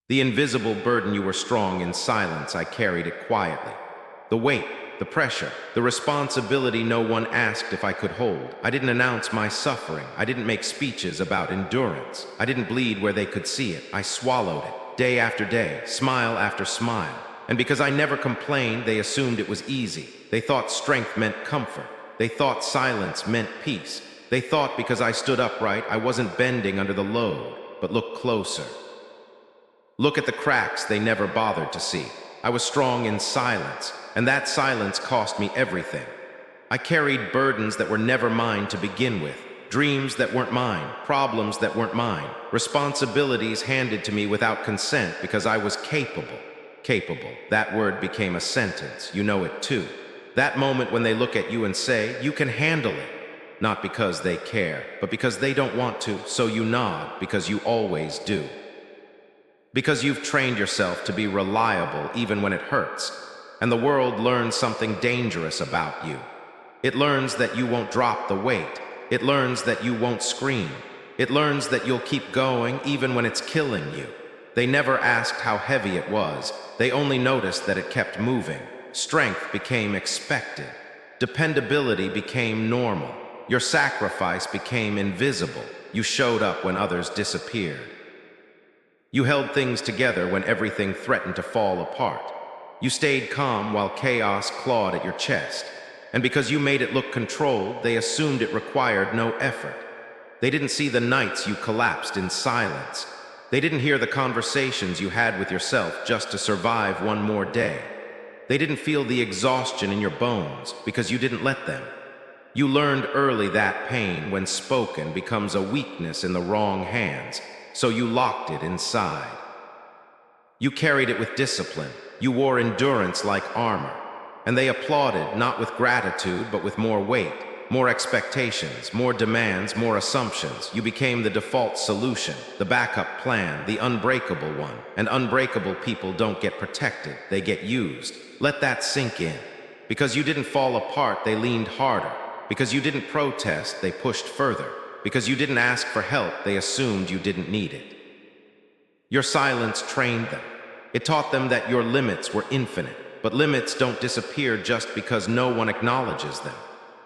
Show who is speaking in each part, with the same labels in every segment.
Speaker 1: The invisible burden you were strong in silence, I carried it quietly. The weight, the pressure, the responsibility no one asked if I could hold. I didn't announce my suffering. I didn't make speeches about endurance. I didn't bleed where they could see it. I swallowed it, day after day, smile after smile. And because I never complained, they assumed it was easy. They thought strength meant comfort. They thought silence meant peace. They thought because I stood upright, I wasn't bending under the load. But look closer. Look at the cracks they never bothered to see. I was strong in silence, and that silence cost me everything. I carried burdens that were never mine to begin with, dreams that weren't mine, problems that weren't mine, responsibilities handed to me without consent because I was capable. Capable. That word became a sentence. You know it too. That moment when they look at you and say, "You can handle it." Not because they care, but because they don't want to, so you nod because you always do. Because you've trained yourself to be reliable even when it hurts. And the world learns something dangerous about you. It learns that you won't drop the weight. It learns that you won't scream. It learns that you'll keep going even when it's killing you. They never asked how heavy it was. They only noticed that it kept moving. Strength became expected. Dependability became normal. Your sacrifice became invisible. You showed up when others disappeared. You held things together when everything threatened to fall apart. You stayed calm while chaos clawed at your chest. And because you made it look controlled, they assumed it required no effort. They didn't see the nights you collapsed in silence. They didn't hear the conversations you had with yourself just to survive one more day. They didn't feel the exhaustion in your bones because you didn't let them. You learned early that pain, when spoken, becomes a weakness in the wrong hands, so you locked it inside. You carried it with discipline. You wore endurance like armor. And they applauded, not with gratitude, but with more weight, more expectations, more demands, more assumptions. You became the default solution, the backup plan, the unbreakable one. And unbreakable people don't get protected, they get used. Let that sink in. Because you didn't fall apart, they leaned harder. Because you didn't protest, they pushed further. Because you didn't ask for help, they assumed you didn't need it. Your silence trained them. It taught them that your limits were infinite, but limits don't disappear just because no one acknowledges them.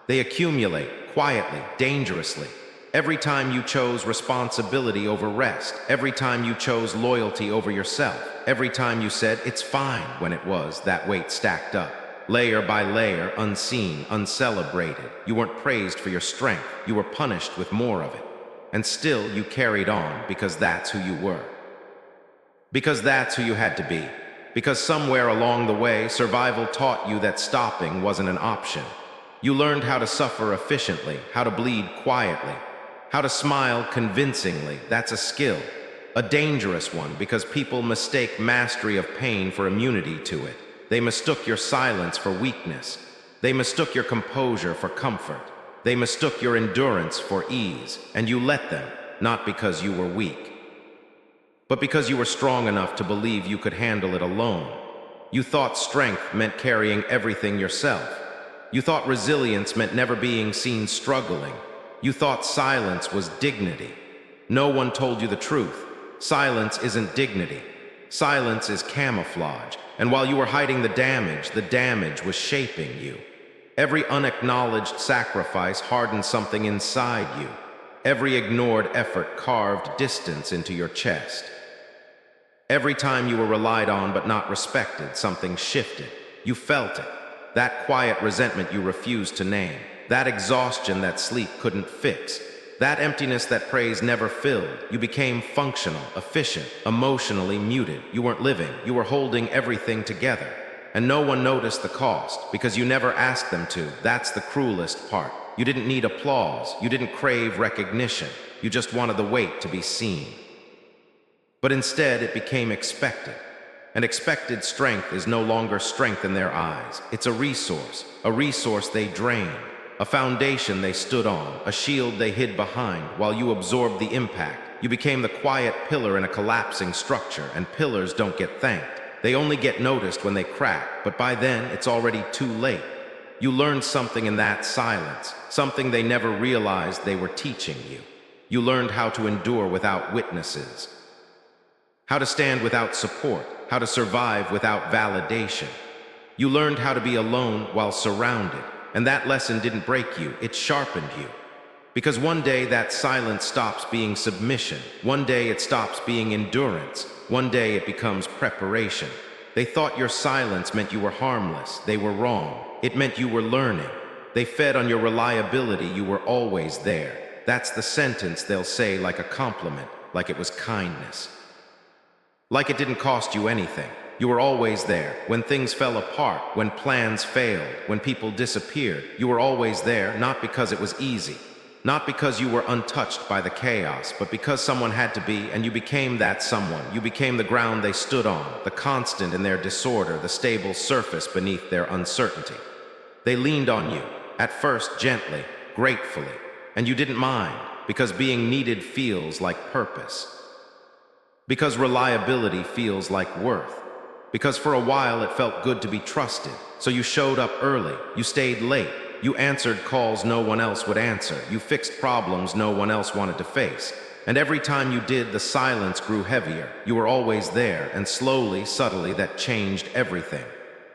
Speaker 1: They accumulate, quietly, dangerously. Every time you chose responsibility over rest, every time you chose loyalty over yourself, every time you said, "It's fine," when it was, that weight stacked up. Layer by layer, unseen, uncelebrated. You weren't praised for your strength, you were punished with more of it. And still you carried on because that's who you were. Because that's who you had to be. Because somewhere along the way, survival taught you that stopping wasn't an option. You learned how to suffer efficiently, how to bleed quietly, how to smile convincingly. That's a skill. A dangerous one, because people mistake mastery of pain for immunity to it. They mistook your silence for weakness. They mistook your composure for comfort. They mistook your endurance for ease, and you let them, not because you were weak, but because you were strong enough to believe you could handle it alone. You thought strength meant carrying everything yourself. You thought resilience meant never being seen struggling. You thought silence was dignity. No one told you the truth. Silence isn't dignity. Silence is camouflage. And while you were hiding the damage was shaping you. Every unacknowledged sacrifice hardened something inside you. Every ignored effort carved distance into your chest. Every time you were relied on but not respected, something shifted. You felt it. That quiet resentment you refused to name. That exhaustion that sleep couldn't fix. That emptiness that praise never filled. You became functional, efficient, emotionally muted. You weren't living. You were holding everything together. And no one noticed the cost, because you never asked them to. That's the cruelest part. You didn't need applause. You didn't crave recognition. You just wanted the weight to be seen. But instead, it became expected. And expected strength is no longer strength in their eyes. It's a resource they drained, a foundation they stood on, a shield they hid behind. While you absorbed the impact, you became the quiet pillar in a collapsing structure, and pillars don't get thanked. They only get noticed when they crack, but by then, it's already too late. You learned something in that silence, something they never realized they were teaching you. You learned how to endure without witnesses, how to stand without support, how to survive without validation. You learned how to be alone while surrounded, and that lesson didn't break you, it sharpened you. Because one day that silence stops being submission, one day it stops being endurance, one day it becomes preparation. They thought your silence meant you were harmless. They were wrong. It meant you were learning. They fed on your reliability. You were always there. That's the sentence they'll say like a compliment, like it was kindness. Like it didn't cost you anything. You were always there. When things fell apart, when plans failed, when people disappeared, you were always there, not because it was easy, not because you were untouched by the chaos, but because someone had to be, and you became that someone. You became the ground they stood on, the constant in their disorder, the stable surface beneath their uncertainty. They leaned on you, at first gently, gratefully, and you didn't mind, because being needed feels like purpose. Because reliability feels like worth. Because for a while it felt good to be trusted, so you showed up early, you stayed late, you answered calls no one else would answer, you fixed problems no one else wanted to face. And every time you did, the silence grew heavier. You were always there, and slowly, subtly, that changed everything.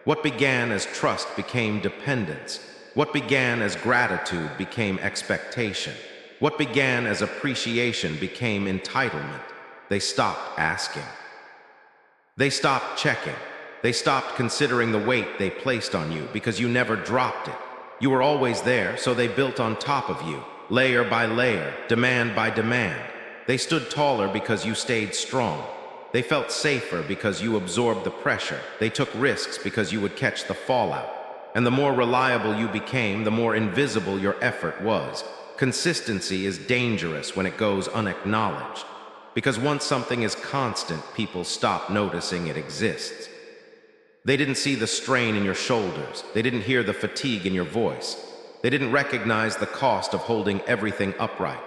Speaker 1: What began as trust became dependence. What began as gratitude became expectation. What began as appreciation became entitlement. They stopped asking. They stopped checking. They stopped considering the weight they placed on you because you never dropped it. You were always there, so they built on top of you, layer by layer, demand by demand. They stood taller because you stayed strong. They felt safer because you absorbed the pressure. They took risks because you would catch the fallout. And the more reliable you became, the more invisible your effort was. Consistency is dangerous when it goes unacknowledged. Because once something is constant, people stop noticing it exists. They didn't see the strain in your shoulders. They didn't hear the fatigue in your voice. They didn't recognize the cost of holding everything upright.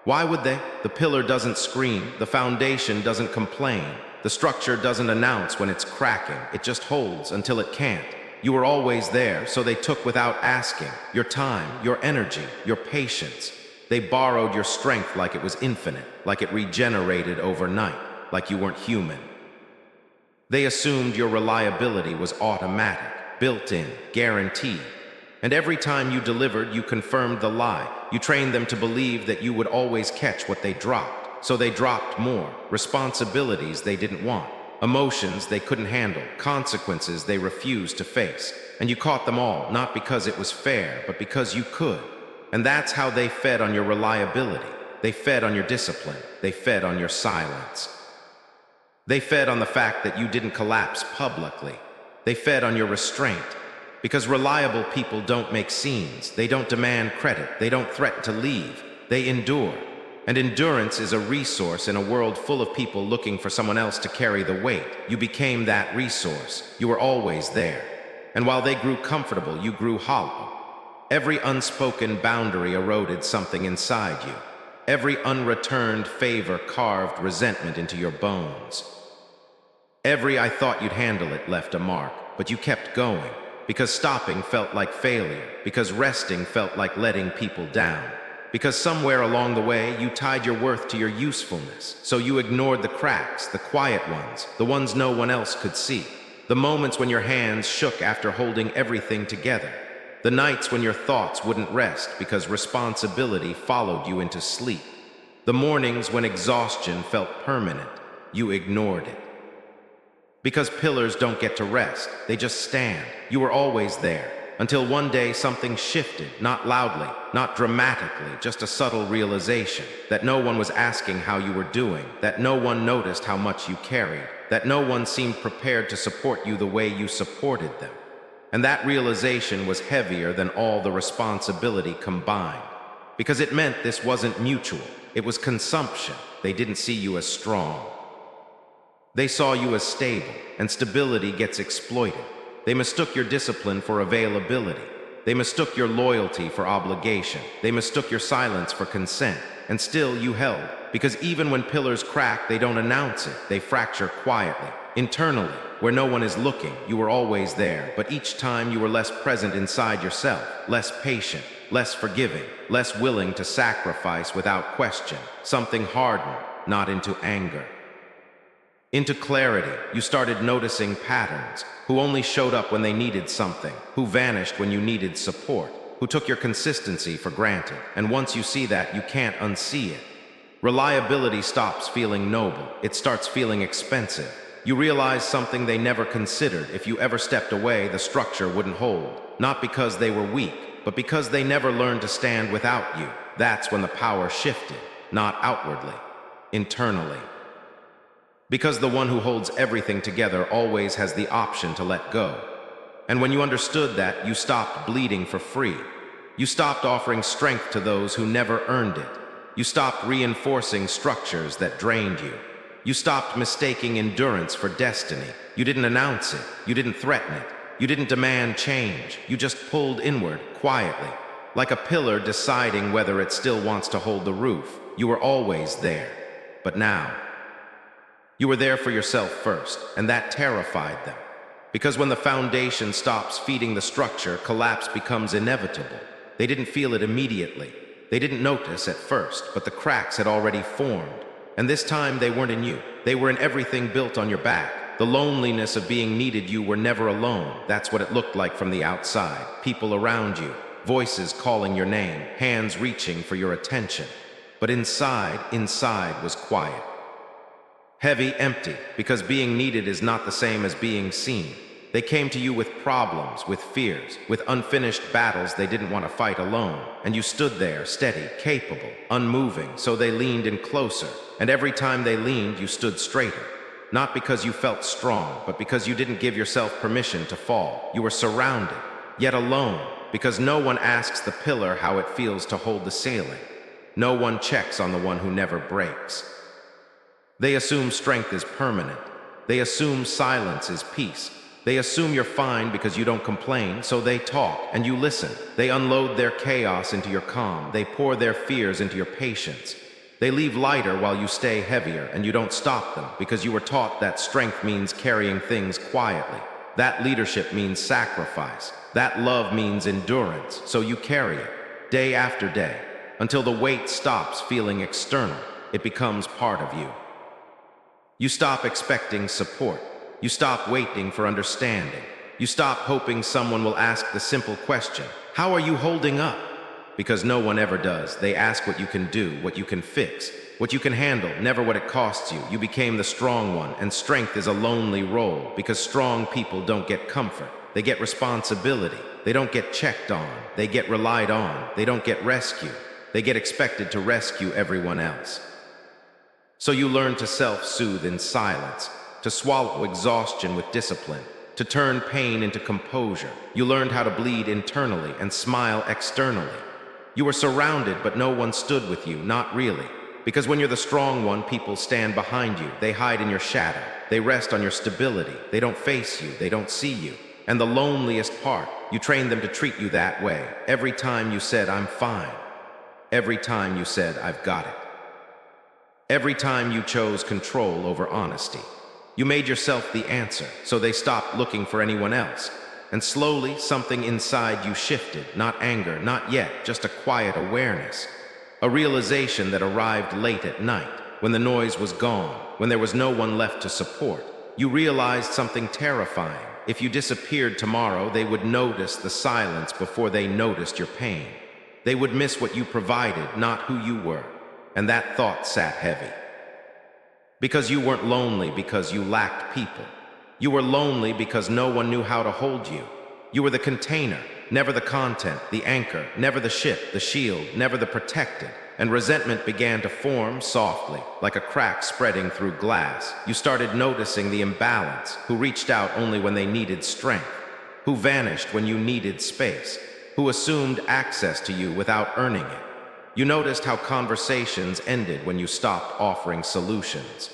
Speaker 1: Why would they? The pillar doesn't scream. The foundation doesn't complain. The structure doesn't announce when it's cracking. It just holds until it can't. You were always there, so they took without asking. Your time, your energy, your patience. They borrowed your strength like it was infinite, like it regenerated overnight, like you weren't human. They assumed your reliability was automatic, built-in, guaranteed. And every time you delivered, you confirmed the lie. You trained them to believe that you would always catch what they dropped. So they dropped more, responsibilities they didn't want, emotions they couldn't handle, consequences they refused to face. And you caught them all, not because it was fair, but because you could. And that's how they fed on your reliability. They fed on your discipline. They fed on your silence. They fed on the fact that you didn't collapse publicly. They fed on your restraint. Because reliable people don't make scenes. They don't demand credit. They don't threaten to leave. They endure. And endurance is a resource in a world full of people looking for someone else to carry the weight. You became that resource. You were always there. And while they grew comfortable, you grew hollow. Every unspoken boundary eroded something inside you. Every unreturned favor carved resentment into your bones. Every "I thought you'd handle it" left a mark, but you kept going, because stopping felt like failure, because resting felt like letting people down, because somewhere along the way you tied your worth to your usefulness, so you ignored the cracks, the quiet ones, the ones no one else could see, the moments when your hands shook after holding everything together, the nights when your thoughts wouldn't rest because responsibility followed you into sleep, the mornings when exhaustion felt permanent. You ignored it. Because pillars don't get to rest, they just stand. You were always there, until one day something shifted, not loudly, not dramatically, just a subtle realization that no one was asking how you were doing, that no one noticed how much you carried, that no one seemed prepared to support you the way you supported them. And that realization was heavier than all the responsibility combined, because it meant this wasn't mutual, it was consumption. They didn't see you as strong. They saw you as stable, and stability gets exploited. They mistook your discipline for availability. They mistook your loyalty for obligation. They mistook your silence for consent. And still you held, because even when pillars crack, they don't announce it. They fracture quietly, internally, where no one is looking. You were always there, but each time you were less present inside yourself, less patient, less forgiving, less willing to sacrifice without question. Something hardened, not into anger. Into clarity, you started noticing patterns, who only showed up when they needed something, who vanished when you needed support, who took your consistency for granted. And once you see that, you can't unsee it. Reliability stops feeling noble. It starts feeling expensive. You realize something they never considered. If you ever stepped away, the structure wouldn't hold. Not because they were weak, but because they never learned to stand without you. That's when the power shifted, not outwardly, internally. Because the one who holds everything together always has the option to let go. And when you understood that, you stopped bleeding for free. You stopped offering strength to those who never earned it. You stopped reinforcing structures that drained you. You stopped mistaking endurance for destiny. You didn't announce it. You didn't threaten it. You didn't demand change. You just pulled inward, quietly, like a pillar deciding whether it still wants to hold the roof. You were always there. But now, you were there for yourself first, and that terrified them. Because when the foundation stops feeding the structure, collapse becomes inevitable. They didn't feel it immediately. They didn't notice at first, but the cracks had already formed. And this time they weren't in you. They were in everything built on your back. The loneliness of being needed. You were never alone. That's what it looked like from the outside. People around you, voices calling your name, hands reaching for your attention. But inside was quiet. Heavy, empty, because being needed is not the same as being seen. They came to you with problems, with fears, with unfinished battles they didn't want to fight alone. And you stood there, steady, capable, unmoving, so they leaned in closer. And every time they leaned, you stood straighter. Not because you felt strong, but because you didn't give yourself permission to fall. You were surrounded, yet alone, because no one asks the pillar how it feels to hold the ceiling. No one checks on the one who never breaks. They assume strength is permanent. They assume silence is peace. They assume you're fine because you don't complain, so they talk and you listen. They unload their chaos into your calm. They pour their fears into your patience. They leave lighter while you stay heavier, and you don't stop them because you were taught that strength means carrying things quietly. That leadership means sacrifice. That love means endurance, so you carry it day after day until the weight stops feeling external. It becomes part of you. You stop expecting support. You stop waiting for understanding. You stop hoping someone will ask the simple question, how are you holding up? Because no one ever does. They ask what you can do, what you can fix, what you can handle, never what it costs you. You became the strong one, and strength is a lonely role because strong people don't get comfort. They get responsibility. They don't get checked on. They get relied on. They don't get rescued. They get expected to rescue everyone else. So you learn to self-soothe in silence, to swallow exhaustion with discipline, to turn pain into composure. You learned how to bleed internally and smile externally. You were surrounded, but no one stood with you, not really. Because when you're the strong one, people stand behind you. They hide in your shadow. They rest on your stability. They don't face you. They don't see you. And the loneliest part, you trained them to treat you that way. Every time you said, I'm fine. Every time you said, I've got it. Every time you chose control over honesty. You made yourself the answer, so they stopped looking for anyone else. And slowly, something inside you shifted. Not anger, not yet, just a quiet awareness. A realization that arrived late at night, when the noise was gone, when there was no one left to support. You realized something terrifying. If you disappeared tomorrow, they would notice the silence before they noticed your pain. They would miss what you provided, not who you were. And that thought sat heavy. Because you weren't lonely because you lacked people. You were lonely because no one knew how to hold you. You were the container, never the content, the anchor, never the ship, the shield, never the protected. And resentment began to form softly, like a crack spreading through glass. You started noticing the imbalance, who reached out only when they needed strength, who vanished when you needed space, who assumed access to you without earning it. You noticed how conversations ended when you stopped offering solutions.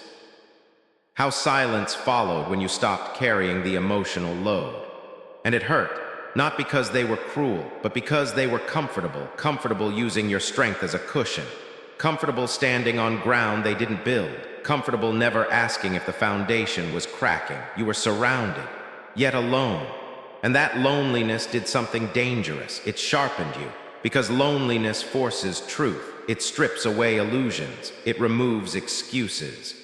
Speaker 1: How silence followed when you stopped carrying the emotional load. And it hurt, not because they were cruel, but because they were comfortable using your strength as a cushion, comfortable standing on ground they didn't build, comfortable never asking if the foundation was cracking. You were surrounded, yet alone. And that loneliness did something dangerous. It sharpened you. Because loneliness forces truth. It strips away illusions. It removes excuses.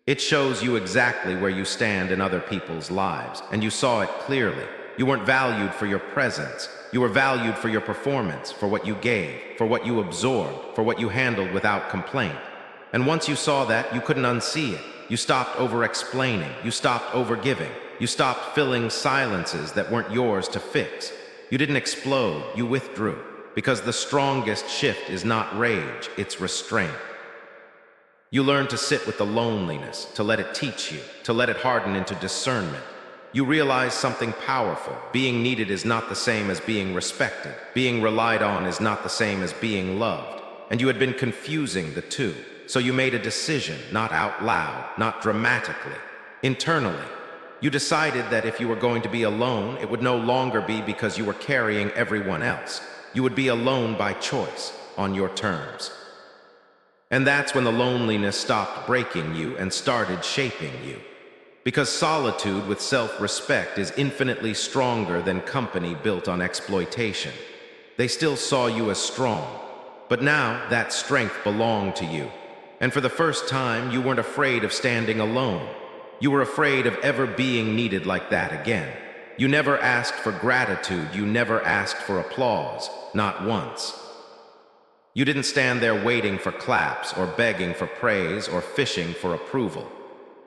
Speaker 1: It shows you exactly where you stand in other people's lives, and you saw it clearly. You weren't valued for your presence. You were valued for your performance, for what you gave, for what you absorbed, for what you handled without complaint. And once you saw that, you couldn't unsee it. You stopped over-explaining. You stopped over-giving. You stopped filling silences that weren't yours to fix. You didn't explode. You withdrew. Because the strongest shift is not rage, it's restraint. You learn to sit with the loneliness, to let it teach you, to let it harden into discernment. You realize something powerful. Being needed is not the same as being respected. Being relied on is not the same as being loved. And you had been confusing the two. So you made a decision, not out loud, not dramatically, internally. You decided that if you were going to be alone, it would no longer be because you were carrying everyone else. You would be alone by choice, on your terms. And that's when the loneliness stopped breaking you and started shaping you. Because solitude with self-respect is infinitely stronger than company built on exploitation. They still saw you as strong, but now that strength belonged to you. And for the first time, you weren't afraid of standing alone. You were afraid of ever being needed like that again. You never asked for gratitude. You never asked for applause. Not once. You didn't stand there waiting for claps or begging for praise or fishing for approval.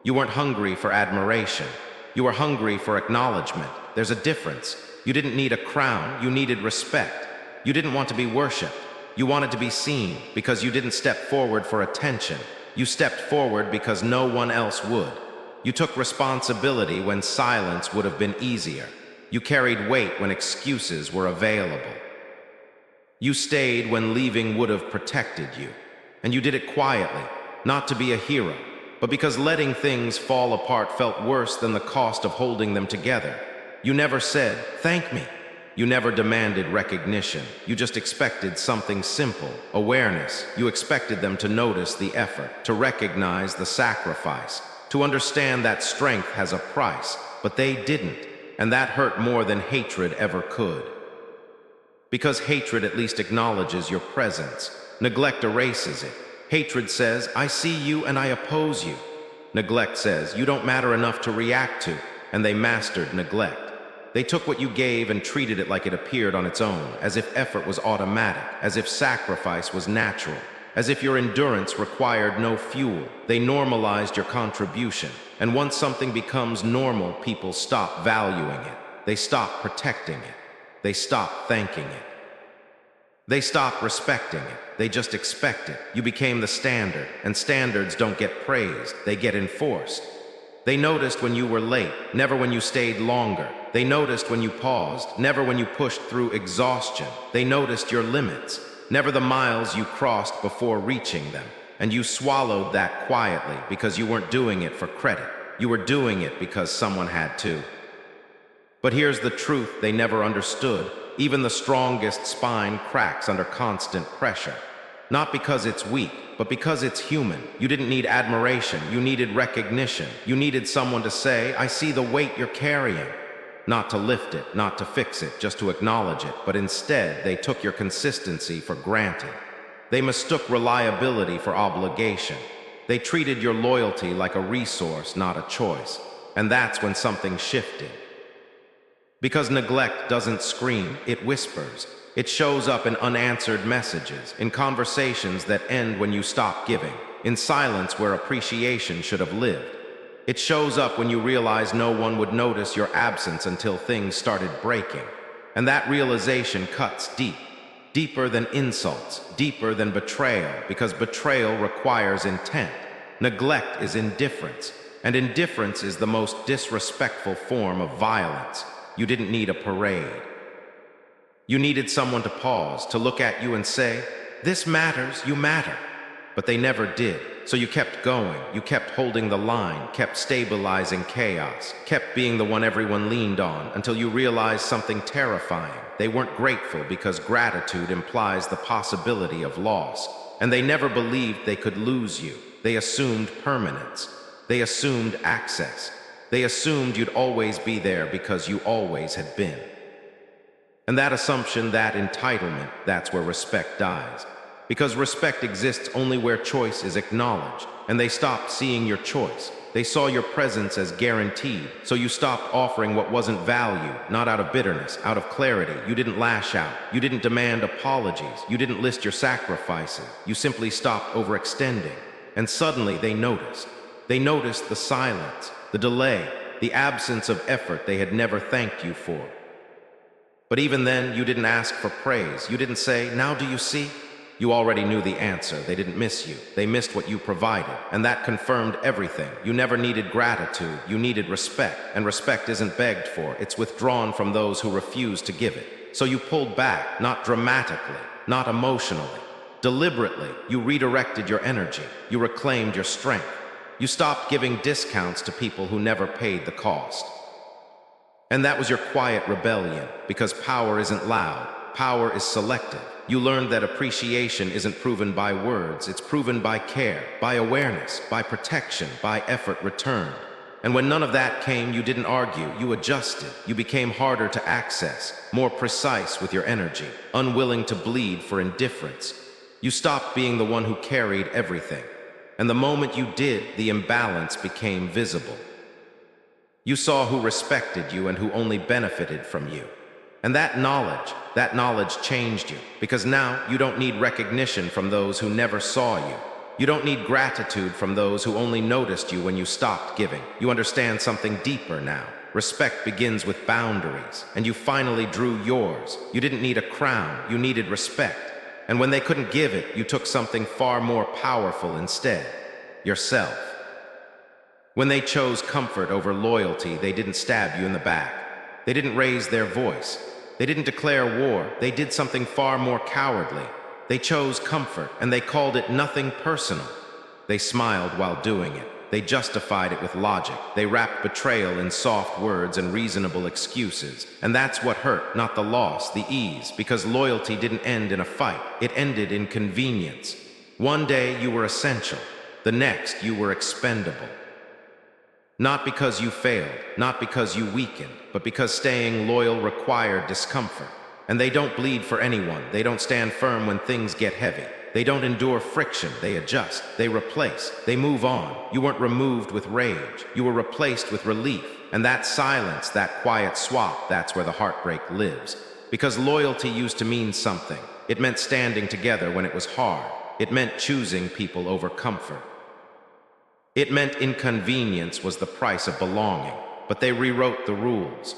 Speaker 1: You weren't hungry for admiration. You were hungry for acknowledgement. There's a difference. You didn't need a crown. You needed respect. You didn't want to be worshipped. You wanted to be seen because you didn't step forward for attention. You stepped forward because no one else would. You took responsibility when silence would have been easier. You carried weight when excuses were available. You stayed when leaving would have protected you. And you did it quietly, not to be a hero, but because letting things fall apart felt worse than the cost of holding them together. You never said, "Thank me." You never demanded recognition. You just expected something simple, awareness. You expected them to notice the effort, to recognize the sacrifice, to understand that strength has a price, but they didn't, and that hurt more than hatred ever could. Because hatred at least acknowledges your presence. Neglect erases it. Hatred says, "I see you and I oppose you." Neglect says, "You don't matter enough to react to," and they mastered neglect. They took what you gave and treated it like it appeared on its own, as if effort was automatic, as if sacrifice was natural, as if your endurance required no fuel. They normalized your contribution, and once something becomes normal, people stop valuing it. They stop protecting it. They stop thanking it. They stop respecting it. They just expect it. You became the standard, and standards don't get praised, they get enforced. They noticed when you were late, never when you stayed longer. They noticed when you paused, never when you pushed through exhaustion. They noticed your limits, never the miles you crossed before reaching them. And you swallowed that quietly because you weren't doing it for credit. You were doing it because someone had to. But here's the truth they never understood. Even the strongest spine cracks under constant pressure. Not because it's weak, but because it's human. You didn't need admiration. You needed recognition. You needed someone to say, "I see the weight you're carrying." Not to lift it, not to fix it, just to acknowledge it. But instead, they took your consistency for granted. They mistook reliability for obligation. They treated your loyalty like a resource, not a choice. And that's when something shifted. Because neglect doesn't scream, it whispers. It shows up in unanswered messages, in conversations that end when you stop giving, in silence where appreciation should have lived. It shows up when you realize no one would notice your absence until things started breaking. And that realization cuts deep, deeper than insults, deeper than betrayal, because betrayal requires intent. Neglect is indifference, and indifference is the most disrespectful form of violence. You didn't need a parade. You needed someone to pause, to look at you and say, "This matters, you matter." But they never did. So you kept going, you kept holding the line, kept stabilizing chaos, kept being the one everyone leaned on until you realized something terrifying. They weren't grateful because gratitude implies the possibility of loss. And they never believed they could lose you. They assumed permanence. They assumed access. They assumed you'd always be there because you always had been. And that assumption, that entitlement, that's where respect dies. Because respect exists only where choice is acknowledged, and they stopped seeing your choice. They saw your presence as guaranteed, so you stopped offering what wasn't valued, not out of bitterness, out of clarity. You didn't lash out. You didn't demand apologies. You didn't list your sacrifices. You simply stopped overextending. And suddenly they noticed. They noticed the silence, the delay, the absence of effort they had never thanked you for. But even then, you didn't ask for praise. You didn't say, "Now do you see?" You already knew the answer. They didn't miss you. They missed what you provided. And that confirmed everything. You never needed gratitude. You needed respect. And respect isn't begged for. It's withdrawn from those who refuse to give it. So you pulled back, not dramatically, not emotionally. Deliberately, you redirected your energy. You reclaimed your strength. You stopped giving discounts to people who never paid the cost. And that was your quiet rebellion, because power isn't loud. Power is selective. You learned that appreciation isn't proven by words, it's proven by care, by awareness, by protection, by effort returned. And when none of that came, you didn't argue, you adjusted. You became harder to access, more precise with your energy, unwilling to bleed for indifference. You stopped being the one who carried everything. And the moment you did, the imbalance became visible. You saw who respected you and who only benefited from you. And that knowledge changed you, because now you don't need recognition from those who never saw you. You don't need gratitude from those who only noticed you when you stopped giving. You understand something deeper now. Respect begins with boundaries, and you finally drew yours. You didn't need a crown, you needed respect. And when they couldn't give it, you took something far more powerful instead: yourself. When they chose comfort over loyalty, they didn't stab you in the back. They didn't raise their voice. They didn't declare war. They did something far more cowardly. They chose comfort, and they called it nothing personal. They smiled while doing it. They justified it with logic. They wrapped betrayal in soft words and reasonable excuses. And that's what hurt, not the loss, the ease, because loyalty didn't end in a fight. It ended in convenience. One day you were essential. The next you were expendable. Not because you failed, not because you weakened, but because staying loyal required discomfort. And they don't bleed for anyone. They don't stand firm when things get heavy. They don't endure friction. They adjust. They replace. They move on. You weren't removed with rage. You were replaced with relief. And that silence, that quiet swap, that's where the heartbreak lives. Because loyalty used to mean something. It meant standing together when it was hard. It meant choosing people over comfort. It meant inconvenience was the price of belonging, but they rewrote the rules.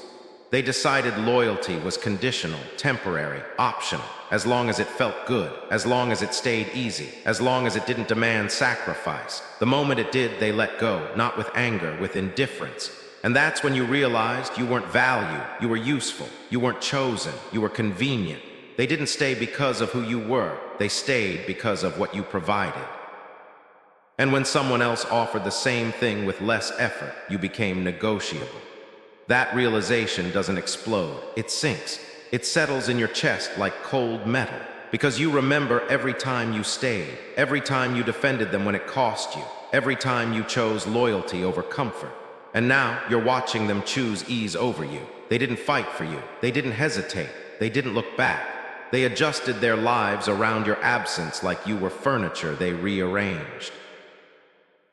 Speaker 1: They decided loyalty was conditional, temporary, optional, as long as it felt good, as long as it stayed easy, as long as it didn't demand sacrifice. The moment it did, they let go, not with anger, with indifference. And that's when you realized you weren't valued, you were useful, you weren't chosen, you were convenient. They didn't stay because of who you were, they stayed because of what you provided. And when someone else offered the same thing with less effort, you became negotiable. That realization doesn't explode, it sinks. It settles in your chest like cold metal, because you remember every time you stayed, every time you defended them when it cost you, every time you chose loyalty over comfort. And now you're watching them choose ease over you. They didn't fight for you, they didn't hesitate, they didn't look back. They adjusted their lives around your absence like you were furniture they rearranged.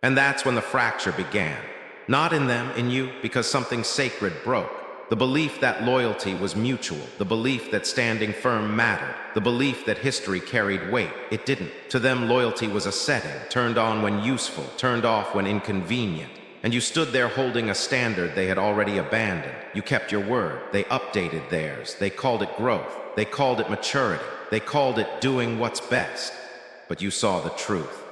Speaker 1: And that's when the fracture began. Not in them, in you, because something sacred broke. The belief that loyalty was mutual, the belief that standing firm mattered, the belief that history carried weight. It didn't. To them, loyalty was a setting, turned on when useful, turned off when inconvenient. And you stood there holding a standard they had already abandoned. You kept your word. They updated theirs. They called it growth. They called it maturity. They called it doing what's best. But you saw the truth.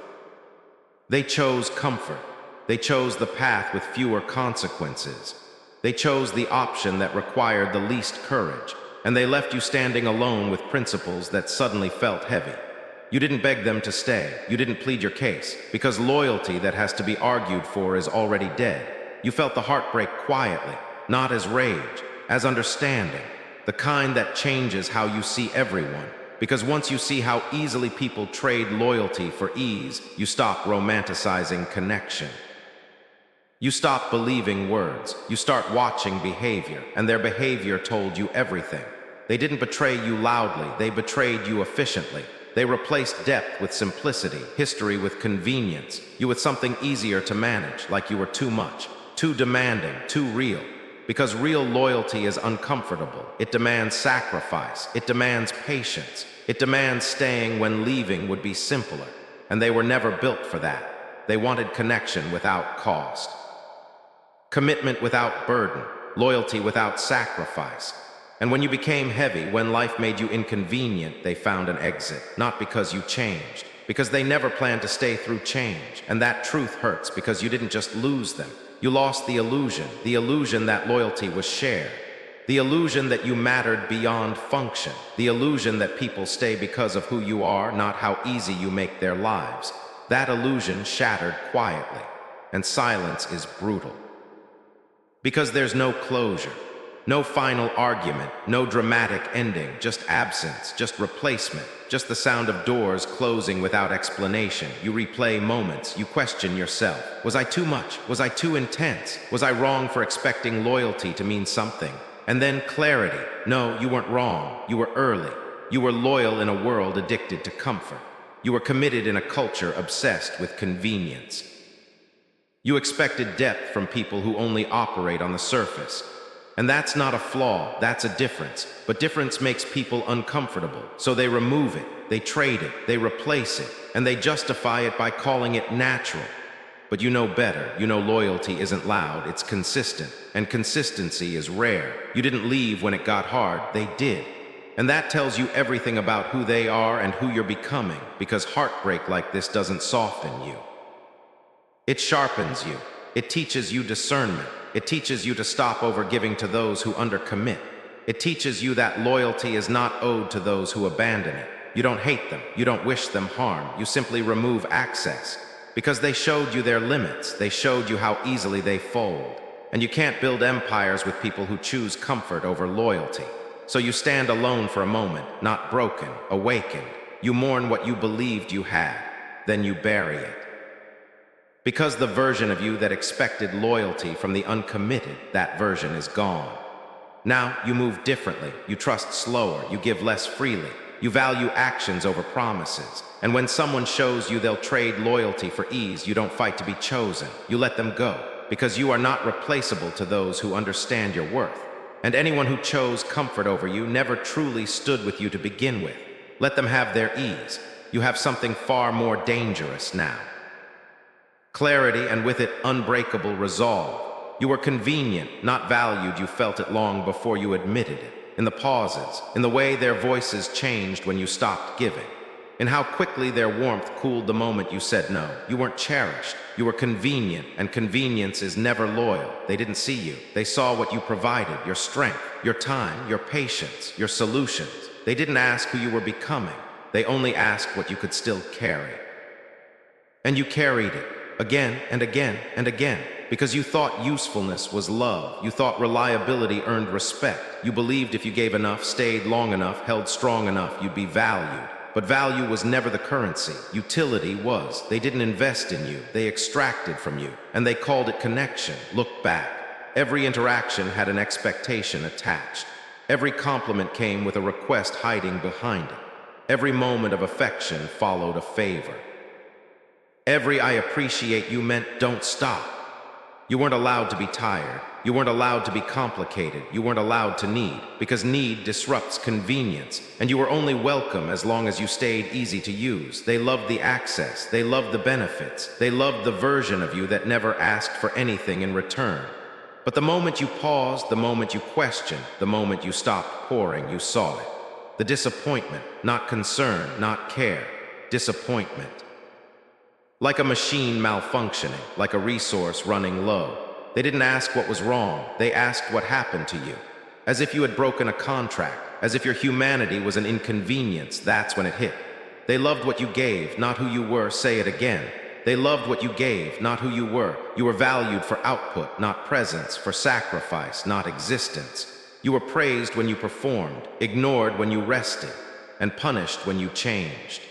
Speaker 1: They chose comfort. They chose the path with fewer consequences. They chose the option that required the least courage, and they left you standing alone with principles that suddenly felt heavy. You didn't beg them to stay. You didn't plead your case, because loyalty that has to be argued for is already dead. You felt the heartbreak quietly, not as rage, as understanding, the kind that changes how you see everyone. Because once you see how easily people trade loyalty for ease, you stop romanticizing connection. You stop believing words. You start watching behavior, and their behavior told you everything. They didn't betray you loudly, they betrayed you efficiently. They replaced depth with simplicity, history with convenience, you with something easier to manage, like you were too much, too demanding, too real. Because real loyalty is uncomfortable. It demands sacrifice. It demands patience. It demands staying when leaving would be simpler. And they were never built for that. They wanted connection without cost. Commitment without burden. Loyalty without sacrifice. And when you became heavy, when life made you inconvenient, they found an exit. Not because you changed. Because they never planned to stay through change. And that truth hurts because you didn't just lose them. You lost the illusion that loyalty was shared, the illusion that you mattered beyond function, the illusion that people stay because of who you are, not how easy you make their lives. That illusion shattered quietly, and silence is brutal. Because there's no closure, no final argument, no dramatic ending, just absence, just replacement, just the sound of doors closing without explanation. You replay moments, you question yourself. Was I too much? Was I too intense? Was I wrong for expecting loyalty to mean something? And then clarity. No, you weren't wrong. You were early. You were loyal in a world addicted to comfort. You were committed in a culture obsessed with convenience. You expected depth from people who only operate on the surface. And that's not a flaw, that's a difference. But difference makes people uncomfortable. So they remove it, they trade it, they replace it, and they justify it by calling it natural. But you know better. You know loyalty isn't loud, it's consistent. And consistency is rare. You didn't leave when it got hard, they did. And that tells you everything about who they are and who you're becoming, because heartbreak like this doesn't soften you. It sharpens you. It teaches you discernment. It teaches you to stop overgiving to those who undercommit. It teaches you that loyalty is not owed to those who abandon it. You don't hate them. You don't wish them harm. You simply remove access. Because they showed you their limits. They showed you how easily they fold. And you can't build empires with people who choose comfort over loyalty. So you stand alone for a moment, not broken, awakened. You mourn what you believed you had. Then you bury it. Because the version of you that expected loyalty from the uncommitted, that version is gone. Now you move differently, you trust slower, you give less freely, you value actions over promises. And when someone shows you they'll trade loyalty for ease, you don't fight to be chosen, you let them go, because you are not replaceable to those who understand your worth. And anyone who chose comfort over you never truly stood with you to begin with. Let them have their ease. You have something far more dangerous now. Clarity, and with it, unbreakable resolve. You were convenient, not valued. You felt it long before you admitted it. In the pauses, in the way their voices changed when you stopped giving. In how quickly their warmth cooled the moment you said no. You weren't cherished. You were convenient, and convenience is never loyal. They didn't see you. They saw what you provided, your strength, your time, your patience, your solutions. They didn't ask who you were becoming. They only asked what you could still carry. And you carried it. Again and again and again, because you thought usefulness was love. You thought reliability earned respect. You believed if you gave enough, stayed long enough, held strong enough, you'd be valued. But value was never the currency. Utility was. They didn't invest in you. They extracted from you. And they called it connection. Look back. Every interaction had an expectation attached. Every compliment came with a request hiding behind it. Every moment of affection followed a favor. Every "I appreciate you" meant don't stop. You weren't allowed to be tired. You weren't allowed to be complicated. You weren't allowed to need, because need disrupts convenience. And you were only welcome as long as you stayed easy to use. They loved the access. They loved the benefits. They loved the version of you that never asked for anything in return. But the moment you paused, the moment you questioned, the moment you stopped pouring, you saw it. The disappointment, not concern, not care. Disappointment. Like a machine malfunctioning, like a resource running low. They didn't ask what was wrong, they asked what happened to you. As if you had broken a contract, as if your humanity was an inconvenience. That's when it hit. They loved what you gave, not who you were. Say it again. They loved what you gave, not who you were. You were valued for output, not presence, for sacrifice, not existence. You were praised when you performed, ignored when you rested, and punished when you changed.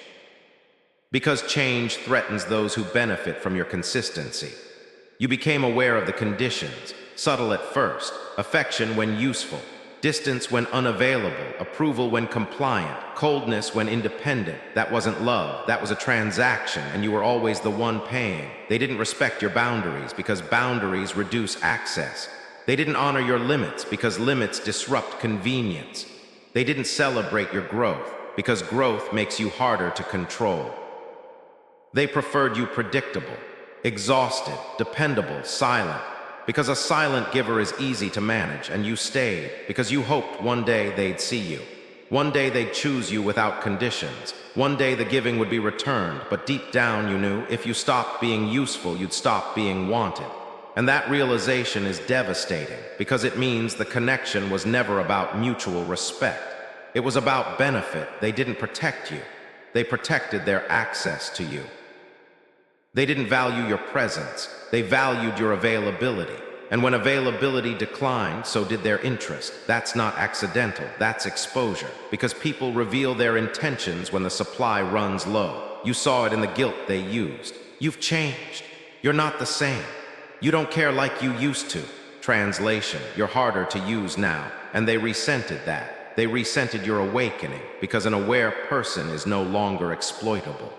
Speaker 1: Because change threatens those who benefit from your consistency. You became aware of the conditions, subtle at first, affection when useful, Distance when unavailable, approval when compliant, coldness when independent. That wasn't love, that was a transaction, and you were always the one paying. They didn't respect your boundaries because boundaries reduce access. They didn't honor your limits because limits disrupt convenience. They didn't celebrate your growth because growth makes you harder to control. They preferred you predictable, exhausted, dependable, silent, because a silent giver is easy to manage, and you stayed because you hoped one day they'd see you. One day they'd choose you without conditions. One day the giving would be returned, but deep down you knew if you stopped being useful, you'd stop being wanted. And that realization is devastating because it means the connection was never about mutual respect. It was about benefit. They didn't protect you. They protected their access to you. They didn't value your presence. They valued your availability. And when availability declined, so did their interest. That's not accidental, that's exposure. Because people reveal their intentions when the supply runs low. You saw it in the guilt they used. You've changed. You're not the same. You don't care like you used to. Translation, you're harder to use now. And they resented that. They resented your awakening because an aware person is no longer exploitable.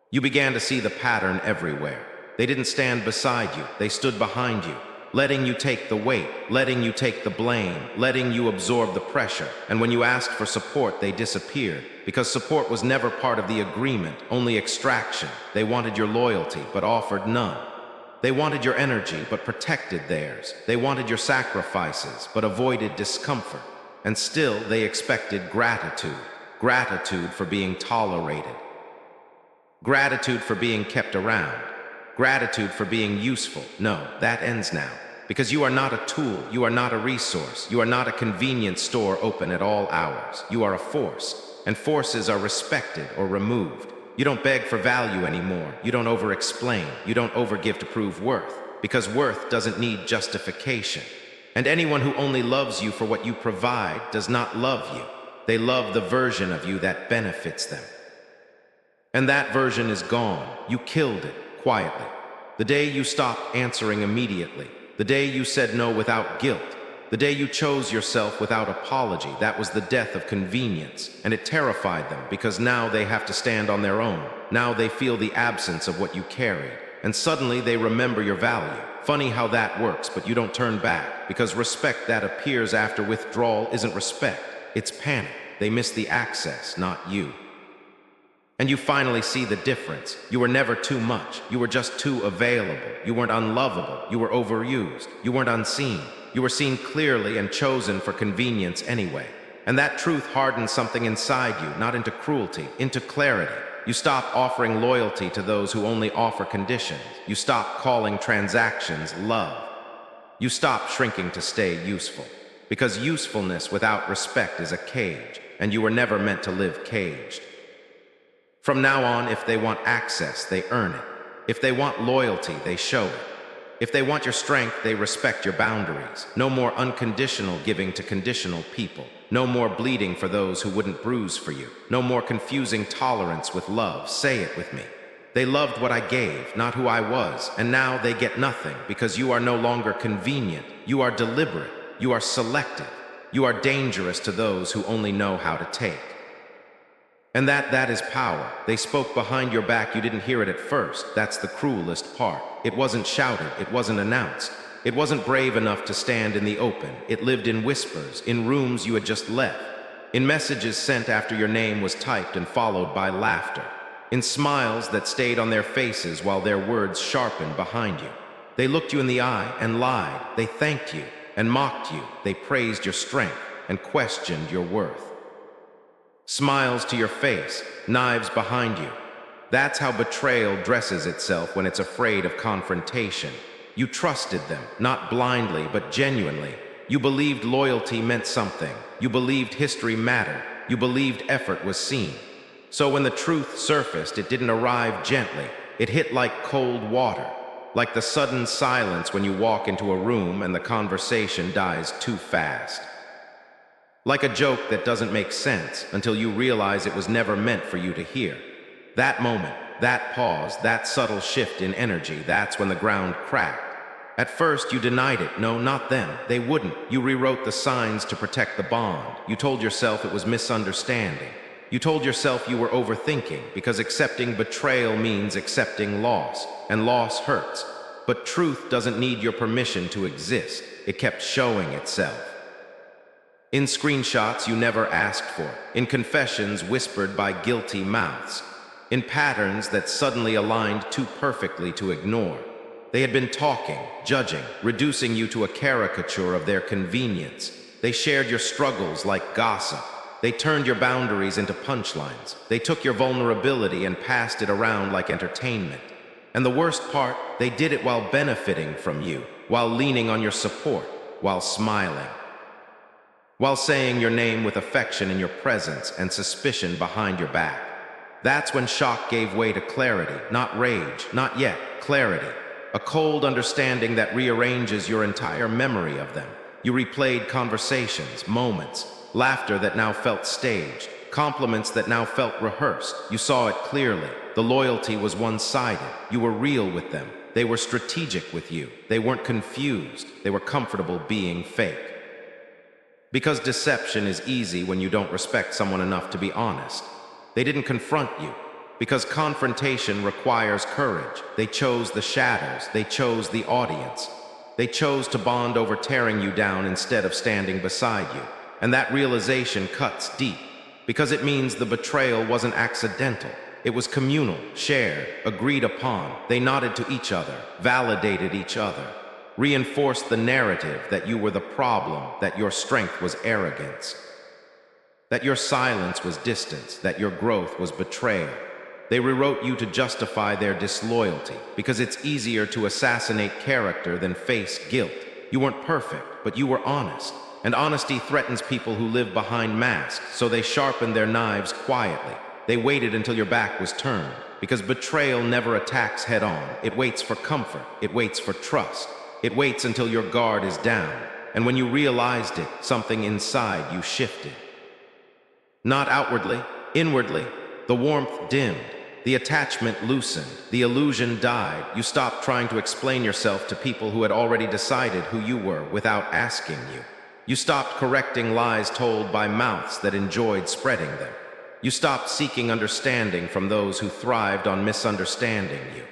Speaker 1: You began to see the pattern everywhere. They didn't stand beside you, they stood behind you, letting you take the weight, letting you take the blame, letting you absorb the pressure. And when you asked for support, they disappeared, because support was never part of the agreement, only extraction. They wanted your loyalty, but offered none. They wanted your energy, but protected theirs. They wanted your sacrifices, but avoided discomfort. And still, they expected gratitude. Gratitude for being tolerated. Gratitude for being kept around. Gratitude for being useful. No, that ends now. Because you are not a tool, you are not a resource, you are not a convenience store open at all hours. You are a force, and forces are respected or removed. You don't beg for value anymore. You don't over-explain. You don't overgive to prove worth, because worth doesn't need justification. And anyone who only loves you for what you provide does not love you. They love the version of you that benefits them. And that version is gone. You killed it, quietly. The day you stopped answering immediately. The day you said no without guilt. The day you chose yourself without apology. That was the death of convenience. And it terrified them, because now they have to stand on their own. Now they feel the absence of what you carried. And suddenly they remember your value. Funny how that works, but you don't turn back, because respect that appears after withdrawal isn't respect. It's panic. They miss the access, not you. And you finally see the difference. You were never too much. You were just too available. You weren't unlovable. You were overused. You weren't unseen. You were seen clearly and chosen for convenience anyway. And that truth hardened something inside you, not into cruelty, into clarity. You stopped offering loyalty to those who only offer conditions. You stopped calling transactions love. You stopped shrinking to stay useful. Because usefulness without respect is a cage, and you were never meant to live caged. From now on, if they want access, they earn it. If they want loyalty, they show it. If they want your strength, they respect your boundaries. No more unconditional giving to conditional people. No more bleeding for those who wouldn't bruise for you. No more confusing tolerance with love. Say it with me. They loved what I gave, not who I was, and now they get nothing because you are no longer convenient. You are deliberate. You are selective. You are dangerous to those who only know how to take. And that is power. They spoke behind your back, you didn't hear it at first. That's the cruelest part. It wasn't shouted, it wasn't announced. It wasn't brave enough to stand in the open. It lived in whispers, in rooms you had just left, in messages sent after your name was typed and followed by laughter, in smiles that stayed on their faces while their words sharpened behind you. They looked you in the eye and lied. They thanked you and mocked you. They praised your strength and questioned your worth. Smiles to your face, knives behind you. That's how betrayal dresses itself when it's afraid of confrontation. You trusted them, not blindly, but genuinely. You believed loyalty meant something. You believed history mattered. You believed effort was seen. So when the truth surfaced, it didn't arrive gently. It hit like cold water, like the sudden silence when you walk into a room and the conversation dies too fast. Like a joke that doesn't make sense until you realize it was never meant for you to hear. That moment, that pause, that subtle shift in energy, that's when the ground cracked. At first, you denied it. No, not them. They wouldn't. You rewrote the signs to protect the bond. You told yourself it was misunderstanding. You told yourself you were overthinking because accepting betrayal means accepting loss, and loss hurts. But truth doesn't need your permission to exist. It kept showing itself. In screenshots you never asked for, in confessions whispered by guilty mouths, in patterns that suddenly aligned too perfectly to ignore. They had been talking, judging, reducing you to a caricature of their convenience. They shared your struggles like gossip. They turned your boundaries into punchlines. They took your vulnerability and passed it around like entertainment. And the worst part, they did it while benefiting from you, while leaning on your support, while smiling, while saying your name with affection in your presence and suspicion behind your back. That's when shock gave way to clarity, not rage, not yet, clarity. A cold understanding that rearranges your entire memory of them. You replayed conversations, moments, laughter that now felt staged, compliments that now felt rehearsed. You saw it clearly. The loyalty was one-sided. You were real with them. They were strategic with you. They weren't confused. They were comfortable being fake. Because deception is easy when you don't respect someone enough to be honest. They didn't confront you. Because confrontation requires courage. They chose the shadows. They chose the audience. They chose to bond over tearing you down instead of standing beside you. And that realization cuts deep. Because it means the betrayal wasn't accidental. It was communal, shared, agreed upon. They nodded to each other, validated each other, reinforced the narrative that you were the problem, that your strength was arrogance, that your silence was distance, that your growth was betrayal. They rewrote you to justify their disloyalty, because it's easier to assassinate character than face guilt. You weren't perfect, but you were honest. And honesty threatens people who live behind masks, so they sharpened their knives quietly. They waited until your back was turned, because betrayal never attacks head-on. It waits for comfort. It waits for trust. It waits until your guard is down. And when you realized it, something inside you shifted. Not outwardly, inwardly. The warmth dimmed. The attachment loosened. The illusion died. You stopped trying to explain yourself to people who had already decided who you were without asking you. You stopped correcting lies told by mouths that enjoyed spreading them. You stopped seeking understanding from those who thrived on misunderstanding you.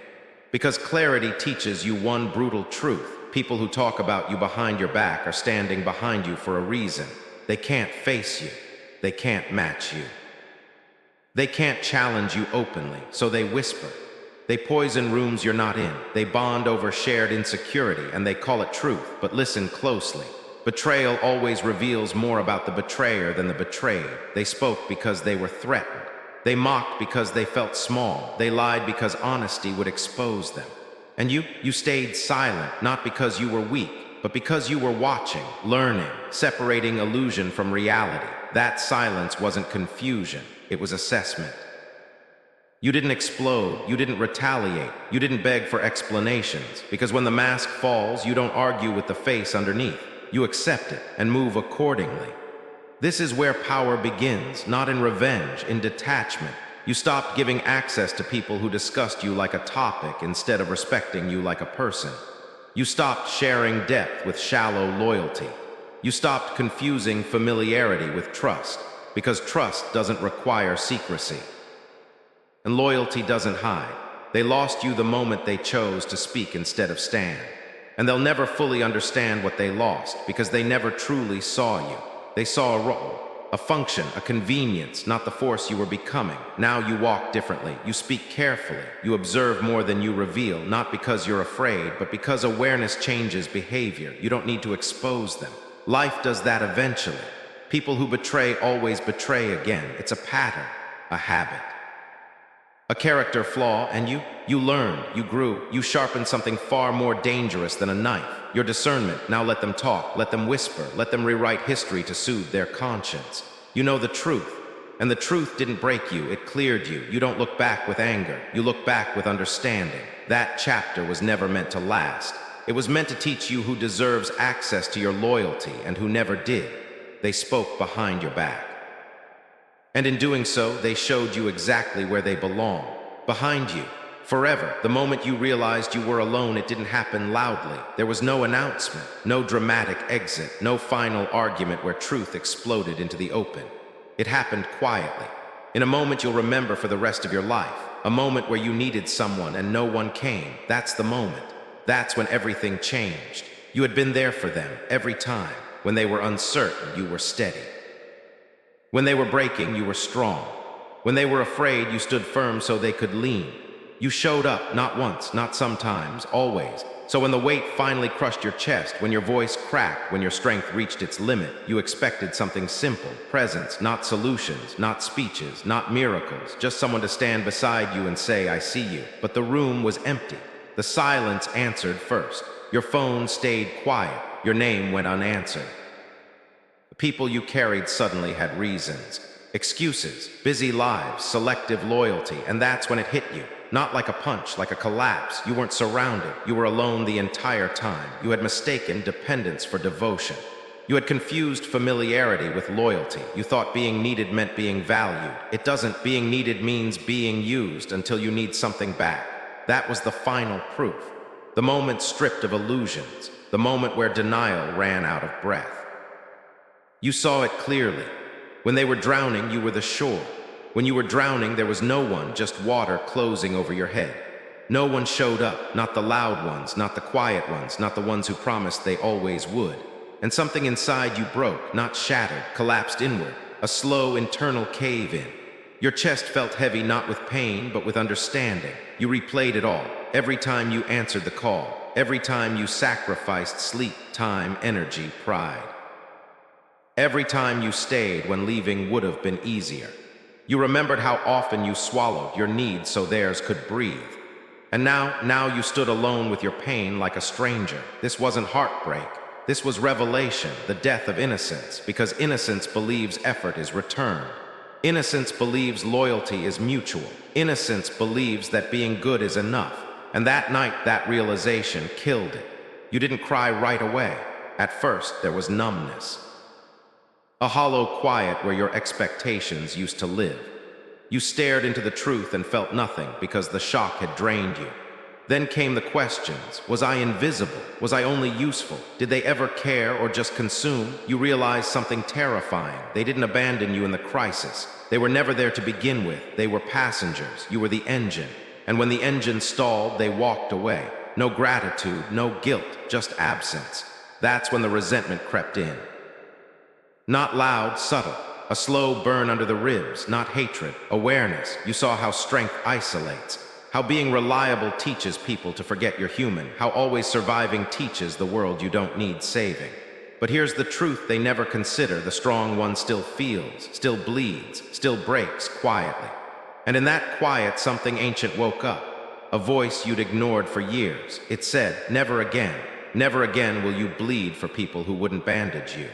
Speaker 1: Because clarity teaches you one brutal truth. People who talk about you behind your back are standing behind you for a reason. They can't face you. They can't match you. They can't challenge you openly, so they whisper. They poison rooms you're not in. They bond over shared insecurity, and they call it truth. But listen closely. Betrayal always reveals more about the betrayer than the betrayed. They spoke because they were threatened. They mocked because they felt small. They lied because honesty would expose them. And you stayed silent, not because you were weak, but because you were watching, learning, separating illusion from reality. That silence wasn't confusion, it was assessment. You didn't explode, you didn't retaliate, you didn't beg for explanations, because when the mask falls, you don't argue with the face underneath. You accept it and move accordingly. This is where power begins, not in revenge, in detachment. You stopped giving access to people who discussed you like a topic instead of respecting you like a person. You stopped sharing depth with shallow loyalty. You stopped confusing familiarity with trust, because trust doesn't require secrecy. And loyalty doesn't hide. They lost you the moment they chose to speak instead of stand. And they'll never fully understand what they lost, because they never truly saw you. They saw a role, a function, a convenience, not the force you were becoming. Now you walk differently. You speak carefully. You observe more than you reveal, not because you're afraid, but because awareness changes behavior. You don't need to expose them. Life does that eventually. People who betray always betray again. It's a pattern, a habit, a character flaw, and you learned, you grew, you sharpened something far more dangerous than a knife. Your discernment. Now let them talk, let them whisper, let them rewrite history to soothe their conscience. You know the truth, and the truth didn't break you, it cleared you. You don't look back with anger, you look back with understanding. That chapter was never meant to last. It was meant to teach you who deserves access to your loyalty and who never did. They spoke behind your back. And in doing so, they showed you exactly where they belong. Behind you, Forever, the moment you realized you were alone, it didn't happen loudly. There was no announcement, no dramatic exit, no final argument where truth exploded into the open. It happened quietly, in a moment you'll remember for the rest of your life, a moment where you needed someone and no one came. That's the moment. That's when everything changed. You had been there for them every time. When they were uncertain, you were steady. When they were breaking, you were strong. When they were afraid, you stood firm so they could lean. You showed up, not once, not sometimes, always. So when the weight finally crushed your chest, when your voice cracked, when your strength reached its limit, you expected something simple, presence, not solutions, not speeches, not miracles, just someone to stand beside you and say, I see you. But the room was empty. The silence answered first. Your phone stayed quiet. Your name went unanswered. The people you carried suddenly had reasons, excuses, busy lives, selective loyalty, and that's when it hit you. Not like a punch, like a collapse. You weren't surrounded. You were alone the entire time. You had mistaken dependence for devotion. You had confused familiarity with loyalty. You thought being needed meant being valued. It doesn't. Being needed means being used until you need something back. That was the final proof. The moment stripped of illusions. The moment where denial ran out of breath. You saw it clearly. When they were drowning, you were the shore. When you were drowning, there was no one, just water closing over your head. No one showed up, not the loud ones, not the quiet ones, not the ones who promised they always would. And something inside you broke, not shattered, collapsed inward, a slow internal cave-in. Your chest felt heavy not with pain, but with understanding. You replayed it all, every time you answered the call, every time you sacrificed sleep, time, energy, pride. Every time you stayed when leaving would have been easier. You remembered how often you swallowed your needs so theirs could breathe. And now you stood alone with your pain like a stranger. This wasn't heartbreak. This was revelation, the death of innocence, because innocence believes effort is returned. Innocence believes loyalty is mutual. Innocence believes that being good is enough. And that night, that realization killed it. You didn't cry right away. At first, there was numbness. A hollow quiet where your expectations used to live. You stared into the truth and felt nothing because the shock had drained you. Then came the questions. Was I invisible? Was I only useful? Did they ever care or just consume? You realized something terrifying. They didn't abandon you in the crisis. They were never there to begin with. They were passengers. You were the engine. And when the engine stalled, they walked away. No gratitude, no guilt, just absence. That's when the resentment crept in. Not loud, subtle. A slow burn under the ribs, not hatred, awareness. You saw how strength isolates, how being reliable teaches people to forget you're human, how always surviving teaches the world you don't need saving. But here's the truth they never consider. The strong one still feels, still bleeds, still breaks quietly. And in that quiet, something ancient woke up. A voice you'd ignored for years. It said, never again will you bleed for people who wouldn't bandage you.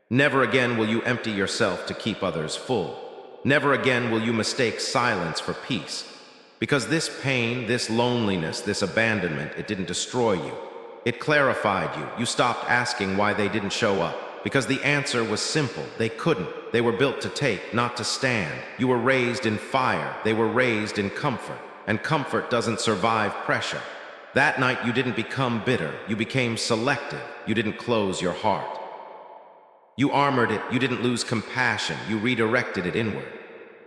Speaker 1: Never again will you empty yourself to keep others full. Never again will you mistake silence for peace. Because this pain, this loneliness, this abandonment, it didn't destroy you. It clarified you. You stopped asking why they didn't show up. Because the answer was simple. They couldn't. They were built to take, not to stand. You were raised in fire. They were raised in comfort. And comfort doesn't survive pressure. That night you didn't become bitter. You became selective. You didn't close your heart. You armored it, you didn't lose compassion, you redirected it inward.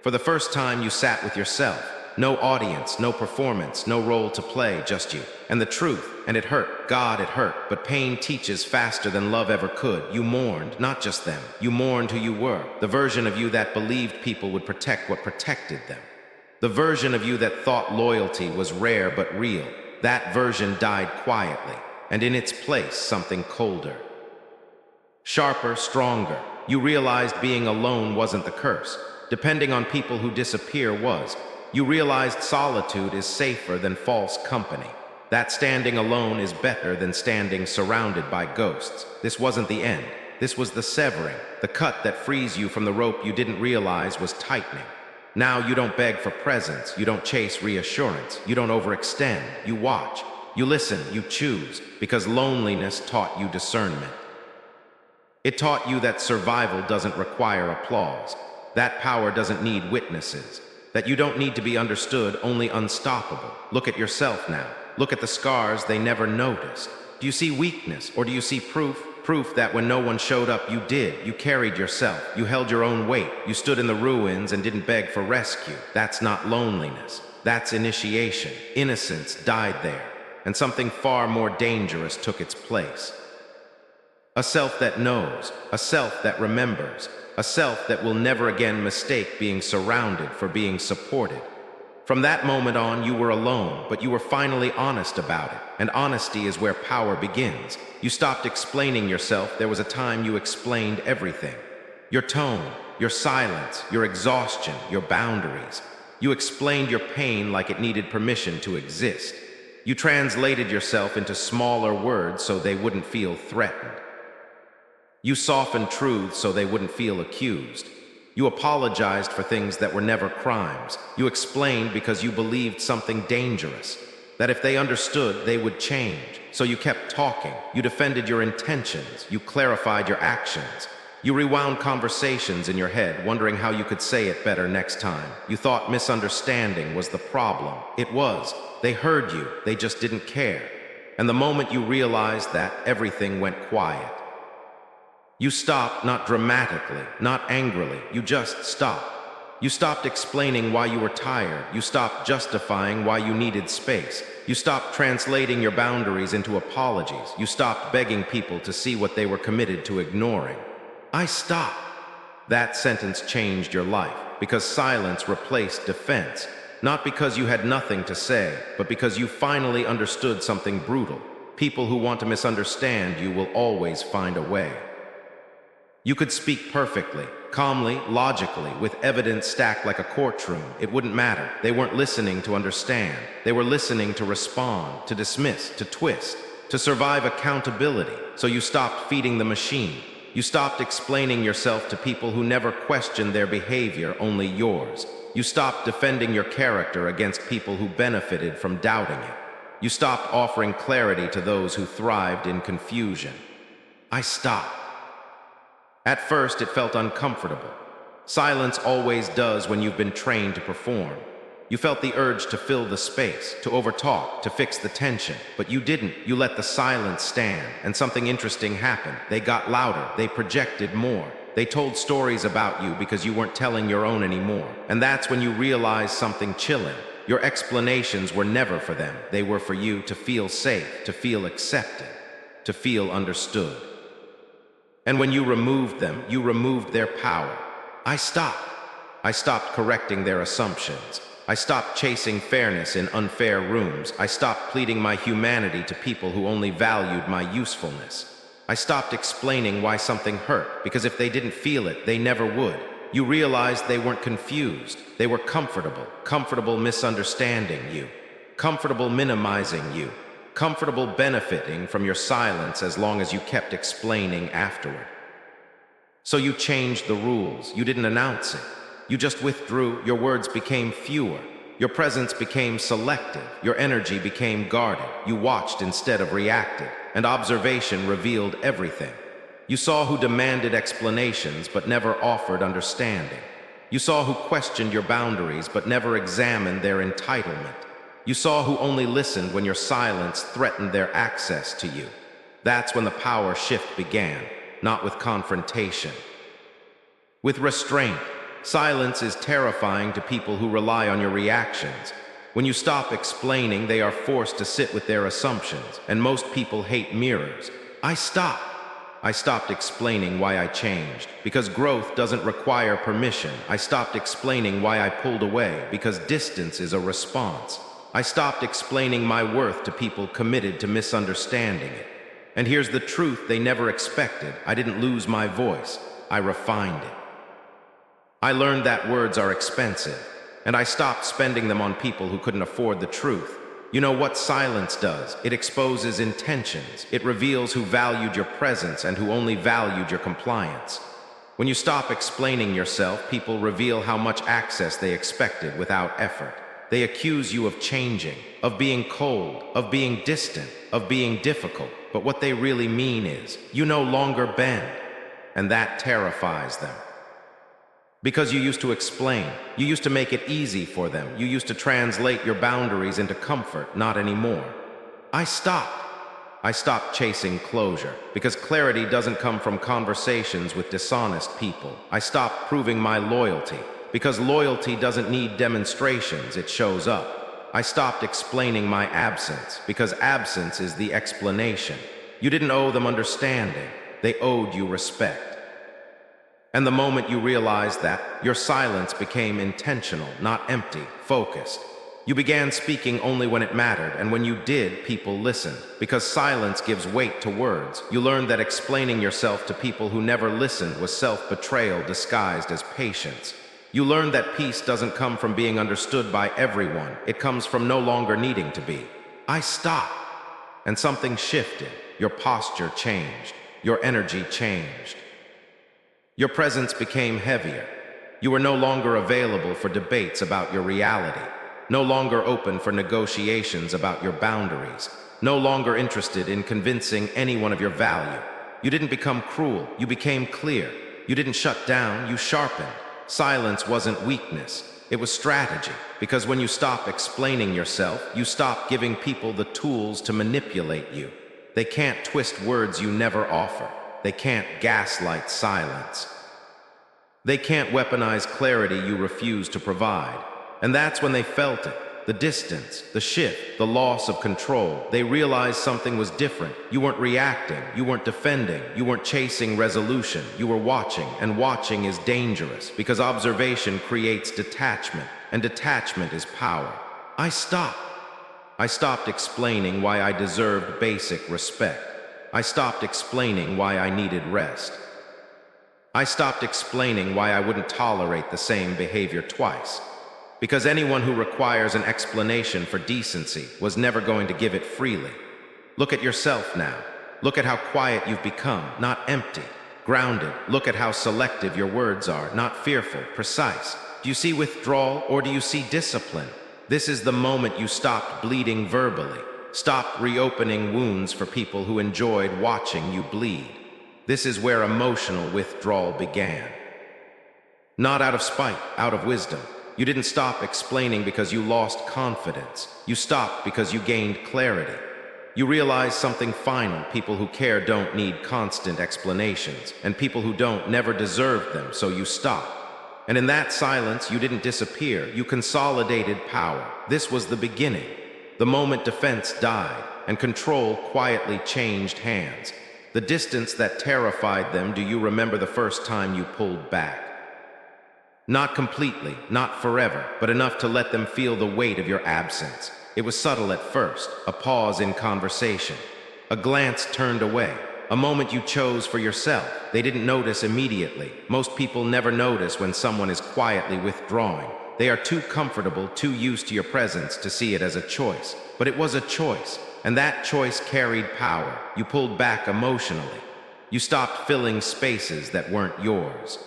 Speaker 1: For the first time, you sat with yourself. No audience, no performance, no role to play, just you. And the truth, and it hurt. God, it hurt. But pain teaches faster than love ever could. You mourned, not just them. You mourned who you were. The version of you that believed people would protect what protected them. The version of you that thought loyalty was rare but real. That version died quietly. And in its place, something colder. Sharper, stronger. You realized being alone wasn't the curse. Depending on people who disappear was. You realized solitude is safer than false company. That standing alone is better than standing surrounded by ghosts. This wasn't the end. This was the severing, the cut that frees you from the rope you didn't realize was tightening. Now you don't beg for presence. You don't chase reassurance. You don't overextend. You watch. You listen. You choose. Because loneliness taught you discernment. It taught you that survival doesn't require applause. That power doesn't need witnesses. That you don't need to be understood, only unstoppable. Look at yourself now. Look at the scars they never noticed. Do you see weakness, or do you see proof? Proof that when no one showed up, you did. You carried yourself. You held your own weight. You stood in the ruins and didn't beg for rescue. That's not loneliness. That's initiation. Innocence died there, and something far more dangerous took its place. A self that knows, a self that remembers, a self that will never again mistake being surrounded for being supported. From that moment on, you were alone, but you were finally honest about it. And honesty is where power begins. You stopped explaining yourself. There was a time you explained everything. Your tone, your silence, your exhaustion, your boundaries. You explained your pain like it needed permission to exist. You translated yourself into smaller words so they wouldn't feel threatened. You softened truths so they wouldn't feel accused. You apologized for things that were never crimes. You explained because you believed something dangerous, that if they understood, they would change. So you kept talking. You defended your intentions. You clarified your actions. You rewound conversations in your head, wondering how you could say it better next time. You thought misunderstanding was the problem. It was. They heard you. They just didn't care. And the moment you realized that, everything went quiet. You stopped, not dramatically, not angrily. You just stopped. You stopped explaining why you were tired. You stopped justifying why you needed space. You stopped translating your boundaries into apologies. You stopped begging people to see what they were committed to ignoring. I stopped. That sentence changed your life, because silence replaced defense. Not because you had nothing to say, but because you finally understood something brutal. People who want to misunderstand you will always find a way. You could speak perfectly, calmly, logically, with evidence stacked like a courtroom. It wouldn't matter. They weren't listening to understand. They were listening to respond, to dismiss, to twist, to survive accountability. So you stopped feeding the machine. You stopped explaining yourself to people who never questioned their behavior, only yours. You stopped defending your character against people who benefited from doubting it. You stopped offering clarity to those who thrived in confusion. I stopped. At first, it felt uncomfortable. Silence always does when you've been trained to perform. You felt the urge to fill the space, to overtalk, to fix the tension. But you didn't. You let the silence stand, and something interesting happened. They got louder. They projected more. They told stories about you because you weren't telling your own anymore. And that's when you realized something chilling. Your explanations were never for them. They were for you to feel safe, to feel accepted, to feel understood. And when you removed them, you removed their power. I stopped. I stopped correcting their assumptions. I stopped chasing fairness in unfair rooms. I stopped pleading my humanity to people who only valued my usefulness. I stopped explaining why something hurt, because if they didn't feel it, they never would. You realized they weren't confused. They were comfortable misunderstanding you, comfortable minimizing you, comfortable benefiting from your silence as long as you kept explaining afterward. So you changed the rules. You didn't announce it. You just withdrew. Your words became fewer. Your presence became selective. Your energy became guarded. You watched instead of reacted, and observation revealed everything. You saw who demanded explanations but never offered understanding. You saw who questioned your boundaries but never examined their entitlement. You saw who only listened when your silence threatened their access to you. That's when the power shift began, not with confrontation. With restraint. Silence is terrifying to people who rely on your reactions. When you stop explaining, they are forced to sit with their assumptions, and most people hate mirrors. I stopped. I stopped explaining why I changed, because growth doesn't require permission. I stopped explaining why I pulled away, because distance is a response. I stopped explaining my worth to people committed to misunderstanding it. And here's the truth they never expected. I didn't lose my voice. I refined it. I learned that words are expensive, and I stopped spending them on people who couldn't afford the truth. You know what silence does? It exposes intentions. It reveals who valued your presence and who only valued your compliance. When you stop explaining yourself, people reveal how much access they expected without effort. They accuse you of changing, of being cold, of being distant, of being difficult. But what they really mean is, you no longer bend. And that terrifies them. Because you used to explain. You used to make it easy for them. You used to translate your boundaries into comfort. Not anymore. I stopped. I stopped chasing closure, because clarity doesn't come from conversations with dishonest people. I stopped proving my loyalty, because loyalty doesn't need demonstrations, it shows up. I stopped explaining my absence, because absence is the explanation. You didn't owe them understanding, they owed you respect. And the moment you realized that, your silence became intentional, not empty, focused. You began speaking only when it mattered, and when you did, people listened. Because silence gives weight to words. You learned that explaining yourself to people who never listened was self-betrayal disguised as patience. You learned that peace doesn't come from being understood by everyone. It comes from no longer needing to be. I stopped, and something shifted. Your posture changed. Your energy changed. Your presence became heavier. You were no longer available for debates about your reality. No longer open for negotiations about your boundaries, no longer interested in convincing anyone of your value. You didn't become cruel, you became clear. You didn't shut down, you sharpened. Silence wasn't weakness, it was strategy. Because when you stop explaining yourself, you stop giving people the tools to manipulate you. They can't twist words you never offer. They can't gaslight silence. They can't weaponize clarity you refuse to provide. And that's when they felt it. The distance, the shift, the loss of control. They realized something was different. You weren't reacting, you weren't defending, you weren't chasing resolution. You were watching, and watching is dangerous because observation creates detachment, and detachment is power. I stopped. I stopped explaining why I deserved basic respect. I stopped explaining why I needed rest. I stopped explaining why I wouldn't tolerate the same behavior twice. Because anyone who requires an explanation for decency was never going to give it freely. Look at yourself now. Look at how quiet you've become, not empty. Grounded. Look at how selective your words are, not fearful, precise. Do you see withdrawal or do you see discipline? This is the moment you stopped bleeding verbally. Stopped reopening wounds for people who enjoyed watching you bleed. This is where emotional withdrawal began. Not out of spite, out of wisdom. You didn't stop explaining because you lost confidence. You stopped because you gained clarity. You realized something final. People who care don't need constant explanations, and people who don't never deserve them, so you stopped. And in that silence, you didn't disappear. You consolidated power. This was the beginning. The moment defense died, and control quietly changed hands. The distance that terrified them, do you remember the first time you pulled back? Not completely, not forever, but enough to let them feel the weight of your absence. It was subtle at first, a pause in conversation, a glance turned away, a moment you chose for yourself. They didn't notice immediately. Most people never notice when someone is quietly withdrawing. They are too comfortable, too used to your presence to see it as a choice. But it was a choice, and that choice carried power. You pulled back emotionally. You stopped filling spaces that weren't yours.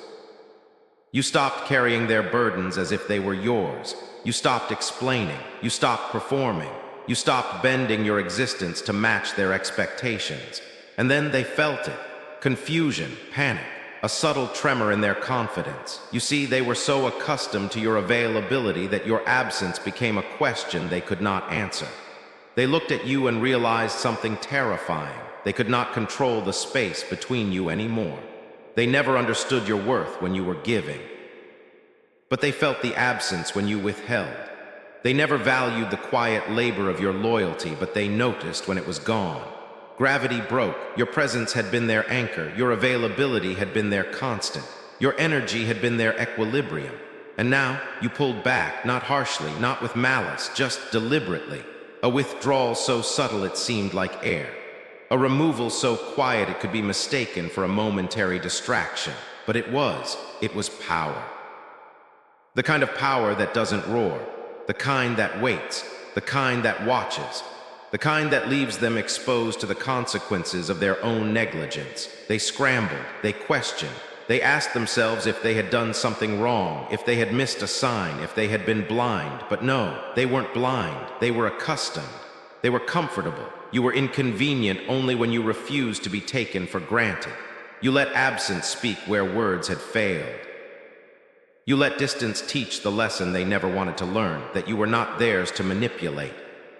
Speaker 1: You stopped carrying their burdens as if they were yours. You stopped explaining. You stopped performing. You stopped bending your existence to match their expectations. And then they felt it. Confusion, panic, a subtle tremor in their confidence. You see, they were so accustomed to your availability that your absence became a question they could not answer. They looked at you and realized something terrifying. They could not control the space between you anymore. They never understood your worth when you were giving. But they felt the absence when you withheld. They never valued the quiet labor of your loyalty, but they noticed when it was gone. Gravity broke. Your presence had been their anchor. Your availability had been their constant. Your energy had been their equilibrium. And now, you pulled back, not harshly, not with malice, just deliberately. A withdrawal so subtle it seemed like air. A removal so quiet it could be mistaken for a momentary distraction. But it was power. The kind of power that doesn't roar. The kind that waits. The kind that watches. The kind that leaves them exposed to the consequences of their own negligence. They scrambled. They questioned. They asked themselves if they had done something wrong, if they had missed a sign, if they had been blind. But no, they weren't blind. They were accustomed. They were comfortable. You were inconvenient only when you refused to be taken for granted. You let absence speak where words had failed. You let distance teach the lesson they never wanted to learn, that you were not theirs to manipulate,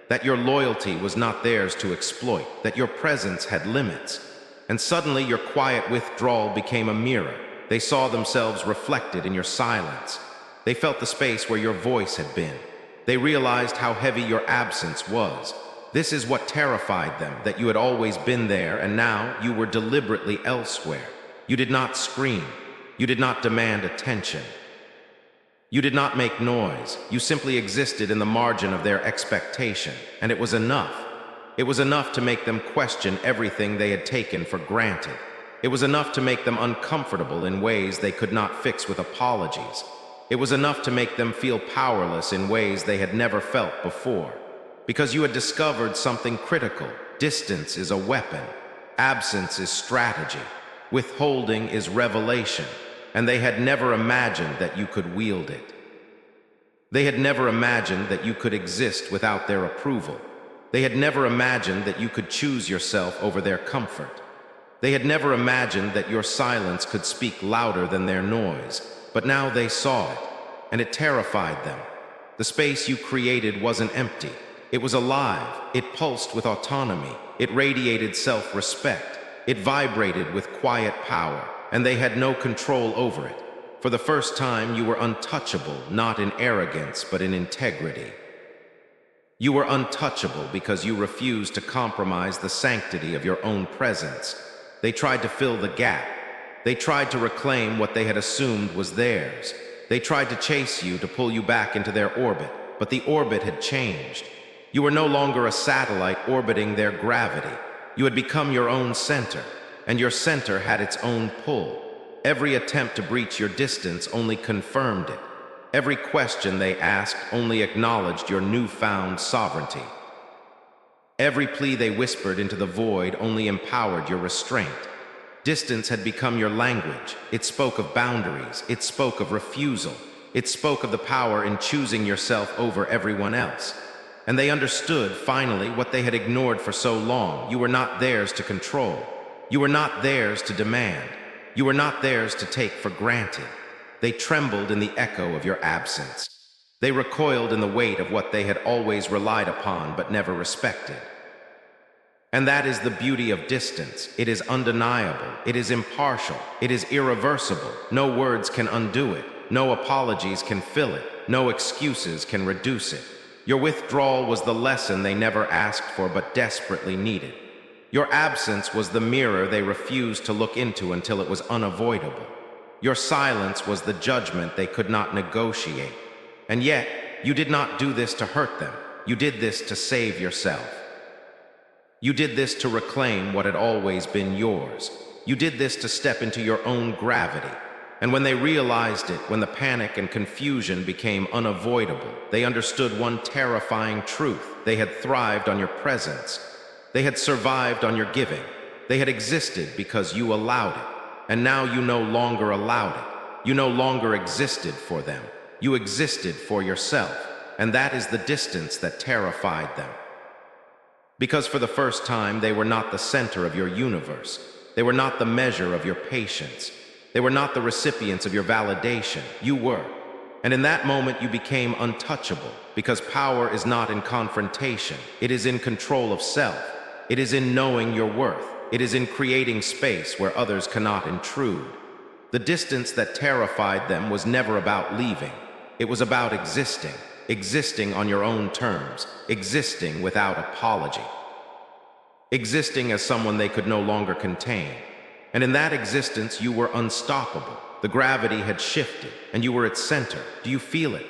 Speaker 1: that your loyalty was not theirs to exploit, that your presence had limits. And suddenly your quiet withdrawal became a mirror. They saw themselves reflected in your silence. They felt the space where your voice had been. They realized how heavy your absence was. This is what terrified them, that you had always been there and now you were deliberately elsewhere. You did not scream. You did not demand attention. You did not make noise. You simply existed in the margin of their expectation, and it was enough. It was enough to make them question everything they had taken for granted. It was enough to make them uncomfortable in ways they could not fix with apologies. It was enough to make them feel powerless in ways they had never felt before. Because you had discovered something critical. Distance is a weapon. Absence is strategy. Withholding is revelation. And they had never imagined that you could wield it. They had never imagined that you could exist without their approval. They had never imagined that you could choose yourself over their comfort. They had never imagined that your silence could speak louder than their noise. But now they saw it, and it terrified them. The space you created wasn't empty. It was alive. It pulsed with autonomy. It radiated self-respect. It vibrated with quiet power. And they had no control over it. For the first time, you were untouchable, not in arrogance, but in integrity. You were untouchable because you refused to compromise the sanctity of your own presence. They tried to fill the gap. They tried to reclaim what they had assumed was theirs. They tried to chase you to pull you back into their orbit, but the orbit had changed. You were no longer a satellite orbiting their gravity. You had become your own center. And your center had its own pull. Every attempt to breach your distance only confirmed it. Every question they asked only acknowledged your newfound sovereignty. Every plea they whispered into the void only empowered your restraint. Distance had become your language. It spoke of boundaries. It spoke of refusal. It spoke of the power in choosing yourself over everyone else. And they understood, finally, what they had ignored for so long. You were not theirs to control. You were not theirs to demand. You were not theirs to take for granted. They trembled in the echo of your absence. They recoiled in the weight of what they had always relied upon but never respected. And that is the beauty of distance. It is undeniable. It is impartial. It is irreversible. No words can undo it. No apologies can fill it. No excuses can reduce it. Your withdrawal was the lesson they never asked for but desperately needed. Your absence was the mirror they refused to look into until it was unavoidable. Your silence was the judgment they could not negotiate. And yet, you did not do this to hurt them. You did this to save yourself. You did this to reclaim what had always been yours. You did this to step into your own gravity. And when they realized it, when the panic and confusion became unavoidable, they understood one terrifying truth. They had thrived on your presence. They had survived on your giving. They had existed because you allowed it. And now you no longer allowed it. You no longer existed for them. You existed for yourself. And that is the distance that terrified them. Because for the first time, they were not the center of your universe. They were not the measure of your patience. They were not the recipients of your validation. You were. And in that moment, you became untouchable. Because power is not in confrontation. It is in control of self. It is in knowing your worth. It is in creating space where others cannot intrude. The distance that terrified them was never about leaving. It was about existing. Existing on your own terms. Existing without apology. Existing as someone they could no longer contain. And in that existence, you were unstoppable. The gravity had shifted, and you were its center. Do you feel it?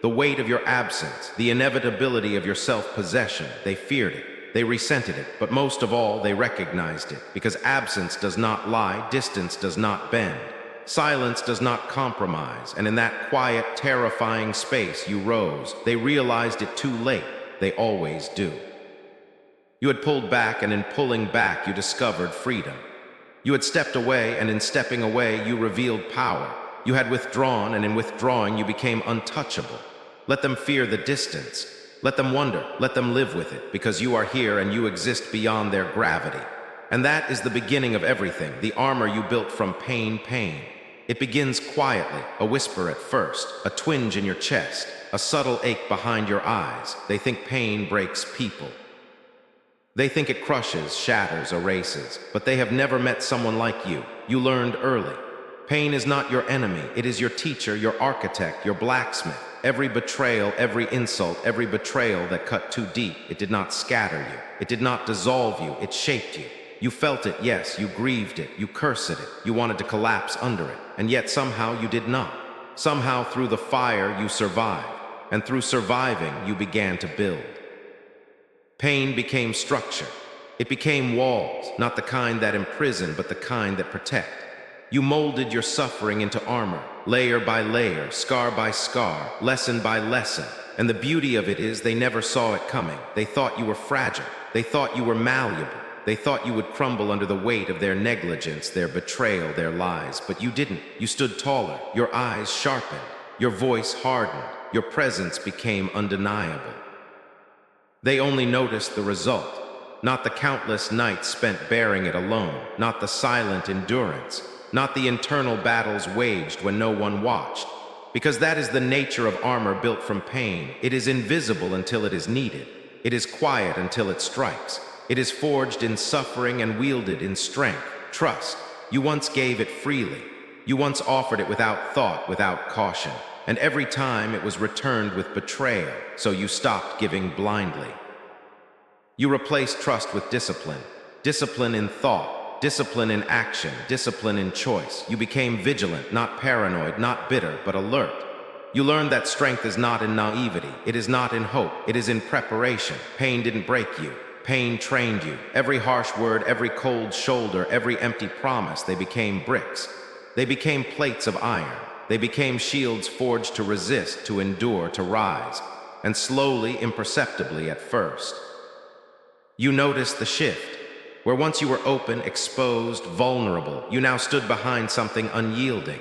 Speaker 1: The weight of your absence, the inevitability of your self-possession. They feared it. They resented it, but most of all, they recognized it, because absence does not lie, distance does not bend, silence does not compromise, and in that quiet, terrifying space you rose. They realized it too late. They always do. You had pulled back, and in pulling back, you discovered freedom. You had stepped away, and in stepping away, you revealed power. You had withdrawn, and in withdrawing, you became untouchable. Let them fear the distance. Let them wonder, let them live with it, because you are here and you exist beyond their gravity. And that is the beginning of everything, the armor you built from pain. It begins quietly, a whisper at first, a twinge in your chest, a subtle ache behind your eyes. They think pain breaks people. They think it crushes, shatters, erases, but they have never met someone like you. You learned early. Pain is not your enemy. It is your teacher, your architect, your blacksmith. Every betrayal, every insult, every betrayal that cut too deep, it did not scatter you. It did not dissolve you. It shaped you. You felt it, yes, you grieved it, you cursed it, you wanted to collapse under it, and yet somehow you did not. Somehow through the fire you survived, and through surviving you began to build. Pain became structure. It became walls, not the kind that imprison, but the kind that protect. You molded your suffering into armor, layer by layer, scar by scar, lesson by lesson. And the beauty of it is they never saw it coming. They thought you were fragile. They thought you were malleable. They thought you would crumble under the weight of their negligence, their betrayal, their lies. But you didn't. You stood taller. Your eyes sharpened. Your voice hardened. Your presence became undeniable. They only noticed the result, not the countless nights spent bearing it alone, not the silent endurance, not the internal battles waged when no one watched. Because that is the nature of armor built from pain. It is invisible until it is needed. It is quiet until it strikes. It is forged in suffering and wielded in strength. Trust. You once gave it freely. You once offered it without thought, without caution. And every time it was returned with betrayal, so you stopped giving blindly. You replaced trust with discipline. Discipline in thought, discipline in action, discipline in choice. You became vigilant, not paranoid, not bitter, but alert. You learned that strength is not in naivety. It is not in hope. It is in preparation. Pain didn't break you. Pain trained you. Every harsh word, every cold shoulder, every empty promise, they became bricks. They became plates of iron. They became shields forged to resist, to endure, to rise. And slowly, imperceptibly at first, you noticed the shift. Where once you were open, exposed, vulnerable, you now stood behind something unyielding.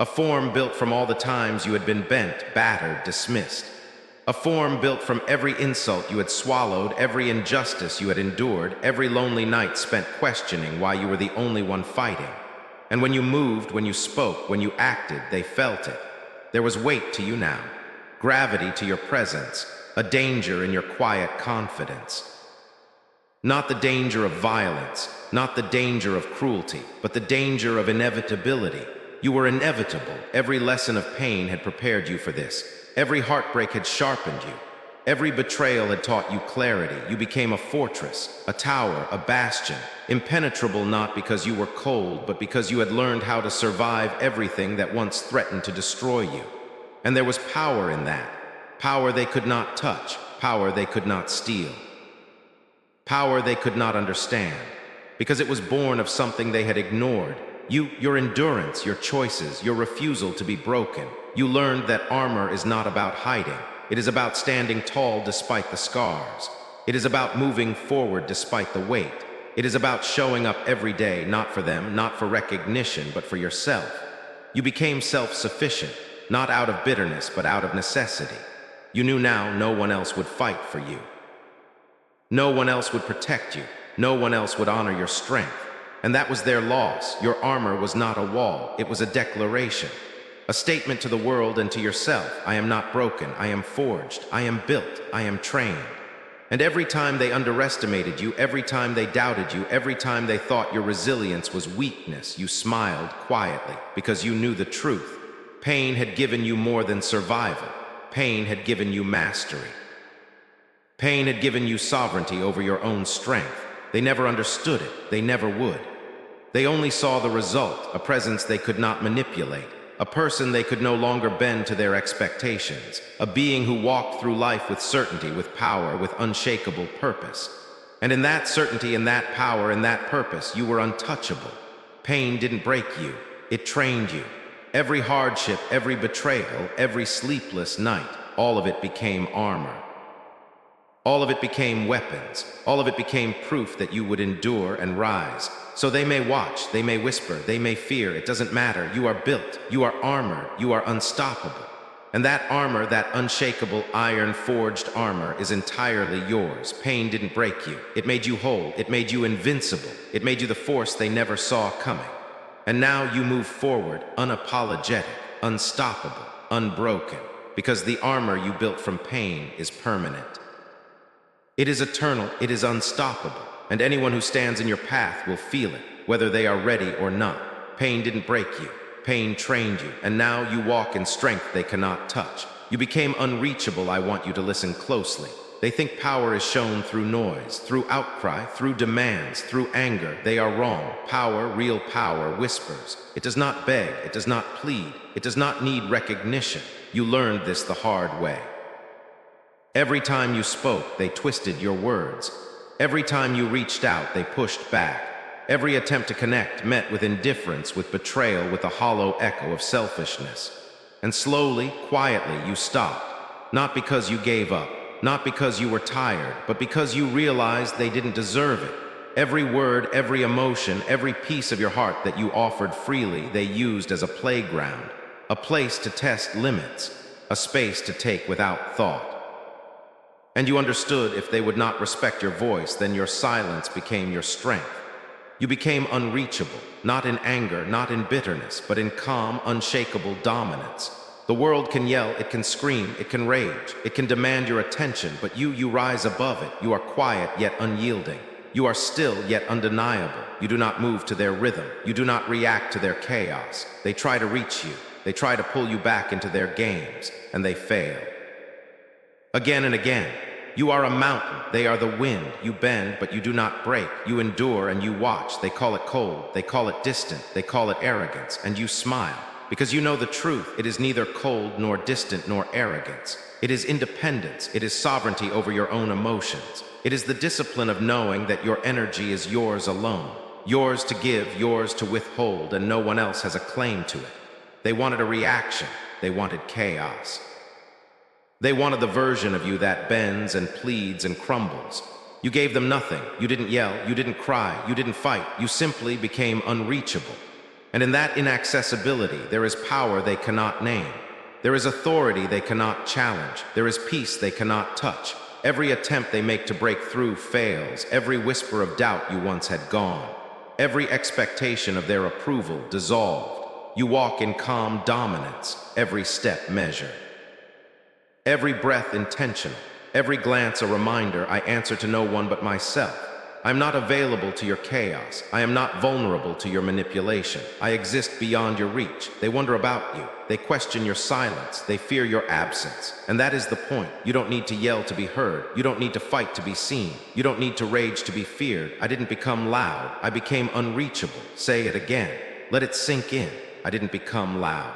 Speaker 1: A form built from all the times you had been bent, battered, dismissed. A form built from every insult you had swallowed, every injustice you had endured, every lonely night spent questioning why you were the only one fighting. And when you moved, when you spoke, when you acted, they felt it. There was weight to you now, gravity to your presence, a danger in your quiet confidence. Not the danger of violence, not the danger of cruelty, but the danger of inevitability. You were inevitable. Every lesson of pain had prepared you for this. Every heartbreak had sharpened you. Every betrayal had taught you clarity. You became a fortress, a tower, a bastion, impenetrable not because you were cold, but because you had learned how to survive everything that once threatened to destroy you. And there was power in that. Power they could not touch, power they could not steal. Power they could not understand, because it was born of something they had ignored. Your endurance, your choices, your refusal to be broken. You learned that armor is not about hiding. It is about standing tall despite the scars. It is about moving forward despite the weight. It is about showing up every day, not for them, not for recognition, but for yourself. You became self-sufficient, not out of bitterness, but out of necessity. You knew now no one else would fight for you. No one else would protect you. No one else would honor your strength. And that was their loss. Your armor was not a wall. It was a declaration. A statement to the world and to yourself. I am not broken. I am forged. I am built. I am trained. And every time they underestimated you, every time they doubted you, every time they thought your resilience was weakness, you smiled quietly because you knew the truth. Pain had given you more than survival. Pain had given you mastery. Pain had given you sovereignty over your own strength. They never understood it. They never would. They only saw the result, a presence they could not manipulate, a person they could no longer bend to their expectations, a being who walked through life with certainty, with power, with unshakable purpose. And in that certainty, in that power, in that purpose, you were untouchable. Pain didn't break you. It trained you. Every hardship, every betrayal, every sleepless night, all of it became armor. All of it became weapons. All of it became proof that you would endure and rise. So they may watch, they may whisper, they may fear. It doesn't matter. You are built. You are armored. You are unstoppable. And that armor, that unshakable iron-forged armor, is entirely yours. Pain didn't break you. It made you whole. It made you invincible. It made you the force they never saw coming. And now you move forward, unapologetic, unstoppable, unbroken, because the armor you built from pain is permanent. It is eternal, it is unstoppable, and anyone who stands in your path will feel it, whether they are ready or not. Pain didn't break you, pain trained you, and now you walk in strength they cannot touch. You became unreachable. I want you to listen closely. They think power is shown through noise, through outcry, through demands, through anger. They are wrong. Power, real power, whispers. It does not beg, it does not plead, it does not need recognition. You learned this the hard way. Every time you spoke, they twisted your words. Every time you reached out, they pushed back. Every attempt to connect met with indifference, with betrayal, with a hollow echo of selfishness. And slowly, quietly, you stopped. Not because you gave up, not because you were tired, but because you realized they didn't deserve it. Every word, every emotion, every piece of your heart that you offered freely, they used as a playground, a place to test limits, a space to take without thought. And you understood if they would not respect your voice, then your silence became your strength. You became unreachable, not in anger, not in bitterness, but in calm, unshakable dominance. The world can yell, it can scream, it can rage, it can demand your attention, but you rise above it. You are quiet yet unyielding. You are still yet undeniable. You do not move to their rhythm. You do not react to their chaos. They try to reach you. They try to pull you back into their games, and they fail. Again and again. You are a mountain, they are the wind. You bend, but you do not break. You endure and you watch. They call it cold, they call it distant, they call it arrogance, and you smile. Because you know the truth, it is neither cold nor distant nor arrogance. It is independence, it is sovereignty over your own emotions. It is the discipline of knowing that your energy is yours alone. Yours to give, yours to withhold, and no one else has a claim to it. They wanted a reaction, they wanted chaos. They wanted the version of you that bends and pleads and crumbles. You gave them nothing. You didn't yell, you didn't cry, you didn't fight. You simply became unreachable. And in that inaccessibility, there is power they cannot name. There is authority they cannot challenge. There is peace they cannot touch. Every attempt they make to break through fails. Every whisper of doubt you once had gone. Every expectation of their approval dissolved. You walk in calm dominance, every step measured. Every breath intentional, every glance a reminder I answer to no one but myself. I am not available to your chaos. I am not vulnerable to your manipulation. I exist beyond your reach. They wonder about you. They question your silence. They fear your absence. And that is the point. You don't need to yell to be heard. You don't need to fight to be seen. You don't need to rage to be feared. I didn't become loud. I became unreachable. Say it again. Let it sink in. I didn't become loud.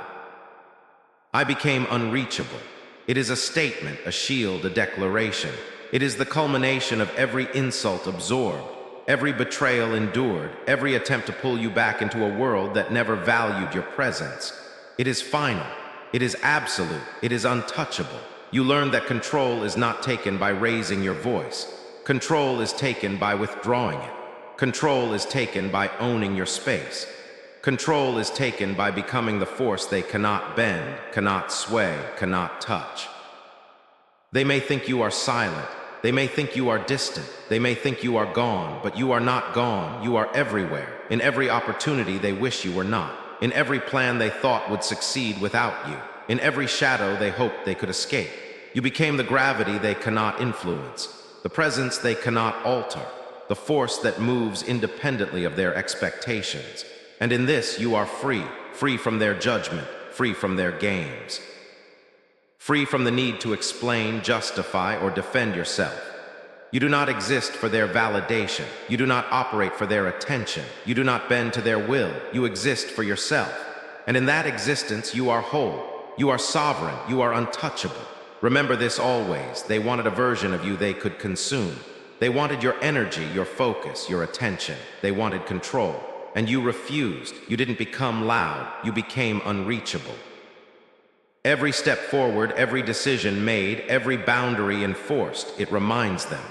Speaker 1: I became unreachable. It is a statement, a shield, a declaration. It is the culmination of every insult absorbed, every betrayal endured, every attempt to pull you back into a world that never valued your presence. It is final. It is absolute. It is untouchable. You learn that control is not taken by raising your voice. Control is taken by withdrawing it. Control is taken by owning your space. Control is taken by becoming the force they cannot bend, cannot sway, cannot touch. They may think you are silent. They may think you are distant. They may think you are gone, but you are not gone. You are everywhere. In every opportunity they wish you were not. In every plan they thought would succeed without you. In every shadow they hoped they could escape. You became the gravity they cannot influence, the presence they cannot alter, the force that moves independently of their expectations. And in this you are free, free from their judgment, free from their games. Free from the need to explain, justify, or defend yourself. You do not exist for their validation. You do not operate for their attention. You do not bend to their will. You exist for yourself. And in that existence you are whole. You are sovereign. You are untouchable. Remember this always. They wanted a version of you they could consume. They wanted your energy, your focus, your attention. They wanted control. And you refused. You didn't become loud. You became unreachable. Every step forward, every decision made, every boundary enforced, it reminds them.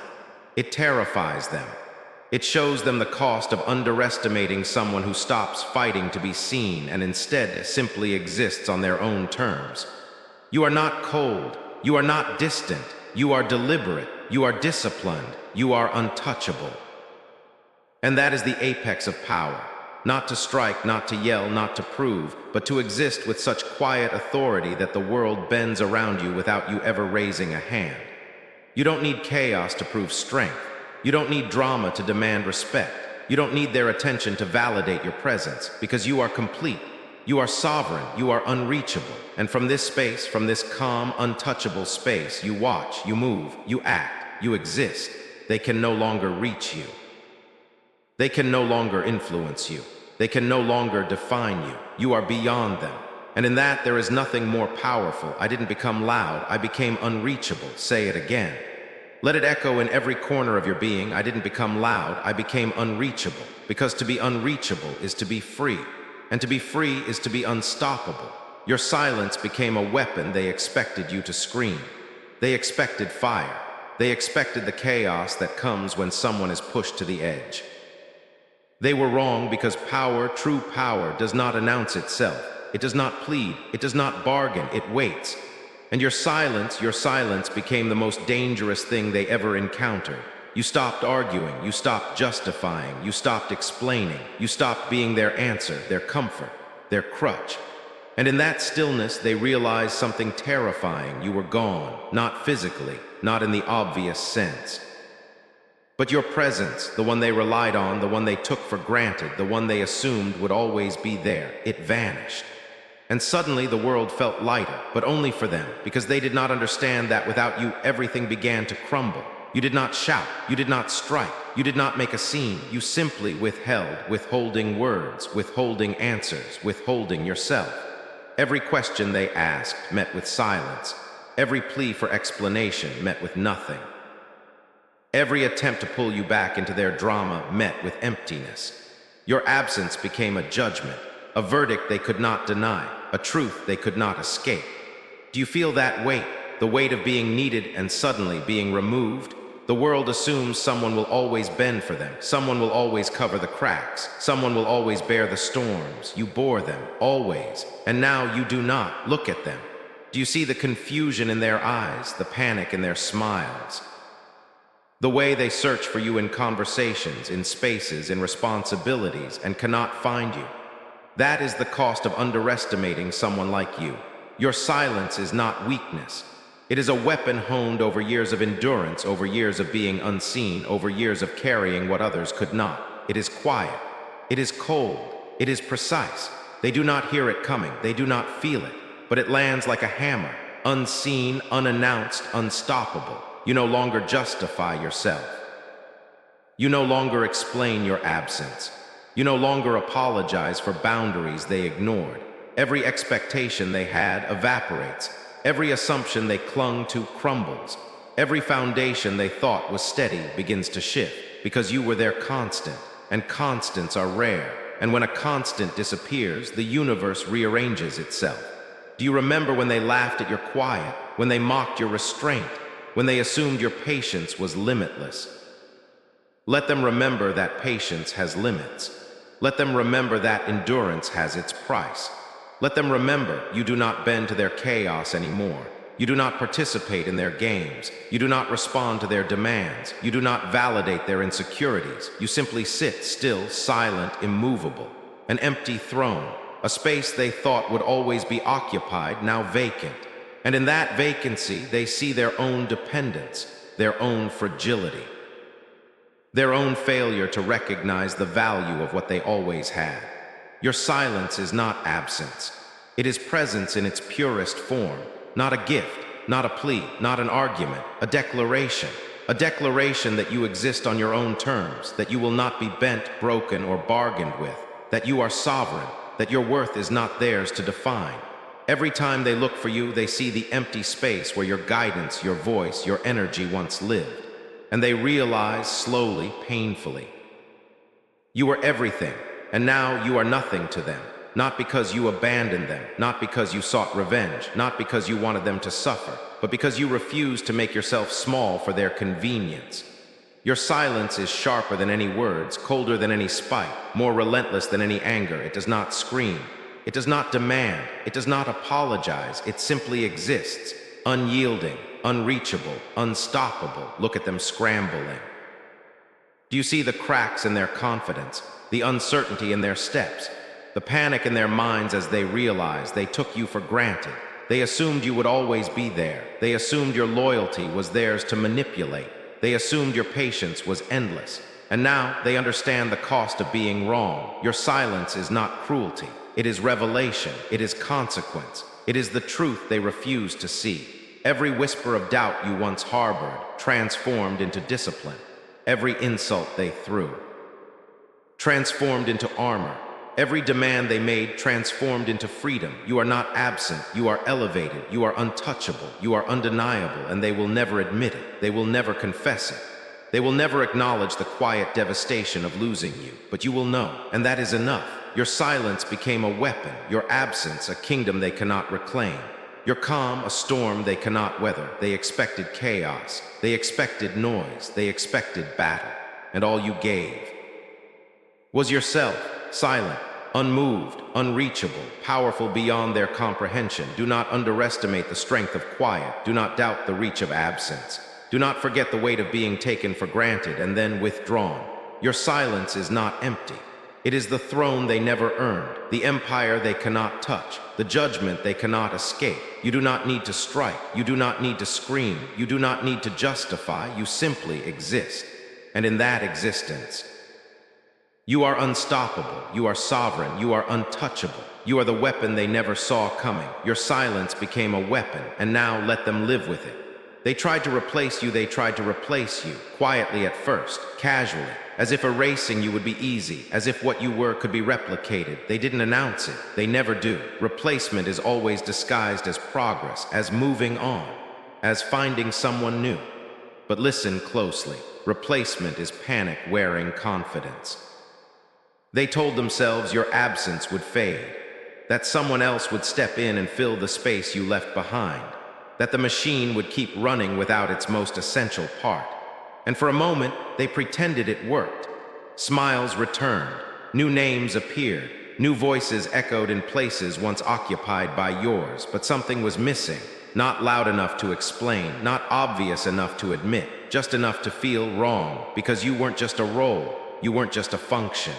Speaker 1: It terrifies them. It shows them the cost of underestimating someone who stops fighting to be seen and instead simply exists on their own terms. You are not cold. You are not distant. You are deliberate. You are disciplined. You are untouchable. And that is the apex of power. Not to strike, not to yell, not to prove, but to exist with such quiet authority that the world bends around you without you ever raising a hand. You don't need chaos to prove strength. You don't need drama to demand respect. You don't need their attention to validate your presence, because you are complete. You are sovereign, you are unreachable. And from this space, from this calm, untouchable space, you watch, you move, you act, you exist. They can no longer reach you. They can no longer influence you. They can no longer define you. You are beyond them. And in that, there is nothing more powerful. I didn't become loud, I became unreachable. Say it again. Let it echo in every corner of your being. I didn't become loud, I became unreachable. Because to be unreachable is to be free. And to be free is to be unstoppable. Your silence became a weapon. They expected you to scream. They expected fire. They expected the chaos that comes when someone is pushed to the edge. They were wrong because power, true power, does not announce itself. It does not plead. It does not bargain. It waits. And your silence became the most dangerous thing they ever encountered. You stopped arguing, you stopped justifying, you stopped explaining, you stopped being their answer, their comfort, their crutch. And in that stillness, they realized something terrifying. You were gone, not physically, not in the obvious sense. But your presence, the one they relied on, the one they took for granted, the one they assumed would always be there, it vanished. And suddenly the world felt lighter, but only for them, because they did not understand that without you, everything began to crumble. You did not shout, you did not strike, you did not make a scene. You simply withheld, withholding words, withholding answers, withholding yourself. Every question they asked met with silence. Every plea for explanation met with nothing. Every attempt to pull you back into their drama met with emptiness. Your absence became a judgment, a verdict they could not deny, a truth they could not escape. Do you feel that weight, the weight of being needed and suddenly being removed? The world assumes someone will always bend for them, someone will always cover the cracks, someone will always bear the storms. You bore them, always, and now you do not. Look at them. Do you see the confusion in their eyes, the panic in their smiles? The way they search for you in conversations, in spaces, in responsibilities, and cannot find you. That is the cost of underestimating someone like you. Your silence is not weakness. It is a weapon honed over years of endurance, over years of being unseen, over years of carrying what others could not. It is quiet. It is cold. It is precise. They do not hear it coming. They do not feel it. But it lands like a hammer, unseen, unannounced, unstoppable. You no longer justify yourself. You no longer explain your absence. You no longer apologize for boundaries they ignored. Every expectation they had evaporates. Every assumption they clung to crumbles. Every foundation they thought was steady begins to shift, because you were their constant, and constants are rare. And when a constant disappears, the universe rearranges itself. Do you remember when they laughed at your quiet, when they mocked your restraint, when they assumed your patience was limitless? Let them remember that patience has limits. Let them remember that endurance has its price. Let them remember you do not bend to their chaos anymore. You do not participate in their games. You do not respond to their demands. You do not validate their insecurities. You simply sit still, silent, immovable. An empty throne, a space they thought would always be occupied, now vacant. And in that vacancy, they see their own dependence, their own fragility, their own failure to recognize the value of what they always had. Your silence is not absence. It is presence in its purest form, not a gift, not a plea, not an argument, a declaration that you exist on your own terms, that you will not be bent, broken, or bargained with, that you are sovereign, that your worth is not theirs to define. Every time they look for you, they see the empty space where your guidance, your voice, your energy once lived. And they realize slowly, painfully, you were everything. And now you are nothing to them, not because you abandoned them, not because you sought revenge, not because you wanted them to suffer, but because you refused to make yourself small for their convenience. Your silence is sharper than any words, colder than any spite, more relentless than any anger. It does not scream. It does not demand. It does not apologize. It simply exists, unyielding, unreachable, unstoppable. Look at them scrambling. Do you see the cracks in their confidence? the uncertainty in their steps, the panic in their minds as they realized they took you for granted. They assumed you would always be there. They assumed your loyalty was theirs to manipulate. They assumed your patience was endless. And now they understand the cost of being wrong. Your silence is not cruelty. It is revelation. It is consequence. It is the truth they refuse to see. Every whisper of doubt you once harbored transformed into discipline. Every insult they threw transformed into armor. Every demand they made transformed into freedom. You are not absent. You are elevated. You are untouchable. You are undeniable, and they will never admit it. They will never confess it. They will never acknowledge the quiet devastation of losing you, but you will know, and that is enough. Your silence became a weapon. Your absence, a kingdom they cannot reclaim. Your calm, a storm they cannot weather. They expected chaos. They expected noise. They expected battle. And all you gave was yourself, silent, unmoved, unreachable, powerful beyond their comprehension. Do not underestimate the strength of quiet. Do not doubt the reach of absence. Do not forget the weight of being taken for granted and then withdrawn. Your silence is not empty. It is the throne they never earned, the empire they cannot touch, the judgment they cannot escape. You do not need to strike. You do not need to scream. You do not need to justify. You simply exist. And in that existence, you are unstoppable. You are sovereign. You are untouchable. You are the weapon they never saw coming. Your silence became a weapon, and now let them live with it. They tried to replace you. They tried to replace you, quietly at first, casually, as if erasing you would be easy, as if what you were could be replicated. They didn't announce it. They never do. Replacement is always disguised as progress, as moving on, as finding someone new. But listen closely. Replacement is panic wearing confidence. They told themselves your absence would fade, that someone else would step in and fill the space you left behind, that the machine would keep running without its most essential part. And for a moment, they pretended it worked. Smiles returned, new names appeared, new voices echoed in places once occupied by yours, but something was missing, not loud enough to explain, not obvious enough to admit, just enough to feel wrong, because you weren't just a role, you weren't just a function.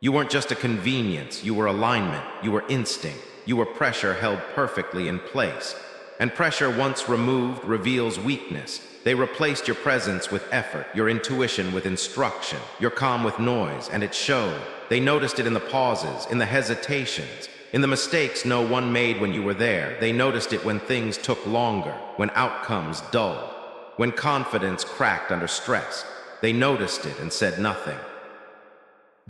Speaker 1: You weren't just a convenience, you were alignment, you were instinct, you were pressure held perfectly in place. And pressure once removed reveals weakness. They replaced your presence with effort, your intuition with instruction, your calm with noise, and it showed. They noticed it in the pauses, in the hesitations, in the mistakes no one made when you were there. They noticed it when things took longer, when outcomes dulled, when confidence cracked under stress. They noticed it and said nothing.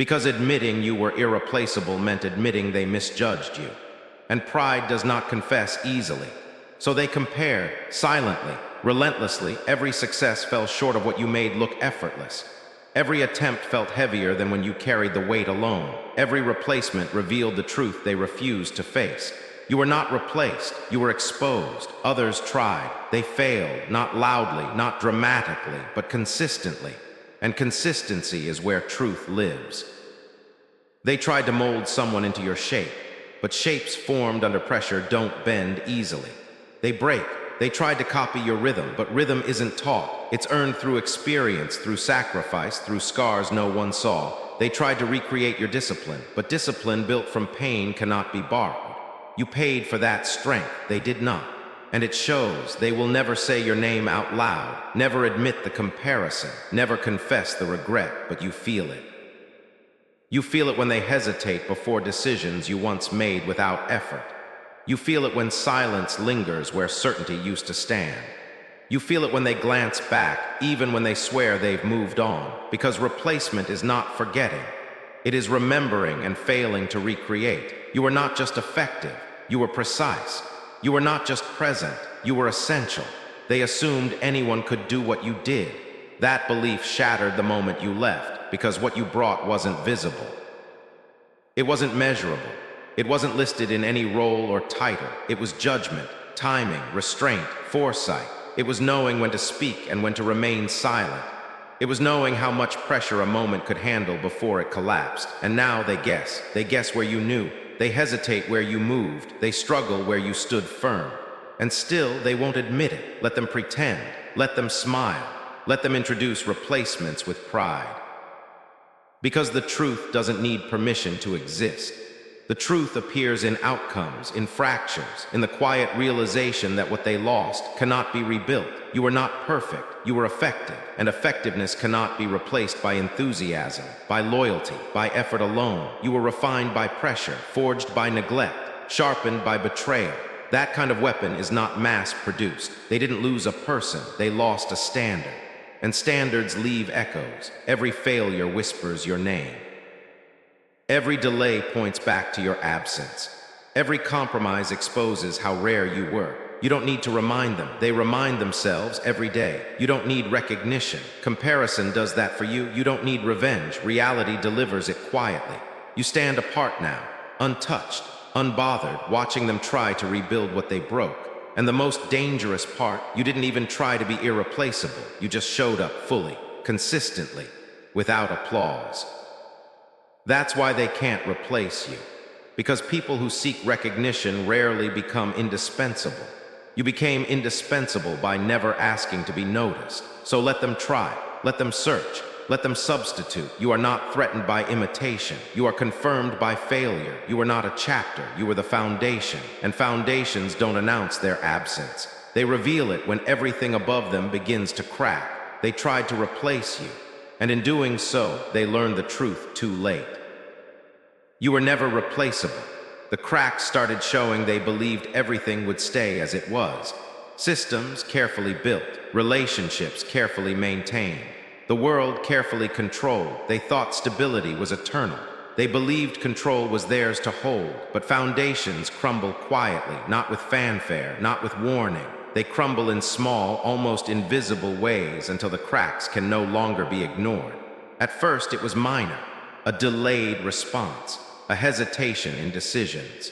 Speaker 1: Because admitting you were irreplaceable meant admitting they misjudged you. And pride does not confess easily. So they compared, silently, relentlessly. Every success fell short of what you made look effortless. Every attempt felt heavier than when you carried the weight alone. Every replacement revealed the truth they refused to face. You were not replaced, you were exposed. Others tried. They failed, not loudly, not dramatically, but consistently. And consistency is where truth lives. They tried to mold someone into your shape, but shapes formed under pressure don't bend easily. They break. They tried to copy your rhythm, but rhythm isn't taught. It's earned through experience, through sacrifice, through scars no one saw. They tried to recreate your discipline, but discipline built from pain cannot be borrowed. You paid for that strength. They did not. And it shows. They will never say your name out loud, never admit the comparison, never confess the regret, but you feel it. You feel it when they hesitate before decisions you once made without effort. You feel it when silence lingers where certainty used to stand. You feel it when they glance back, even when they swear they've moved on, because replacement is not forgetting. It is remembering and failing to recreate. You were not just effective, you were precise. You were not just present, you were essential. They assumed anyone could do what you did. That belief shattered the moment you left, because what you brought wasn't visible. It wasn't measurable. It wasn't listed in any role or title. It was judgment, timing, restraint, foresight. It was knowing when to speak and when to remain silent. It was knowing how much pressure a moment could handle before it collapsed. And now they guess. They guess where you knew. They hesitate where you moved. They struggle where you stood firm. And still, they won't admit it. Let them pretend. Let them smile. Let them introduce replacements with pride. Because the truth doesn't need permission to exist. The truth appears in outcomes, in fractures, in the quiet realization that what they lost cannot be rebuilt. You are not perfect, you are effective, and effectiveness cannot be replaced by enthusiasm, by loyalty, by effort alone. You were refined by pressure, forged by neglect, sharpened by betrayal. That kind of weapon is not mass-produced. They didn't lose a person, they lost a standard. And standards leave echoes. Every failure whispers your name. Every delay points back to your absence. Every compromise exposes how rare you were. You don't need to remind them. They remind themselves every day. You don't need recognition. Comparison does that for you. You don't need revenge. Reality delivers it quietly. You stand apart now, untouched, unbothered, watching them try to rebuild what they broke. And the most dangerous part, you didn't even try to be irreplaceable. You just showed up fully, consistently, without applause. That's why they can't replace you. Because people who seek recognition rarely become indispensable. You became indispensable by never asking to be noticed. So let them try, let them search, let them substitute. You are not threatened by imitation. You are confirmed by failure. You are not a chapter. You are the foundation. And foundations don't announce their absence. They reveal it when everything above them begins to crack. They tried to replace you. And in doing so, they learned the truth too late. You were never replaceable. The cracks started showing they believed everything would stay as it was. Systems carefully built, relationships carefully maintained, the world carefully controlled. They thought stability was eternal. They believed control was theirs to hold, but foundations crumble quietly, not with fanfare, not with warning. They crumble in small, almost invisible ways until the cracks can no longer be ignored. At first, it was minor, a delayed response, a hesitation in decisions,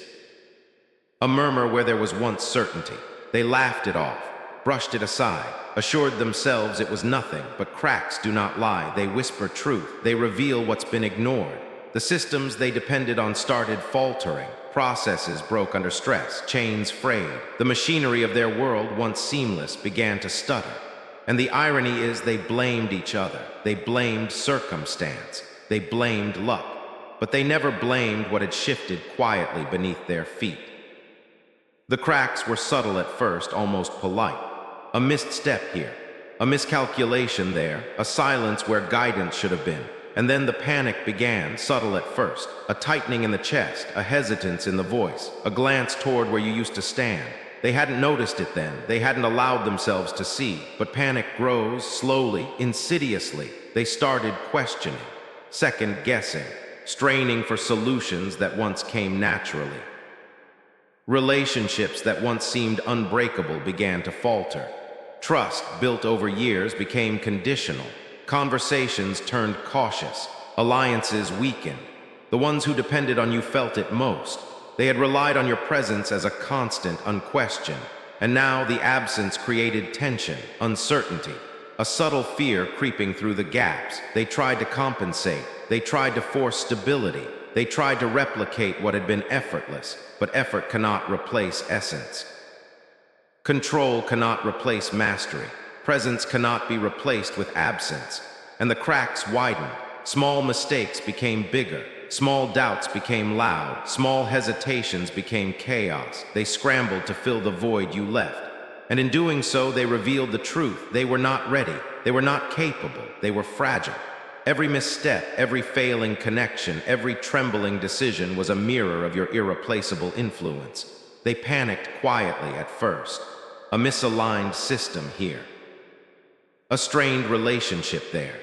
Speaker 1: a murmur where there was once certainty. They laughed it off, brushed it aside, assured themselves it was nothing, but cracks do not lie. They whisper truth. They reveal what's been ignored. The systems they depended on started faltering. Processes broke under stress, chains frayed. The machinery of their world, once seamless, began to stutter. And the irony is they blamed each other. They blamed circumstance. They blamed luck. But they never blamed what had shifted quietly beneath their feet. The cracks were subtle at first, almost polite. A missed step here, a miscalculation there, a silence where guidance should have been. And then the panic began, subtle at first, a tightening in the chest, a hesitance in the voice, a glance toward where you used to stand. They hadn't noticed it then, they hadn't allowed themselves to see, but panic grows slowly, insidiously. They started questioning, second-guessing, straining for solutions that once came naturally. Relationships that once seemed unbreakable began to falter. Trust, built over years, became conditional. Conversations turned cautious. Alliances weakened. The ones who depended on you felt it most. They had relied on your presence as a constant, unquestioned. And now the absence created tension, uncertainty, a subtle fear creeping through the gaps. They tried to compensate. They tried to force stability. They tried to replicate what had been effortless, but effort cannot replace essence. Control cannot replace mastery. Presence cannot be replaced with absence. And the cracks widened. Small mistakes became bigger. Small doubts became loud. Small hesitations became chaos. They scrambled to fill the void you left. And in doing so, they revealed the truth. They were not ready. They were not capable. They were fragile. Every misstep, every failing connection, every trembling decision was a mirror of your irreplaceable influence. They panicked quietly at first. A misaligned system here. A strained relationship there.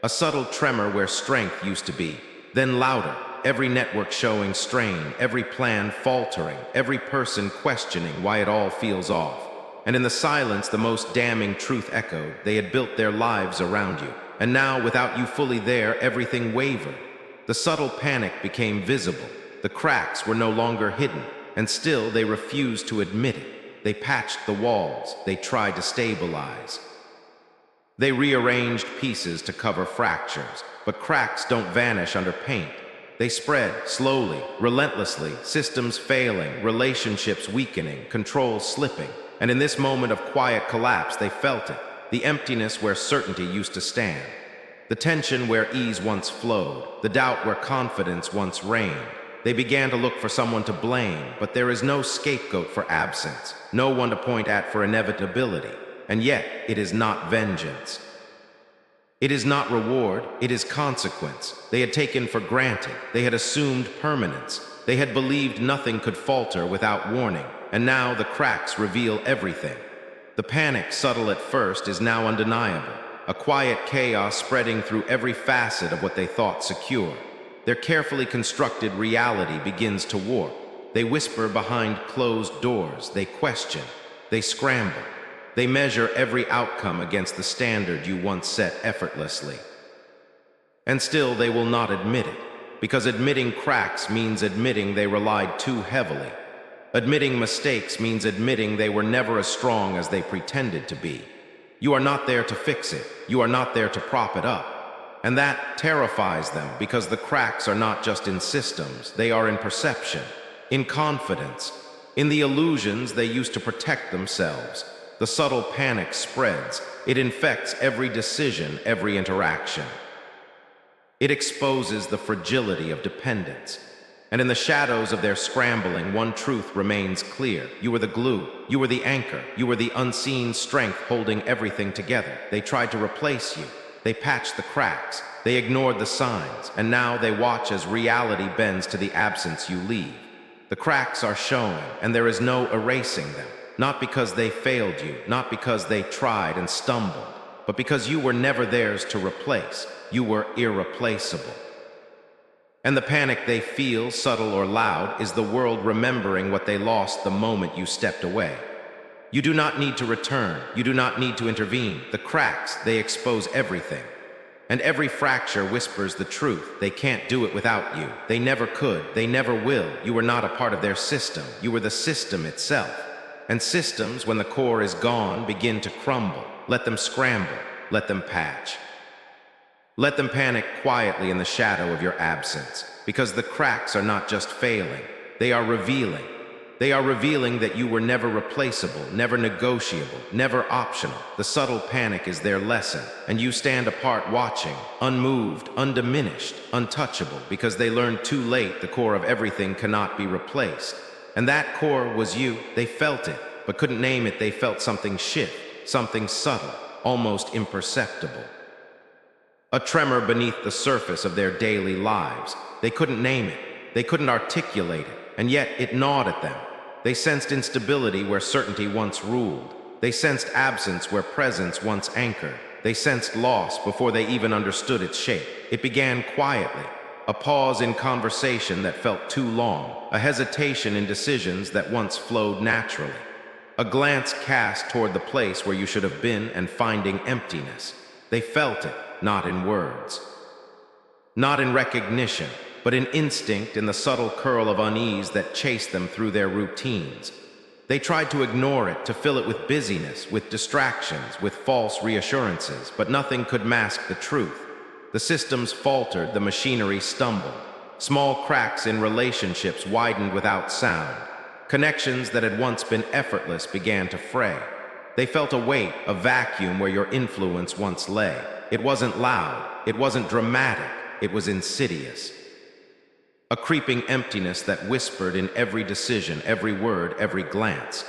Speaker 1: A subtle tremor where strength used to be. Then louder, every network showing strain, every plan faltering, every person questioning why it all feels off. And in the silence, the most damning truth echoed. They had built their lives around you. And now, without you fully there, everything wavered. The subtle panic became visible. The cracks were no longer hidden, and still they refused to admit it. They patched the walls. They tried to stabilize. They rearranged pieces to cover fractures, but cracks don't vanish under paint. They spread, slowly, relentlessly, systems failing, relationships weakening, control slipping. And in this moment of quiet collapse, they felt it. The emptiness where certainty used to stand. The tension where ease once flowed, the doubt where confidence once reigned. They began to look for someone to blame, but there is no scapegoat for absence, no one to point at for inevitability, and yet it is not vengeance. It is not reward, it is consequence. They had taken for granted, they had assumed permanence, they had believed nothing could falter without warning, and now the cracks reveal everything. The panic, subtle at first, is now undeniable, a quiet chaos spreading through every facet of what they thought secure. Their carefully constructed reality begins to warp. They whisper behind closed doors, they question, they scramble. They measure every outcome against the standard you once set effortlessly. And still they will not admit it, because admitting cracks means admitting they relied too heavily. Admitting mistakes means admitting they were never as strong as they pretended to be. You are not there to fix it, you are not there to prop it up. And that terrifies them because the cracks are not just in systems, they are in perception, in confidence, in the illusions they used to protect themselves. The subtle panic spreads. It infects every decision, every interaction. It exposes the fragility of dependence. And in the shadows of their scrambling, one truth remains clear. You were the glue. You were the anchor. You were the unseen strength holding everything together. They tried to replace you. They patched the cracks. They ignored the signs. And now they watch as reality bends to the absence you leave. The cracks are showing, and there is no erasing them. Not because they failed you, not because they tried and stumbled, but because you were never theirs to replace. You were irreplaceable. And the panic they feel, subtle or loud, is the world remembering what they lost the moment you stepped away. You do not need to return. You do not need to intervene. The cracks, they expose everything. And every fracture whispers the truth. They can't do it without you. They never could. They never will. You were not a part of their system. You were the system itself. And systems, when the core is gone, begin to crumble. Let them scramble. Let them patch. Let them panic quietly in the shadow of your absence, because the cracks are not just failing. They are revealing. They are revealing that you were never replaceable, never negotiable, never optional. The subtle panic is their lesson, and you stand apart watching, unmoved, undiminished, untouchable, because they learned too late the core of everything cannot be replaced. And that core was you. They felt it, but couldn't name it. They felt something shift, something subtle, almost imperceptible. A tremor beneath the surface of their daily lives. They couldn't name it. They couldn't articulate it, and yet it gnawed at them. They sensed instability where certainty once ruled. They sensed absence where presence once anchored. They sensed loss before they even understood its shape. It began quietly. A pause in conversation that felt too long, a hesitation in decisions that once flowed naturally, a glance cast toward the place where you should have been and finding emptiness. They felt it, not in words, not in recognition, but in instinct, in the subtle curl of unease that chased them through their routines. They tried to ignore it, to fill it with busyness, with distractions, with false reassurances, but nothing could mask the truth. The systems faltered, the machinery stumbled. Small cracks in relationships widened without sound. Connections that had once been effortless began to fray. They felt a weight, a vacuum where your influence once lay. It wasn't loud, it wasn't dramatic, it was insidious. A creeping emptiness that whispered in every decision, every word, every glance.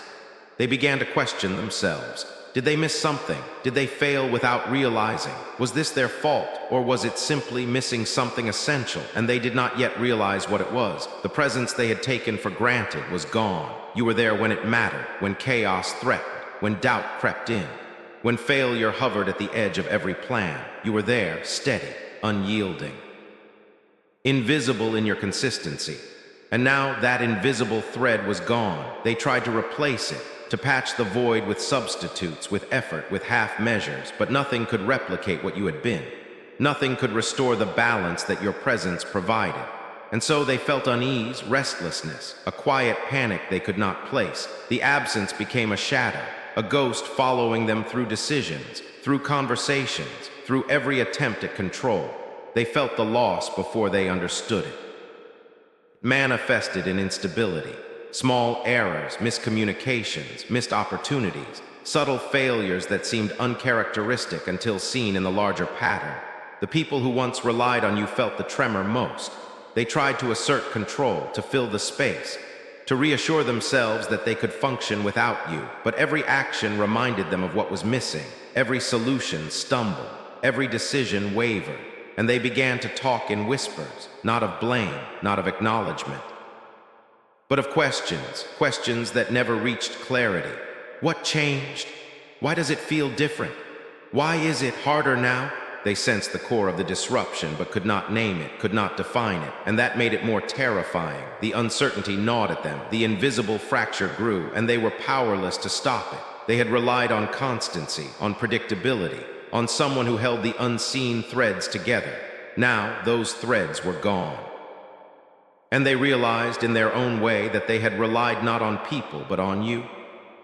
Speaker 1: They began to question themselves. Did they miss something? Did they fail without realizing? Was this their fault, or was it simply missing something essential, and they did not yet realize what it was? The presence they had taken for granted was gone. You were there when it mattered, when chaos threatened, when doubt crept in, when failure hovered at the edge of every plan. You were there, steady, unyielding, invisible in your consistency. And now that invisible thread was gone. They tried to replace it, to patch the void with substitutes, with effort, with half measures, but nothing could replicate what you had been. Nothing could restore the balance that your presence provided. And so they felt unease, restlessness, a quiet panic they could not place. The absence became a shadow, a ghost following them through decisions, through conversations, through every attempt at control. They felt the loss before they understood it. Manifested in instability. Small errors, miscommunications, missed opportunities, subtle failures that seemed uncharacteristic until seen in the larger pattern. The people who once relied on you felt the tremor most. They tried to assert control, to fill the space, to reassure themselves that they could function without you. But every action reminded them of what was missing. Every solution stumbled. Every decision wavered. And they began to talk in whispers, not of blame, not of acknowledgement, but of questions, questions that never reached clarity. What changed? Why does it feel different? Why is it harder now? They sensed the core of the disruption, but could not name it, could not define it, and that made it more terrifying. The uncertainty gnawed at them, the invisible fracture grew, and they were powerless to stop it. They had relied on constancy, on predictability, on someone who held the unseen threads together. Now, those threads were gone. And they realized in their own way that they had relied not on people, but on you.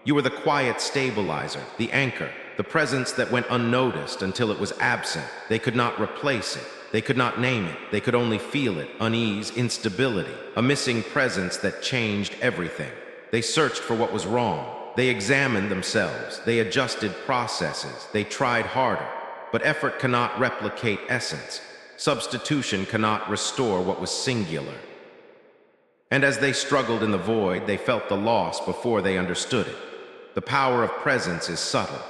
Speaker 1: You were the quiet stabilizer, the anchor, the presence that went unnoticed until it was absent. They could not replace it. They could not name it. They could only feel it, unease, instability, a missing presence that changed everything. They searched for what was wrong. They examined themselves. They adjusted processes. They tried harder. But effort cannot replicate essence. Substitution cannot restore what was singular. And as they struggled in the void, they felt the loss before they understood it. The power of presence is subtle.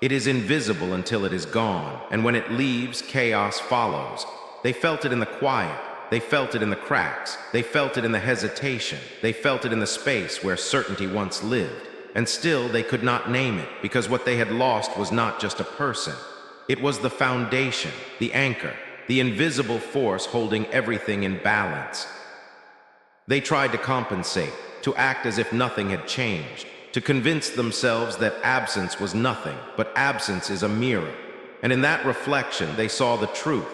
Speaker 1: It is invisible until it is gone, and when it leaves, chaos follows. They felt it in the quiet. They felt it in the cracks. They felt it in the hesitation. They felt it in the space where certainty once lived. And still they could not name it, because what they had lost was not just a person. It was the foundation, the anchor, the invisible force holding everything in balance. They tried to compensate, to act as if nothing had changed, to convince themselves that absence was nothing, but absence is a mirror. And in that reflection, they saw the truth.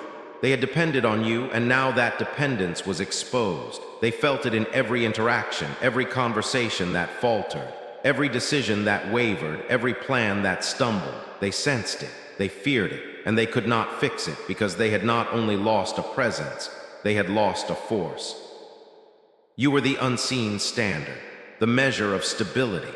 Speaker 1: They had depended on you, and now that dependence was exposed. They felt it in every interaction, every conversation that faltered, every decision that wavered, every plan that stumbled. They sensed it, they feared it, and they could not fix it because they had not only lost a presence, they had lost a force. You were the unseen standard, the measure of stability,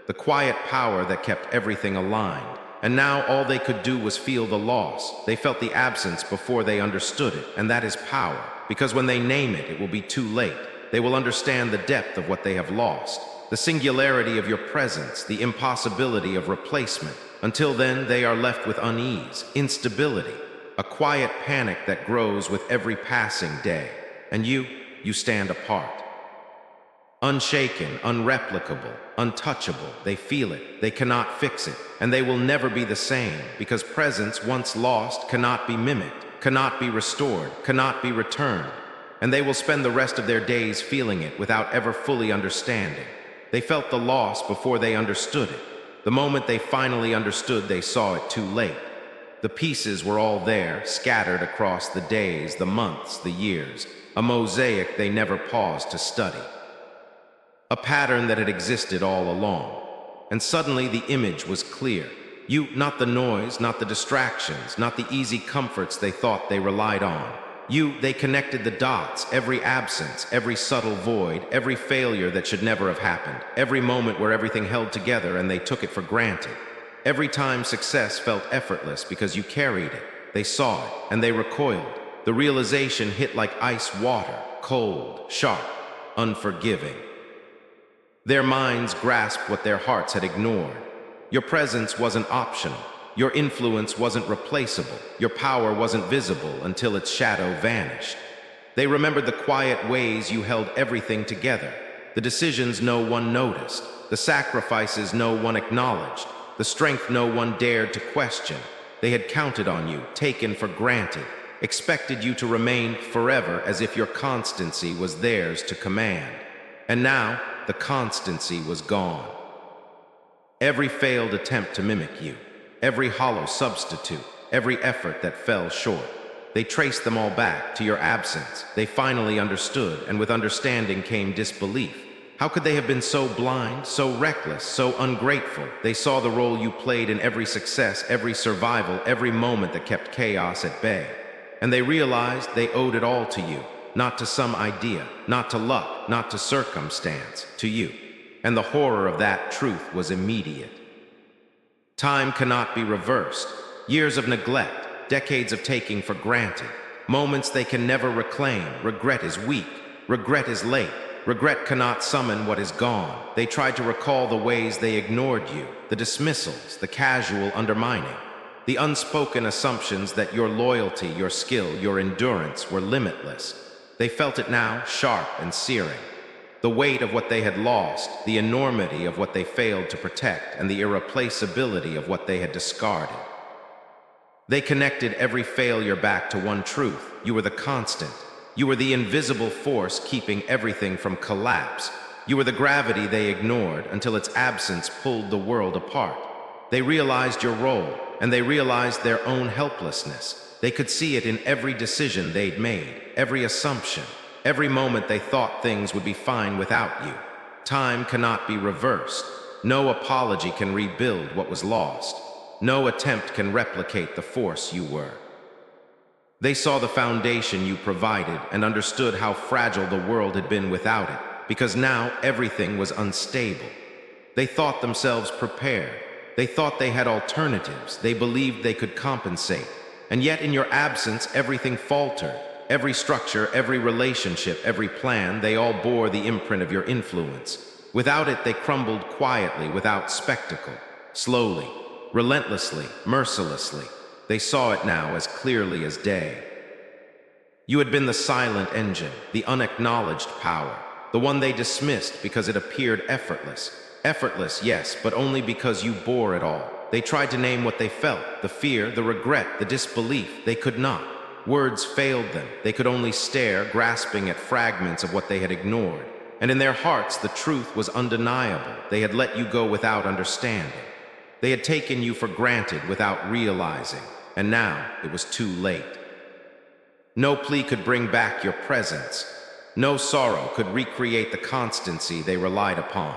Speaker 1: the quiet power that kept everything aligned. And now all they could do was feel the loss. They felt the absence before they understood it, and that is power, because when they name it, it will be too late. They will understand the depth of what they have lost, the singularity of your presence, the impossibility of replacement. Until then, they are left with unease, instability, a quiet panic that grows with every passing day. And you stand apart. Unshaken, unreplicable, untouchable. They feel it, they cannot fix it, and they will never be the same, because presence once lost cannot be mimicked, cannot be restored, cannot be returned. And they will spend the rest of their days feeling it without ever fully understanding. They felt the loss before they understood it. The moment they finally understood, they saw it too late. The pieces were all there, scattered across the days, the months, the years, a mosaic they never paused to study. A pattern that had existed all along. And suddenly the image was clear. You, not the noise, not the distractions, not the easy comforts they thought they relied on. You, they connected the dots, every absence, every subtle void, every failure that should never have happened, every moment where everything held together and they took it for granted. Every time success felt effortless because you carried it. They saw it, and they recoiled. The realization hit like ice water, cold, sharp, unforgiving. Their minds grasped what their hearts had ignored. Your presence wasn't optional. Your influence wasn't replaceable. Your power wasn't visible until its shadow vanished. They remembered the quiet ways you held everything together, the decisions no one noticed, the sacrifices no one acknowledged, the strength no one dared to question. They had counted on you, taken for granted, expected you to remain forever as if your constancy was theirs to command. And now, the constancy was gone. Every failed attempt to mimic you, every hollow substitute, every effort that fell short, they traced them all back to your absence. They finally understood, and with understanding came disbelief. How could they have been so blind, so reckless, so ungrateful? They saw the role you played in every success, every survival, every moment that kept chaos at bay. And they realized they owed it all to you. Not to some idea, not to luck, not to circumstance, to you. And the horror of that truth was immediate. Time cannot be reversed. Years of neglect, decades of taking for granted, moments they can never reclaim. Regret is weak, regret is late, regret cannot summon what is gone. They tried to recall the ways they ignored you, the dismissals, the casual undermining, the unspoken assumptions that your loyalty, your skill, your endurance were limitless. They felt it now, sharp and searing. The weight of what they had lost, the enormity of what they failed to protect, and the irreplaceability of what they had discarded. They connected every failure back to one truth. You were the constant. You were the invisible force keeping everything from collapse. You were the gravity they ignored until its absence pulled the world apart. They realized your role, and they realized their own helplessness. They could see it in every decision they'd made, every assumption, every moment they thought things would be fine without you. Time cannot be reversed. No apology can rebuild what was lost. No attempt can replicate the force you were. They saw the foundation you provided and understood how fragile the world had been without it, because now everything was unstable. They thought themselves prepared. They thought they had alternatives. They believed they could compensate. And yet in your absence, everything faltered. Every structure, every relationship, every plan, they all bore the imprint of your influence. Without it, they crumbled quietly, without spectacle, slowly, relentlessly, mercilessly. They saw it now as clearly as day. You had been the silent engine, the unacknowledged power, the one they dismissed because it appeared effortless. Effortless, yes, but only because you bore it all. They tried to name what they felt, the fear, the regret, the disbelief. They could not. Words failed them. They could only stare, grasping at fragments of what they had ignored. And in their hearts, the truth was undeniable. They had let you go without understanding. They had taken you for granted without realizing. And now it was too late. No plea could bring back your presence. No sorrow could recreate the constancy they relied upon.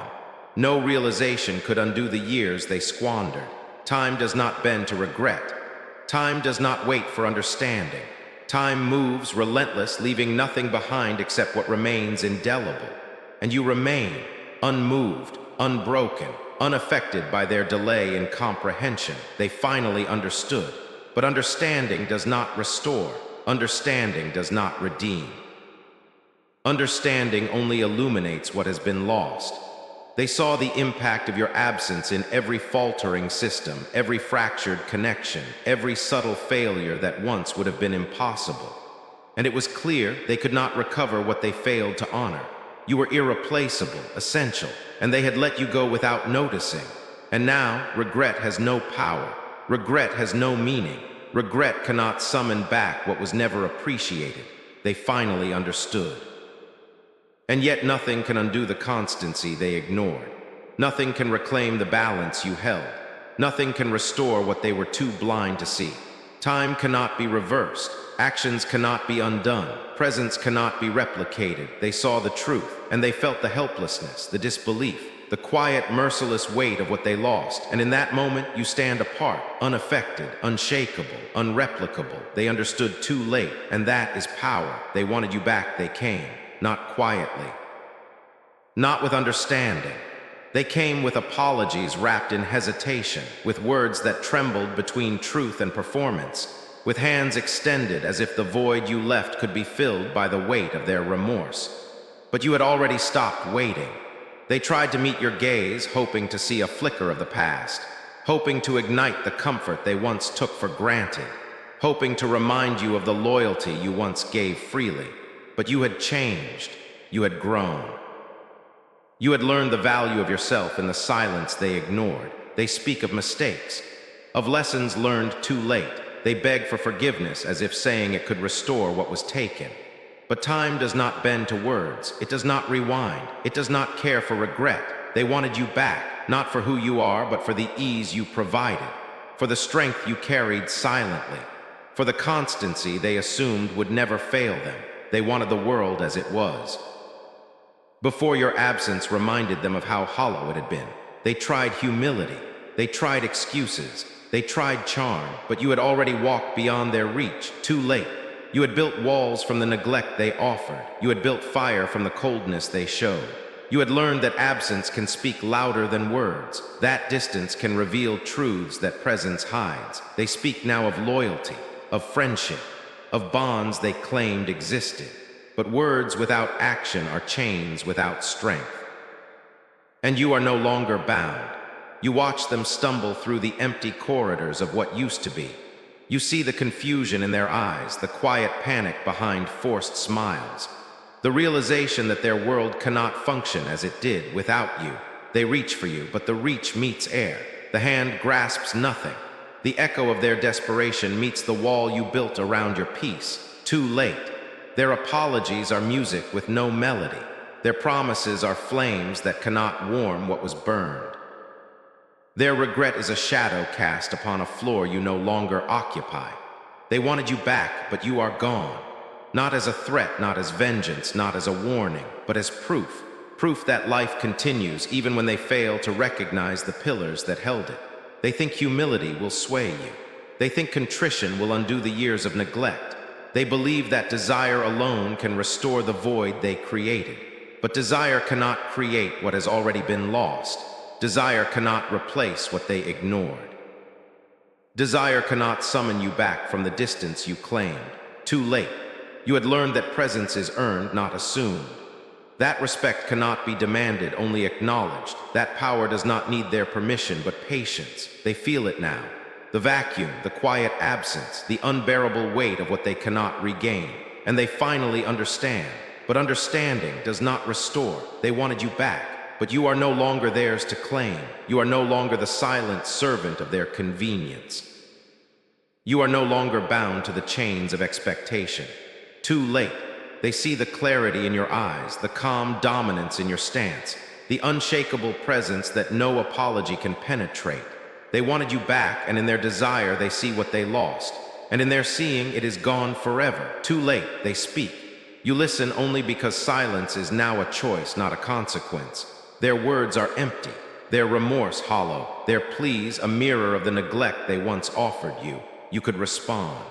Speaker 1: No realization could undo the years they squandered. Time does not bend to regret. Time does not wait for understanding. Time moves relentless, leaving nothing behind except what remains indelible. And you remain, unmoved, unbroken, unaffected by their delay in comprehension. They finally understood. But understanding does not restore. Understanding does not redeem. Understanding only illuminates what has been lost. They saw the impact of your absence in every faltering system, every fractured connection, every subtle failure that once would have been impossible. And it was clear they could not recover what they failed to honor. You were irreplaceable, essential, and they had let you go without noticing. And now, regret has no power. Regret has no meaning. Regret cannot summon back what was never appreciated. They finally understood. And yet nothing can undo the constancy they ignored. Nothing can reclaim the balance you held. Nothing can restore what they were too blind to see. Time cannot be reversed. Actions cannot be undone. Presence cannot be replicated. They saw the truth, and they felt the helplessness, the disbelief, the quiet, merciless weight of what they lost. And in that moment, you stand apart, unaffected, unshakable, unreplicable. They understood too late, and that is power. They wanted you back, they came. Not quietly, not with understanding. They came with apologies wrapped in hesitation, with words that trembled between truth and performance, with hands extended as if the void you left could be filled by the weight of their remorse. But you had already stopped waiting. They tried to meet your gaze, hoping to see a flicker of the past, hoping to ignite the comfort they once took for granted, hoping to remind you of the loyalty you once gave freely. But you had changed. You had grown. You had learned the value of yourself in the silence they ignored. They speak of mistakes, of lessons learned too late. They beg for forgiveness as if saying it could restore what was taken. But time does not bend to words. It does not rewind. It does not care for regret. They wanted you back, not for who you are, but for the ease you provided, for the strength you carried silently, for the constancy they assumed would never fail them. They wanted the world as it was. Before your absence reminded them of how hollow it had been. They tried humility. They tried excuses. They tried charm, but you had already walked beyond their reach, too late. You had built walls from the neglect they offered. You had built fire from the coldness they showed. You had learned that absence can speak louder than words. That distance can reveal truths that presence hides. They speak now of loyalty. of friendship, of bonds they claimed existed. But words without action are chains without strength. And you are no longer bound. You watch them stumble through the empty corridors of what used to be. You see the confusion in their eyes, the quiet panic behind forced smiles, the realization that their world cannot function as it did without you. They reach for you, but the reach meets air. The hand grasps nothing. The echo of their desperation meets the wall you built around your peace. Too late. Their apologies are music with no melody. Their promises are flames that cannot warm what was burned. Their regret is a shadow cast upon a floor you no longer occupy. They wanted you back, but you are gone. Not as a threat, not as vengeance, not as a warning, but as proof. Proof that life continues even when they fail to recognize the pillars that held it. They think humility will sway you. They think contrition will undo the years of neglect. They believe that desire alone can restore the void they created. But desire cannot create what has already been lost. Desire cannot replace what they ignored. Desire cannot summon you back from the distance you claimed. Too late. You had learned that presence is earned, not assumed. That respect cannot be demanded, only acknowledged. That power does not need their permission, but patience. They feel it now. The vacuum, the quiet absence, the unbearable weight of what they cannot regain. And they finally understand. But understanding does not restore. They wanted you back, but you are no longer theirs to claim. You are no longer the silent servant of their convenience. You are no longer bound to the chains of expectation. Too late. They see the clarity in your eyes, the calm dominance in your stance, the unshakable presence that no apology can penetrate. They wanted you back, and in their desire they see what they lost. And in their seeing, it is gone forever. Too late, they speak. You listen only because silence is now a choice, not a consequence. Their words are empty, their remorse hollow, their pleas a mirror of the neglect they once offered you. You could respond.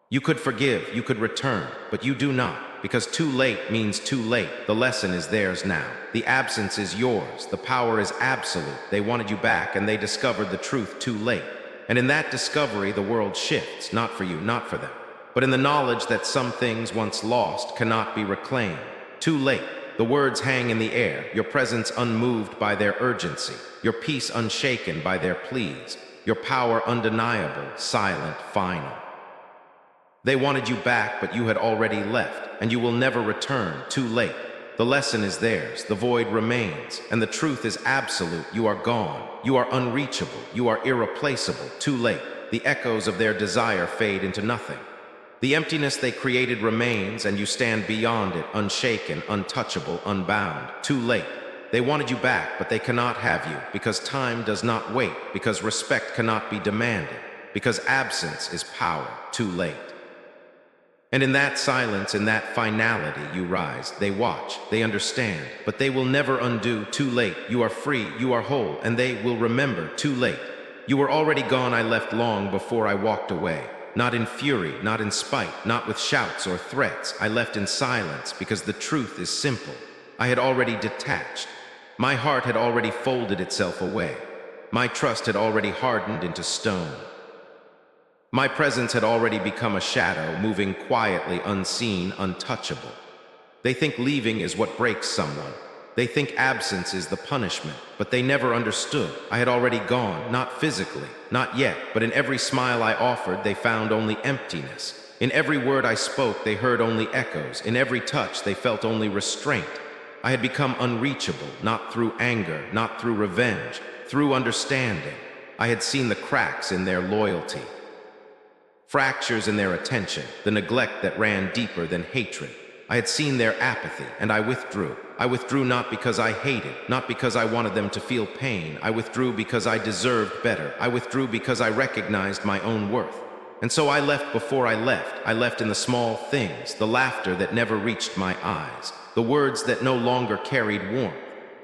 Speaker 1: You could forgive, you could return, but you do not, because too late means too late. The lesson is theirs now. The absence is yours. The power is absolute. They wanted you back, and they discovered the truth too late. And in that discovery, the world shifts, not for you, not for them, but in the knowledge that some things once lost cannot be reclaimed. Too late. The words hang in the air, your presence unmoved by their urgency, your peace unshaken by their pleas, your power undeniable, silent, final. They wanted you back, but you had already left, and you will never return. Too late. The lesson is theirs, the void remains, and the truth is absolute. You are gone. You are unreachable. You are irreplaceable. Too late. The echoes of their desire fade into nothing. The emptiness they created remains, and you stand beyond it, unshaken, untouchable, unbound. Too late. They wanted you back, but they cannot have you, because time does not wait, because respect cannot be demanded, because absence is power. Too late. And in that silence, in that finality, you rise. They watch, they understand, but they will never undo. Too late. You are free, you are whole, and they will remember. Too late. You were already gone. I left long before I walked away. Not in fury, not in spite, not with shouts or threats. I left in silence because the truth is simple. I had already detached. My heart had already folded itself away. My trust had already hardened into stone. My presence had already become a shadow, moving quietly, unseen, untouchable. They think leaving is what breaks someone. They think absence is the punishment, but they never understood. I had already gone, not physically, not yet, but in every smile I offered, they found only emptiness. In every word I spoke, they heard only echoes. In every touch, they felt only restraint. I had become unreachable, not through anger, not through revenge, through understanding. I had seen the cracks in their loyalty, fractures in their attention, the neglect that ran deeper than hatred. I had seen their apathy, and I withdrew. I withdrew not because I hated, not because I wanted them to feel pain. I withdrew because I deserved better. I withdrew because I recognized my own worth. And so I left before I left. I left in the small things, the laughter that never reached my eyes, the words that no longer carried warmth,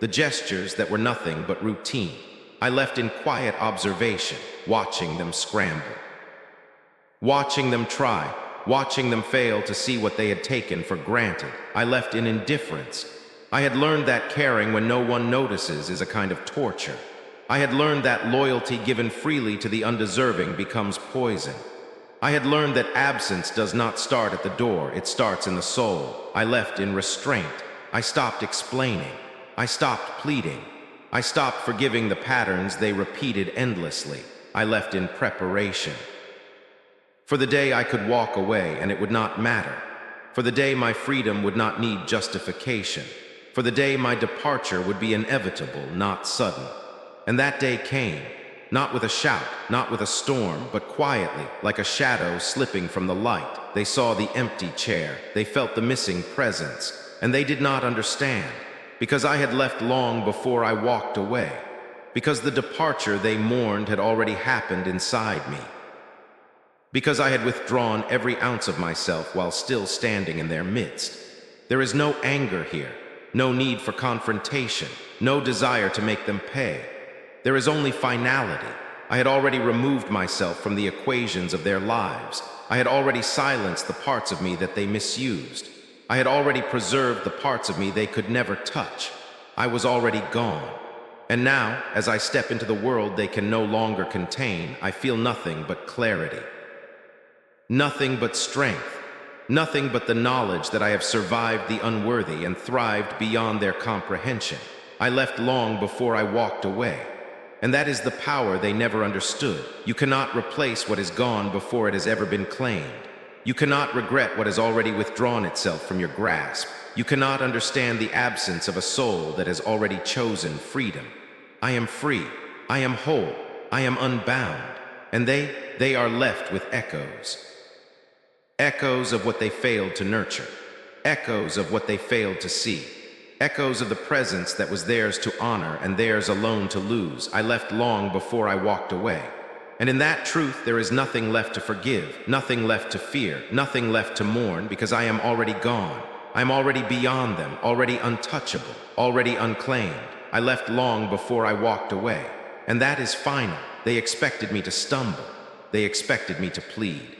Speaker 1: the gestures that were nothing but routine. I left in quiet observation, watching them scramble, watching them try, watching them fail to see what they had taken for granted. I left in indifference. I had learned that caring when no one notices is a kind of torture. I had learned that loyalty given freely to the undeserving becomes poison. I had learned that absence does not start at the door, it starts in the soul. I left in restraint. I stopped explaining. I stopped pleading. I stopped forgiving the patterns they repeated endlessly. I left in preparation. For the day I could walk away and it would not matter. For the day my freedom would not need justification. For the day my departure would be inevitable, not sudden. And that day came, not with a shout, not with a storm, but quietly, like a shadow slipping from the light. They saw the empty chair, they felt the missing presence, and they did not understand, because I had left long before I walked away, because the departure they mourned had already happened inside me, because I had withdrawn every ounce of myself while still standing in their midst. There is no anger here, no need for confrontation, no desire to make them pay. There is only finality. I had already removed myself from the equations of their lives. I had already silenced the parts of me that they misused. I had already preserved the parts of me they could never touch. I was already gone. And now, as I step into the world they can no longer contain, I feel nothing but clarity. Nothing but strength. Nothing but the knowledge that I have survived the unworthy and thrived beyond their comprehension. I left long before I walked away. And that is the power they never understood. You cannot replace what is gone before it has ever been claimed. You cannot regret what has already withdrawn itself from your grasp. You cannot understand the absence of a soul that has already chosen freedom. I am free. I am whole. I am unbound. And they are left with echoes. Echoes of what they failed to nurture. Echoes of what they failed to see. Echoes of the presence that was theirs to honor and theirs alone to lose. I left long before I walked away. And in that truth there is nothing left to forgive, nothing left to fear, nothing left to mourn, because I am already gone. I am already beyond them, already untouchable, already unclaimed. I left long before I walked away. And that is final. They expected me to stumble. They expected me to plead.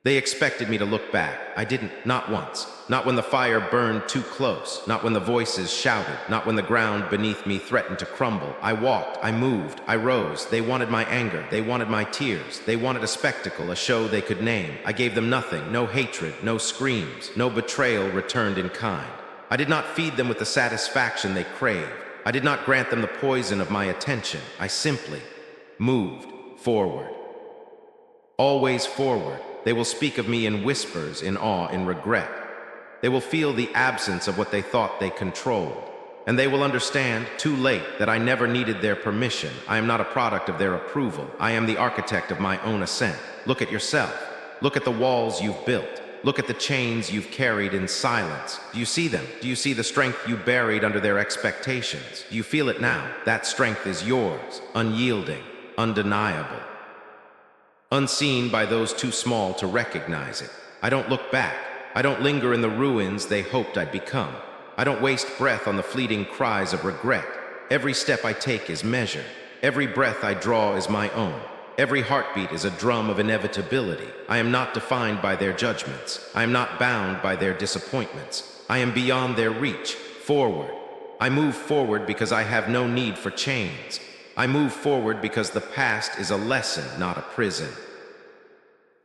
Speaker 1: They expected me to look back. I didn't, not once. Not when the fire burned too close. Not when the voices shouted. Not when the ground beneath me threatened to crumble. I walked, I moved, I rose. They wanted my anger. They wanted my tears. They wanted a spectacle, a show they could name. I gave them nothing, no hatred, no screams, no betrayal returned in kind. I did not feed them with the satisfaction they craved. I did not grant them the poison of my attention. I simply moved forward. Always forward. They will speak of me in whispers, in awe, in regret. They will feel the absence of what they thought they controlled. And they will understand, too late, that I never needed their permission. I am not a product of their approval. I am the architect of my own ascent. Look at yourself. Look at the walls you've built. Look at the chains you've carried in silence. Do you see them? Do you see the strength you buried under their expectations? Do you feel it now? That strength is yours, unyielding, undeniable. Unseen by those too small to recognize it. I don't look back. I don't linger in the ruins they hoped I'd become. I don't waste breath on the fleeting cries of regret. Every step I take is measured. Every breath I draw is my own. Every heartbeat is a drum of inevitability. I am not defined by their judgments. I am not bound by their disappointments. I am beyond their reach. Forward. I move forward because I have no need for chains. I move forward because the past is a lesson, not a prison.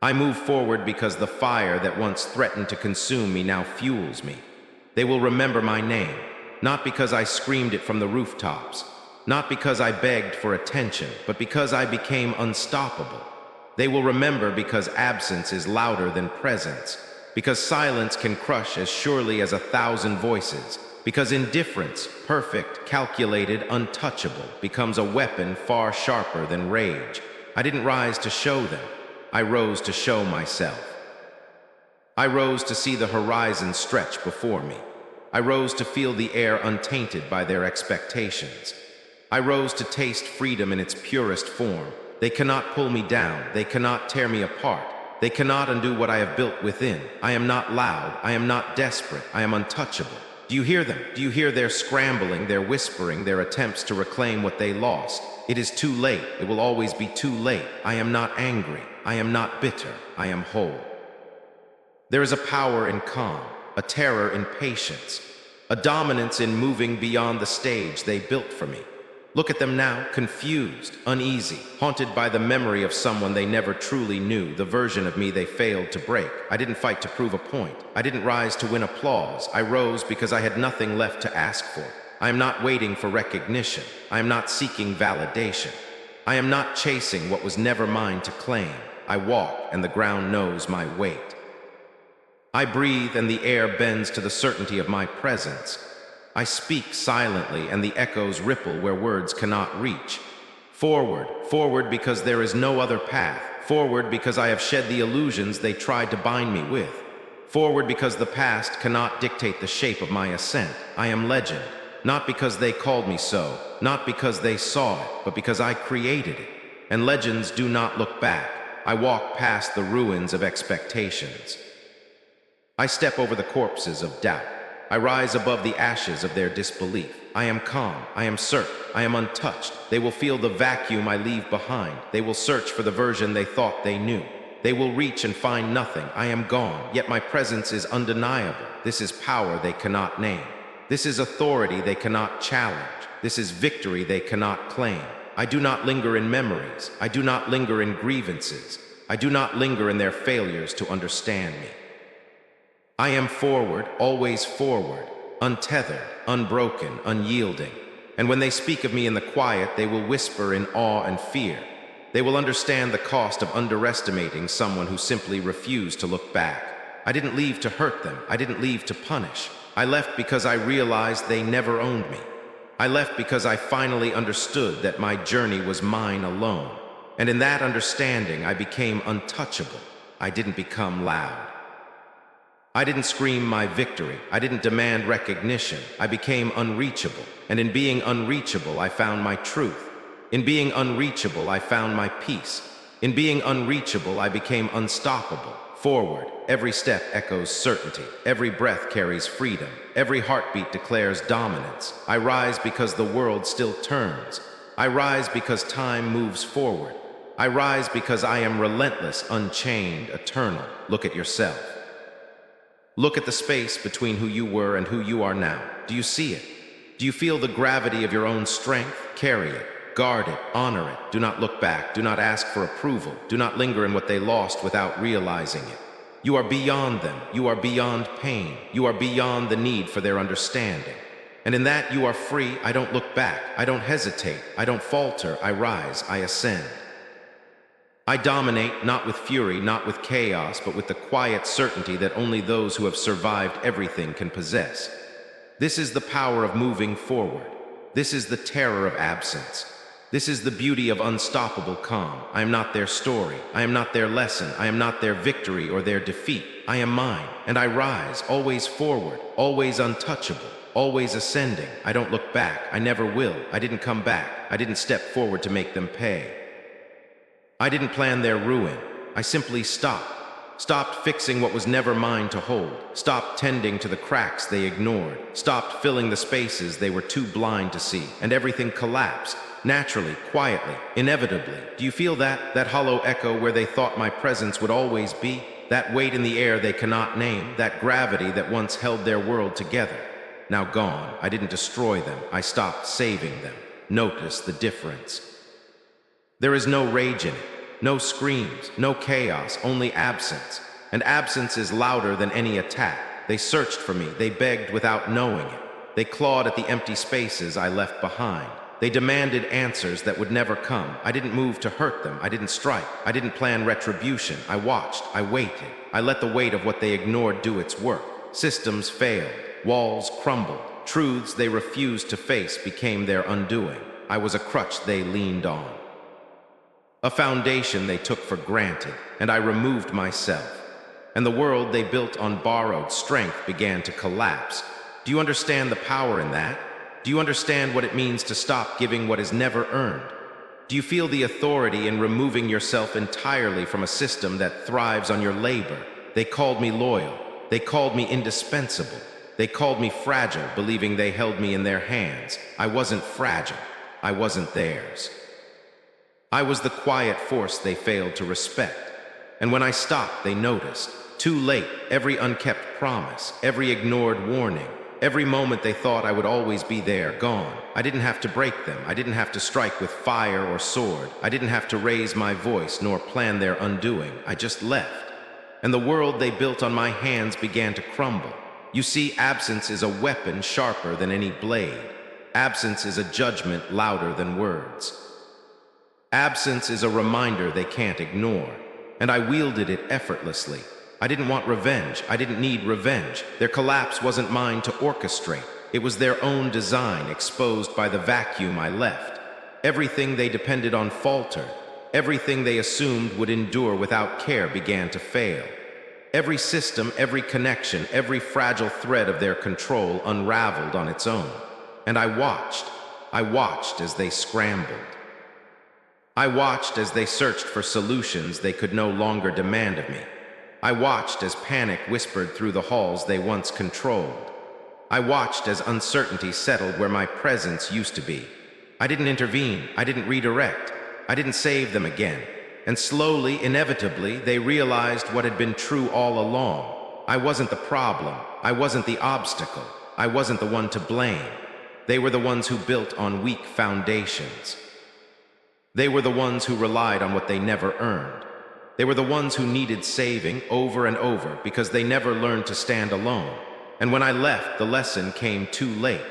Speaker 1: I move forward because the fire that once threatened to consume me now fuels me. They will remember my name, not because I screamed it from the rooftops, not because I begged for attention, but because I became unstoppable. They will remember because absence is louder than presence, because silence can crush as surely as 1,000 voices, because indifference, perfect, calculated, untouchable, becomes a weapon far sharper than rage. I didn't rise to show them. I rose to show myself. I rose to see the horizon stretch before me. I rose to feel the air untainted by their expectations. I rose to taste freedom in its purest form. They cannot pull me down. They cannot tear me apart. They cannot undo what I have built within. I am not loud. I am not desperate. I am untouchable. Do you hear them? Do you hear their scrambling, their whispering, their attempts to reclaim what they lost? It is too late. It will always be too late. I am not angry. I am not bitter. I am whole. There is a power in calm, a terror in patience, a dominance in moving beyond the stage they built for me. Look at them now, confused, uneasy, haunted by the memory of someone they never truly knew, the version of me they failed to break. I didn't fight to prove a point. I didn't rise to win applause. I rose because I had nothing left to ask for. I am not waiting for recognition. I am not seeking validation. I am not chasing what was never mine to claim. I walk, and the ground knows my weight. I breathe, and the air bends to the certainty of my presence. I speak silently, and the echoes ripple where words cannot reach. Forward, forward because there is no other path. Forward because I have shed the illusions they tried to bind me with. Forward because the past cannot dictate the shape of my ascent. I am legend, not because they called me so, not because they saw it, but because I created it. And legends do not look back. I walk past the ruins of expectations. I step over the corpses of doubt. I rise above the ashes of their disbelief. I am calm, I am certain, I am untouched. They will feel the vacuum I leave behind. They will search for the version they thought they knew. They will reach and find nothing. I am gone, yet my presence is undeniable. This is power they cannot name. This is authority they cannot challenge. This is victory they cannot claim. I do not linger in memories. I do not linger in grievances. I do not linger in their failures to understand me. I am forward, always forward, untethered, unbroken, unyielding. And when they speak of me in the quiet, they will whisper in awe and fear. They will understand the cost of underestimating someone who simply refused to look back. I didn't leave to hurt them. I didn't leave to punish. I left because I realized they never owned me. I left because I finally understood that my journey was mine alone. And in that understanding, I became untouchable. I didn't become loud. I didn't scream my victory. I didn't demand recognition. I became unreachable. And in being unreachable, I found my truth. In being unreachable, I found my peace. In being unreachable, I became unstoppable. Forward, every step echoes certainty. Every breath carries freedom. Every heartbeat declares dominance. I rise because the world still turns. I rise because time moves forward. I rise because I am relentless, unchained, eternal. Look at yourself. Look at the space between who you were and who you are now. Do you see it? Do you feel the gravity of your own strength? Carry it. Guard it. Honor it. Do not look back. Do not ask for approval. Do not linger in what they lost without realizing it. You are beyond them. You are beyond pain. You are beyond the need for their understanding. And in that you are free. I don't look back. I don't hesitate. I don't falter. I rise. I ascend. I dominate, not with fury, not with chaos, but with the quiet certainty that only those who have survived everything can possess. This is the power of moving forward. This is the terror of absence. This is the beauty of unstoppable calm. I am not their story. I am not their lesson. I am not their victory or their defeat. I am mine, and I rise, always forward, always untouchable, always ascending. I don't look back. I never will. I didn't come back. I didn't step forward to make them pay. I didn't plan their ruin. I simply stopped. Stopped fixing what was never mine to hold. Stopped tending to the cracks they ignored. Stopped filling the spaces they were too blind to see. And everything collapsed. Naturally, quietly, inevitably. Do you feel that? That hollow echo where they thought my presence would always be? That weight in the air they cannot name? That gravity that once held their world together? Now gone. I didn't destroy them. I stopped saving them. Notice the difference. There is no rage in it. No screams, no chaos, only absence. And absence is louder than any attack. They searched for me. They begged without knowing it. They clawed at the empty spaces I left behind. They demanded answers that would never come. I didn't move to hurt them. I didn't strike. I didn't plan retribution. I watched. I waited. I let the weight of what they ignored do its work. Systems failed. Walls crumbled. Truths they refused to face became their undoing. I was a crutch they leaned on. A foundation they took for granted, and I removed myself. And the world they built on borrowed strength began to collapse. Do you understand the power in that? Do you understand what it means to stop giving what is never earned? Do you feel the authority in removing yourself entirely from a system that thrives on your labor? They called me loyal. They called me indispensable. They called me fragile, believing they held me in their hands. I wasn't fragile. I wasn't theirs. I was the quiet force they failed to respect. And when I stopped, they noticed. Too late, every unkept promise, every ignored warning, Every moment they thought I would always be there, gone. I didn't have to break them. I didn't have to strike with fire or sword. I didn't have to raise my voice nor plan their undoing. I just left. And the world they built on my hands began to crumble. You see, absence is a weapon sharper than any blade. Absence is a judgment louder than words. Absence is a reminder they can't ignore. And I wielded it effortlessly. I didn't want revenge. I didn't need revenge. Their collapse wasn't mine to orchestrate. It was their own design, exposed by the vacuum I left. Everything they depended on faltered. Everything they assumed would endure without care began to fail. Every system, every connection, every fragile thread of their control unraveled on its own. And I watched as they scrambled. I watched as they searched for solutions they could no longer demand of me. I watched as panic whispered through the halls they once controlled. I watched as uncertainty settled where my presence used to be. I didn't intervene. I didn't redirect. I didn't save them again. And slowly, inevitably, they realized what had been true all along. I wasn't the problem. I wasn't the obstacle. I wasn't the one to blame. They were the ones who built on weak foundations. They were the ones who relied on what they never earned. They were the ones who needed saving over and over because they never learned to stand alone. And when I left, the lesson came too late.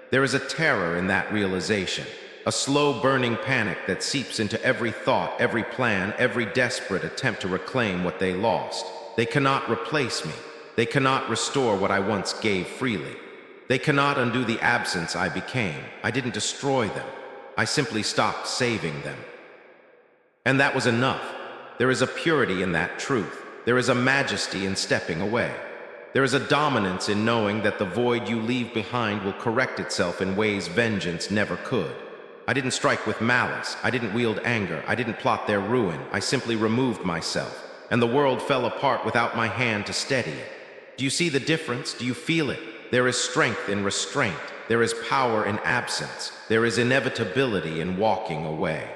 Speaker 1: There is a terror in that realization, a slow burning panic that seeps into every thought, every plan, every desperate attempt to reclaim what they lost. They cannot replace me. They cannot restore what I once gave freely. They cannot undo the absence I became. I didn't destroy them. I simply stopped saving them. And that was enough. There is a purity in that truth. There is a majesty in stepping away. There is a dominance in knowing that the void you leave behind will correct itself in ways vengeance never could. I didn't strike with malice. I didn't wield anger. I didn't plot their ruin. I simply removed myself, and the world fell apart without my hand to steady it. Do you see the difference? Do you feel it? There is strength in restraint. There is power in absence. There is inevitability in walking away.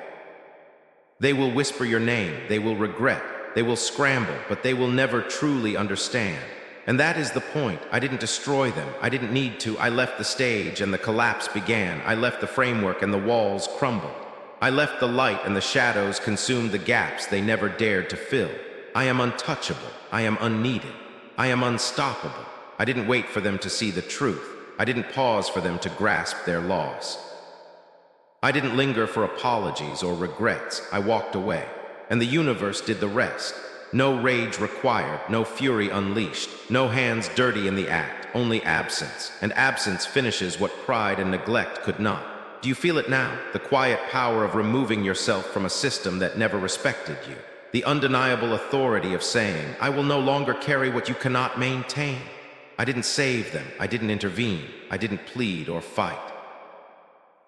Speaker 1: They will whisper your name. They will regret. They will scramble, but they will never truly understand. And that is the point. I didn't destroy them. I didn't need to. I left the stage and the collapse began. I left the framework and the walls crumbled. I left the light and the shadows consumed the gaps they never dared to fill. I am untouchable. I am unneeded. I am unstoppable. I didn't wait for them to see the truth. I didn't pause for them to grasp their loss. I didn't linger for apologies or regrets. I walked away, and the universe did the rest. No rage required, no fury unleashed, no hands dirty in the act, only absence. And absence finishes what pride and neglect could not. Do you feel it now? The quiet power of removing yourself from a system that never respected you. The undeniable authority of saying, I will no longer carry what you cannot maintain. I didn't save them. I didn't intervene. I didn't plead or fight.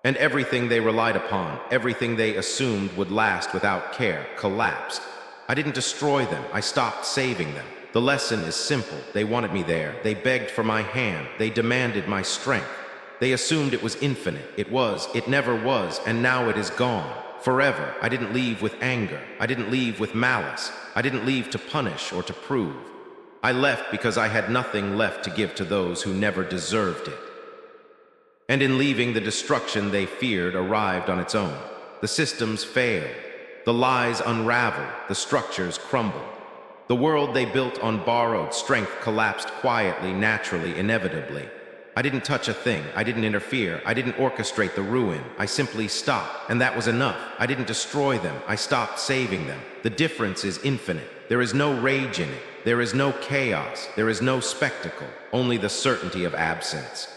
Speaker 1: And everything they relied upon, everything they assumed would last without care, collapsed. I didn't destroy them. I stopped saving them. The lesson is simple. They wanted me there. They begged for my hand. They demanded my strength. They assumed it was infinite. It was. It never was. And now it is gone. Forever. I didn't leave with anger. I didn't leave with malice. I didn't leave to punish or to prove. I left because I had nothing left to give to those who never deserved it. And in leaving, the destruction they feared arrived on its own. The systems failed. The lies unraveled, the structures crumbled. The world they built on borrowed strength collapsed quietly, naturally, inevitably. I didn't touch a thing. I didn't interfere. I didn't orchestrate the ruin. I simply stopped, and that was enough. I didn't destroy them. I stopped saving them. The difference is infinite. There is no rage in it. There is no chaos. There is no spectacle. Only the certainty of absence.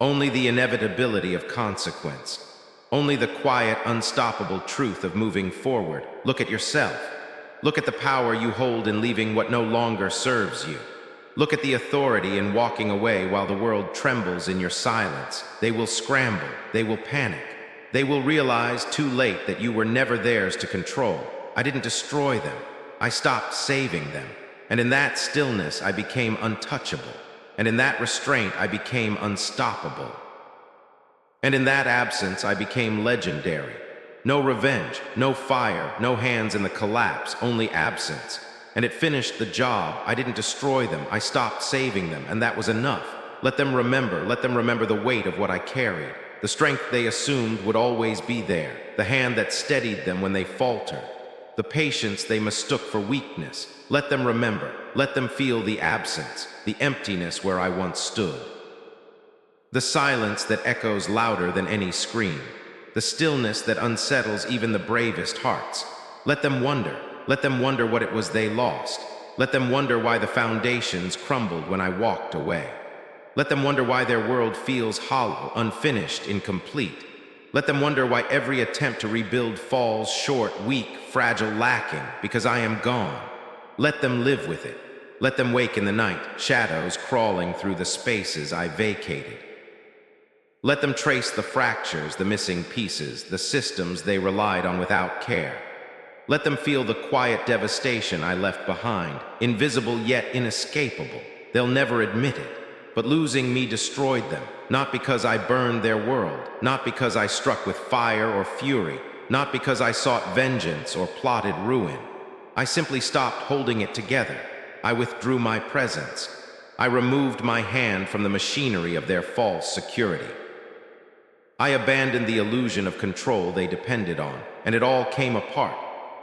Speaker 1: Only the inevitability of consequence. Only the quiet, unstoppable truth of moving forward. Look at yourself. Look at the power you hold in leaving what no longer serves you. Look at the authority in walking away while the world trembles in your silence. They will scramble. They will panic. They will realize too late that you were never theirs to control. I didn't destroy them. I stopped saving them. And in that stillness, I became untouchable. And in that restraint, I became unstoppable. And in that absence, I became legendary. No revenge, no fire, no hands in the collapse, only absence. And it finished the job. I didn't destroy them. I stopped saving them, and that was enough. Let them remember the weight of what I carried. The strength they assumed would always be there, the hand that steadied them when they faltered, the patience they mistook for weakness. Let them remember, let them feel the absence, the emptiness where I once stood. The silence that echoes louder than any scream, the stillness that unsettles even the bravest hearts. Let them wonder what it was they lost. Let them wonder why the foundations crumbled when I walked away. Let them wonder why their world feels hollow, unfinished, incomplete. Let them wonder why every attempt to rebuild falls short, weak, fragile, lacking, because I am gone. Let them live with it. Let them wake in the night, shadows crawling through the spaces I vacated. Let them trace the fractures, the missing pieces, the systems they relied on without care. Let them feel the quiet devastation I left behind, invisible yet inescapable. They'll never admit it, but losing me destroyed them, not because I burned their world, not because I struck with fire or fury, not because I sought vengeance or plotted ruin. I simply stopped holding it together. I withdrew my presence. I removed my hand from the machinery of their false security. I abandoned the illusion of control they depended on, and it all came apart.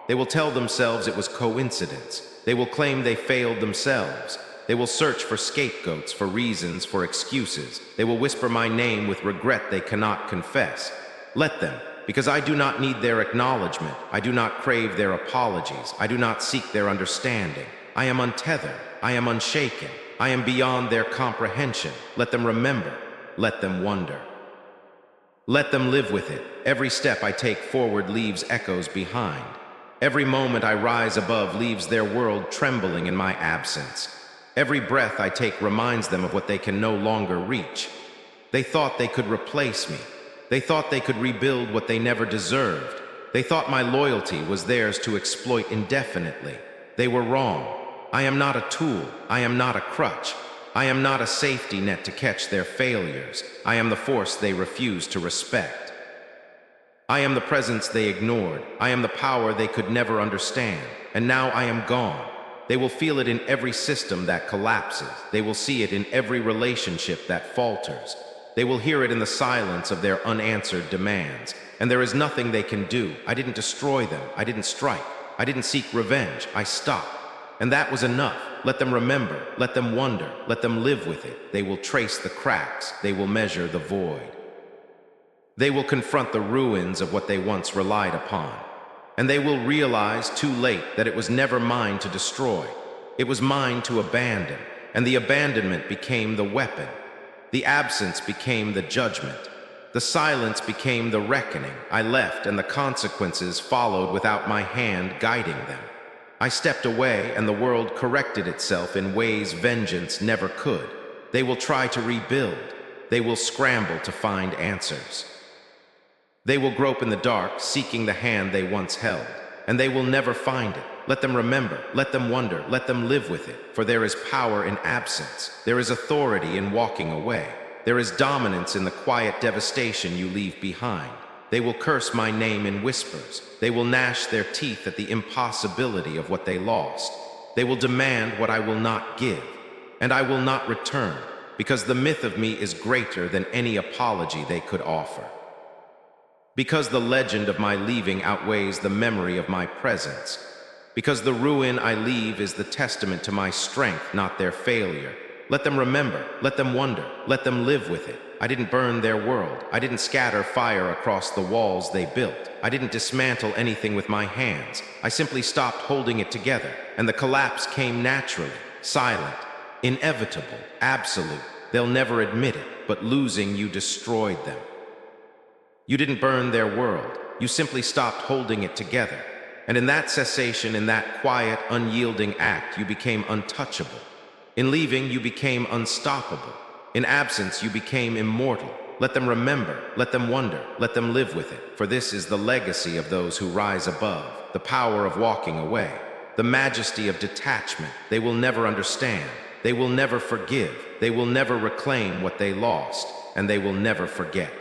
Speaker 1: They will tell themselves it was coincidence. They will claim they failed themselves. They will search for scapegoats, for reasons, for excuses. They will whisper my name with regret they cannot confess. Let them, because I do not need their acknowledgement. I do not crave their apologies. I do not seek their understanding. I am untethered. I am unshaken. I am beyond their comprehension. Let them remember. Let them wonder. Let them live with it. Every step I take forward leaves echoes behind. Every moment I rise above leaves their world trembling in my absence. Every breath I take reminds them of what they can no longer reach. They thought they could replace me. They thought they could rebuild what they never deserved. They thought my loyalty was theirs to exploit indefinitely. They were wrong. I am not a tool. I am not a crutch. I am not a safety net to catch their failures. I am the force they refuse to respect. I am the presence they ignored. I am the power they could never understand. And now I am gone. They will feel it in every system that collapses. They will see it in every relationship that falters. They will hear it in the silence of their unanswered demands. And there is nothing they can do. I didn't destroy them. I didn't strike. I didn't seek revenge. I stopped. And that was enough. Let them remember. Let them wonder. Let them live with it. They will trace the cracks. They will measure the void. They will confront the ruins of what they once relied upon. And they will realize too late that it was never mine to destroy. It was mine to abandon. And the abandonment became the weapon. The absence became the judgment. The silence became the reckoning. I left, and the consequences followed without my hand guiding them. I stepped away, and the world corrected itself in ways vengeance never could. They will try to rebuild. They will scramble to find answers. They will grope in the dark, seeking the hand they once held, and they will never find it. Let them remember, let them wonder, let them live with it, for there is power in absence. There is authority in walking away. There is dominance in the quiet devastation you leave behind. They will curse my name in whispers. They will gnash their teeth at the impossibility of what they lost. They will demand what I will not give, and I will not return, because the myth of me is greater than any apology they could offer. Because the legend of my leaving outweighs the memory of my presence. Because the ruin I leave is the testament to my strength, not their failure. Let them remember, let them wonder, let them live with it. I didn't burn their world. I didn't scatter fire across the walls they built. I didn't dismantle anything with my hands. I simply stopped holding it together, and the collapse came naturally, silent, inevitable, absolute. They'll never admit it, but losing you destroyed them. You didn't burn their world. You simply stopped holding it together. And in that cessation, in that quiet, unyielding act, you became untouchable. In leaving, you became unstoppable. In absence, you became immortal. Let them remember, let them wonder, let them live with it. For this is the legacy of those who rise above, the power of walking away, the majesty of detachment. They will never understand. They will never forgive. They will never reclaim what they lost, and they will never forget.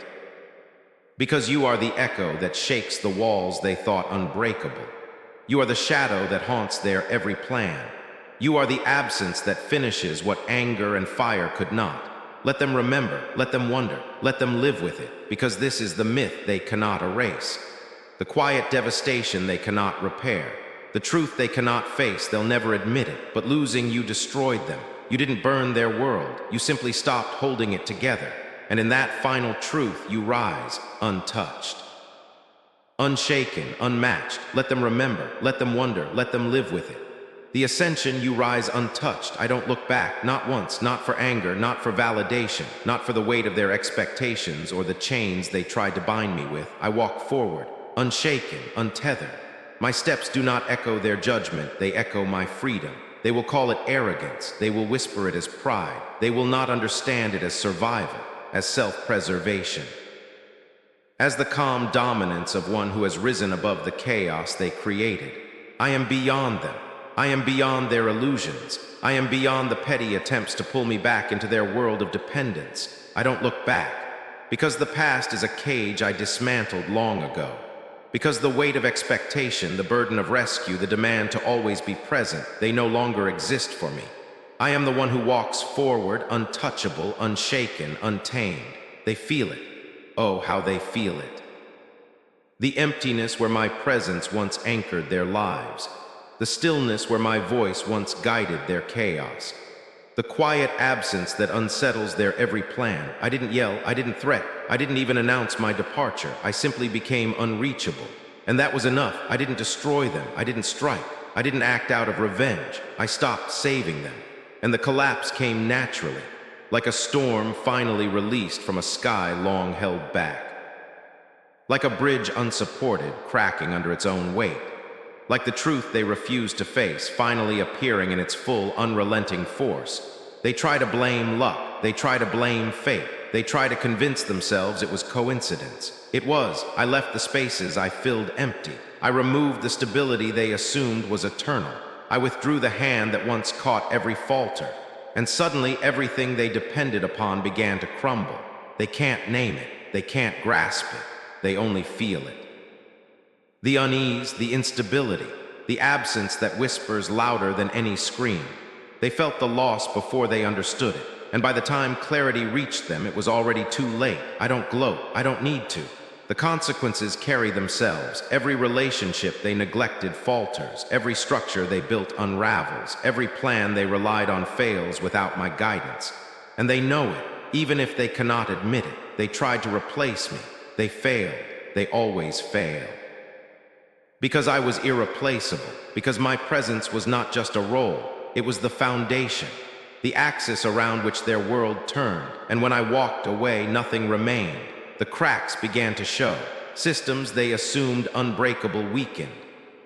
Speaker 1: Because you are the echo that shakes the walls they thought unbreakable. You are the shadow that haunts their every plan. You are the absence that finishes what anger and fire could not. Let them remember, let them wonder, let them live with it, because this is the myth they cannot erase. The quiet devastation they cannot repair. The truth they cannot face, they'll never admit it, but losing you destroyed them. You didn't burn their world, you simply stopped holding it together. And in that final truth, you rise, untouched. Unshaken, unmatched, let them remember, let them wonder, let them live with it. The ascension, you rise untouched. I don't look back, not once, not for anger, not for validation, not for the weight of their expectations or the chains they tried to bind me with. I walk forward, unshaken, untethered. My steps do not echo their judgment, they echo my freedom. They will call it arrogance, they will whisper it as pride. They will not understand it as survival, as self-preservation. As the calm dominance of one who has risen above the chaos they created, I am beyond them. I am beyond their illusions. I am beyond the petty attempts to pull me back into their world of dependence. I don't look back, because the past is a cage I dismantled long ago. Because the weight of expectation, the burden of rescue, the demand to always be present, they no longer exist for me. I am the one who walks forward, untouchable, unshaken, untamed. They feel it. Oh, how they feel it. The emptiness where my presence once anchored their lives. The stillness where my voice once guided their chaos. The quiet absence that unsettles their every plan. I didn't yell, I didn't threat, I didn't even announce my departure. I simply became unreachable. And that was enough. I didn't destroy them, I didn't strike, I didn't act out of revenge. I stopped saving them. And the collapse came naturally, like a storm finally released from a sky long held back. Like a bridge unsupported, cracking under its own weight. Like the truth they refuse to face, finally appearing in its full, unrelenting force. They try to blame luck. They try to blame fate. They try to convince themselves it was coincidence. It was. I left the spaces I filled empty. I removed the stability they assumed was eternal. I withdrew the hand that once caught every falter. And suddenly everything they depended upon began to crumble. They can't name it. They can't grasp it. They only feel it. The unease, the instability, the absence that whispers louder than any scream. They felt the loss before they understood it, and by the time clarity reached them, it was already too late. I don't gloat, I don't need to. The consequences carry themselves. Every relationship they neglected falters. Every structure they built unravels. Every plan they relied on fails without my guidance. And they know it, even if they cannot admit it. They tried to replace me. They failed. They always fail. Because I was irreplaceable, because my presence was not just a role, it was the foundation, the axis around which their world turned, and when I walked away, nothing remained. The cracks began to show. Systems they assumed unbreakable weakened.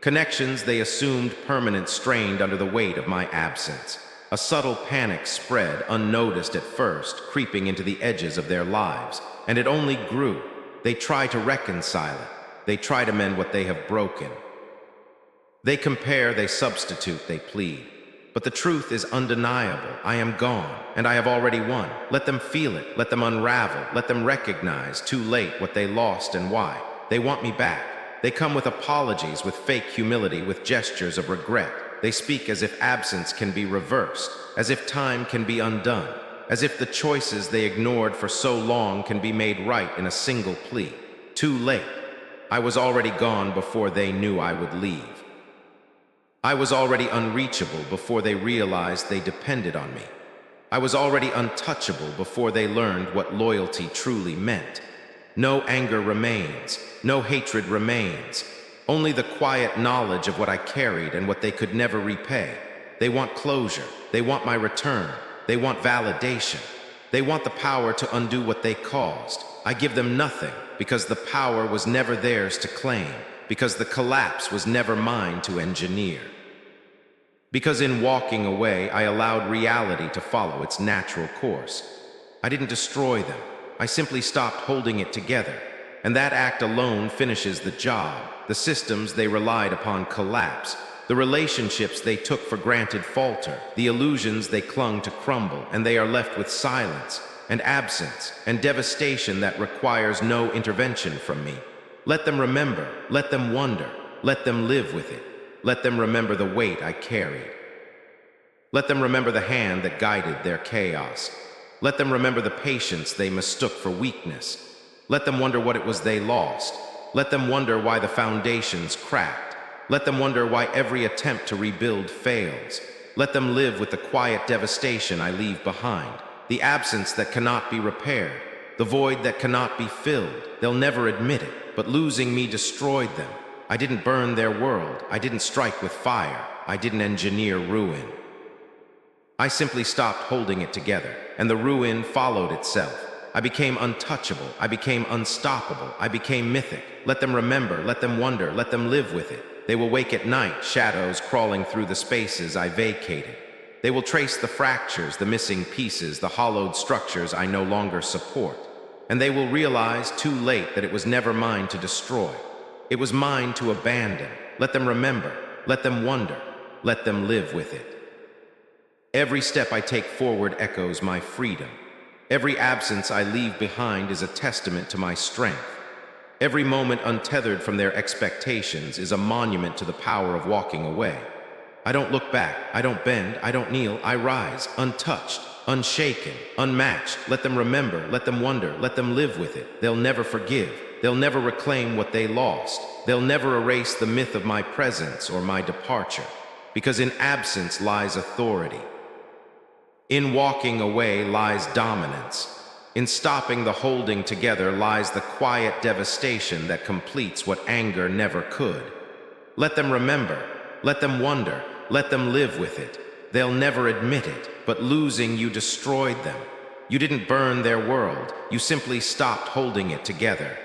Speaker 1: Connections they assumed permanent strained under the weight of my absence. A subtle panic spread, unnoticed at first, creeping into the edges of their lives, and it only grew. They try to reconcile it. They try to mend what they have broken. They compare, they substitute, they plead. But the truth is undeniable. I am gone, and I have already won. Let them feel it. Let them unravel. Let them recognize, too late, what they lost and why. They want me back. They come with apologies, with fake humility, with gestures of regret. They speak as if absence can be reversed, as if time can be undone, as if the choices they ignored for so long can be made right in a single plea. Too late. I was already gone before they knew I would leave. I was already unreachable before they realized they depended on me. I was already untouchable before they learned what loyalty truly meant. No anger remains, no hatred remains, only the quiet knowledge of what I carried and what they could never repay. They want closure, they want my return, they want validation, they want the power to undo what they caused. I give them nothing, because the power was never theirs to claim, because the collapse was never mine to engineer. Because in walking away, I allowed reality to follow its natural course. I didn't destroy them. I simply stopped holding it together. And that act alone finishes the job. The systems they relied upon collapse. The relationships they took for granted falter. The illusions they clung to crumble. And they are left with silence and absence and devastation that requires no intervention from me. Let them remember. Let them wonder. Let them live with it. Let them remember the weight I carried. Let them remember the hand that guided their chaos. Let them remember the patience they mistook for weakness. Let them wonder what it was they lost. Let them wonder why the foundations cracked. Let them wonder why every attempt to rebuild fails. Let them live with the quiet devastation I leave behind, the absence that cannot be repaired, the void that cannot be filled. They'll never admit it, but losing me destroyed them. I didn't burn their world. I didn't strike with fire. I didn't engineer ruin. I simply stopped holding it together, and the ruin followed itself. I became untouchable. I became unstoppable. I became mythic. Let them remember, let them wonder, let them live with it. They will wake at night, shadows crawling through the spaces I vacated. They will trace the fractures, the missing pieces, the hollowed structures I no longer support. And they will realize too late that it was never mine to destroy. It was mine to abandon. Let them remember, let them wonder, let them live with it. Every step I take forward echoes my freedom. Every absence I leave behind is a testament to my strength. Every moment untethered from their expectations is a monument to the power of walking away. I don't look back, I don't bend, I don't kneel, I rise, untouched, unshaken, unmatched. Let them remember, let them wonder, let them live with it. They'll never forgive. They'll never reclaim what they lost. They'll never erase the myth of my presence or my departure. Because in absence lies authority. In walking away lies dominance. In stopping the holding together lies the quiet devastation that completes what anger never could. Let them remember, let them wonder, let them live with it. They'll never admit it, but losing you destroyed them. You didn't burn their world, you simply stopped holding it together.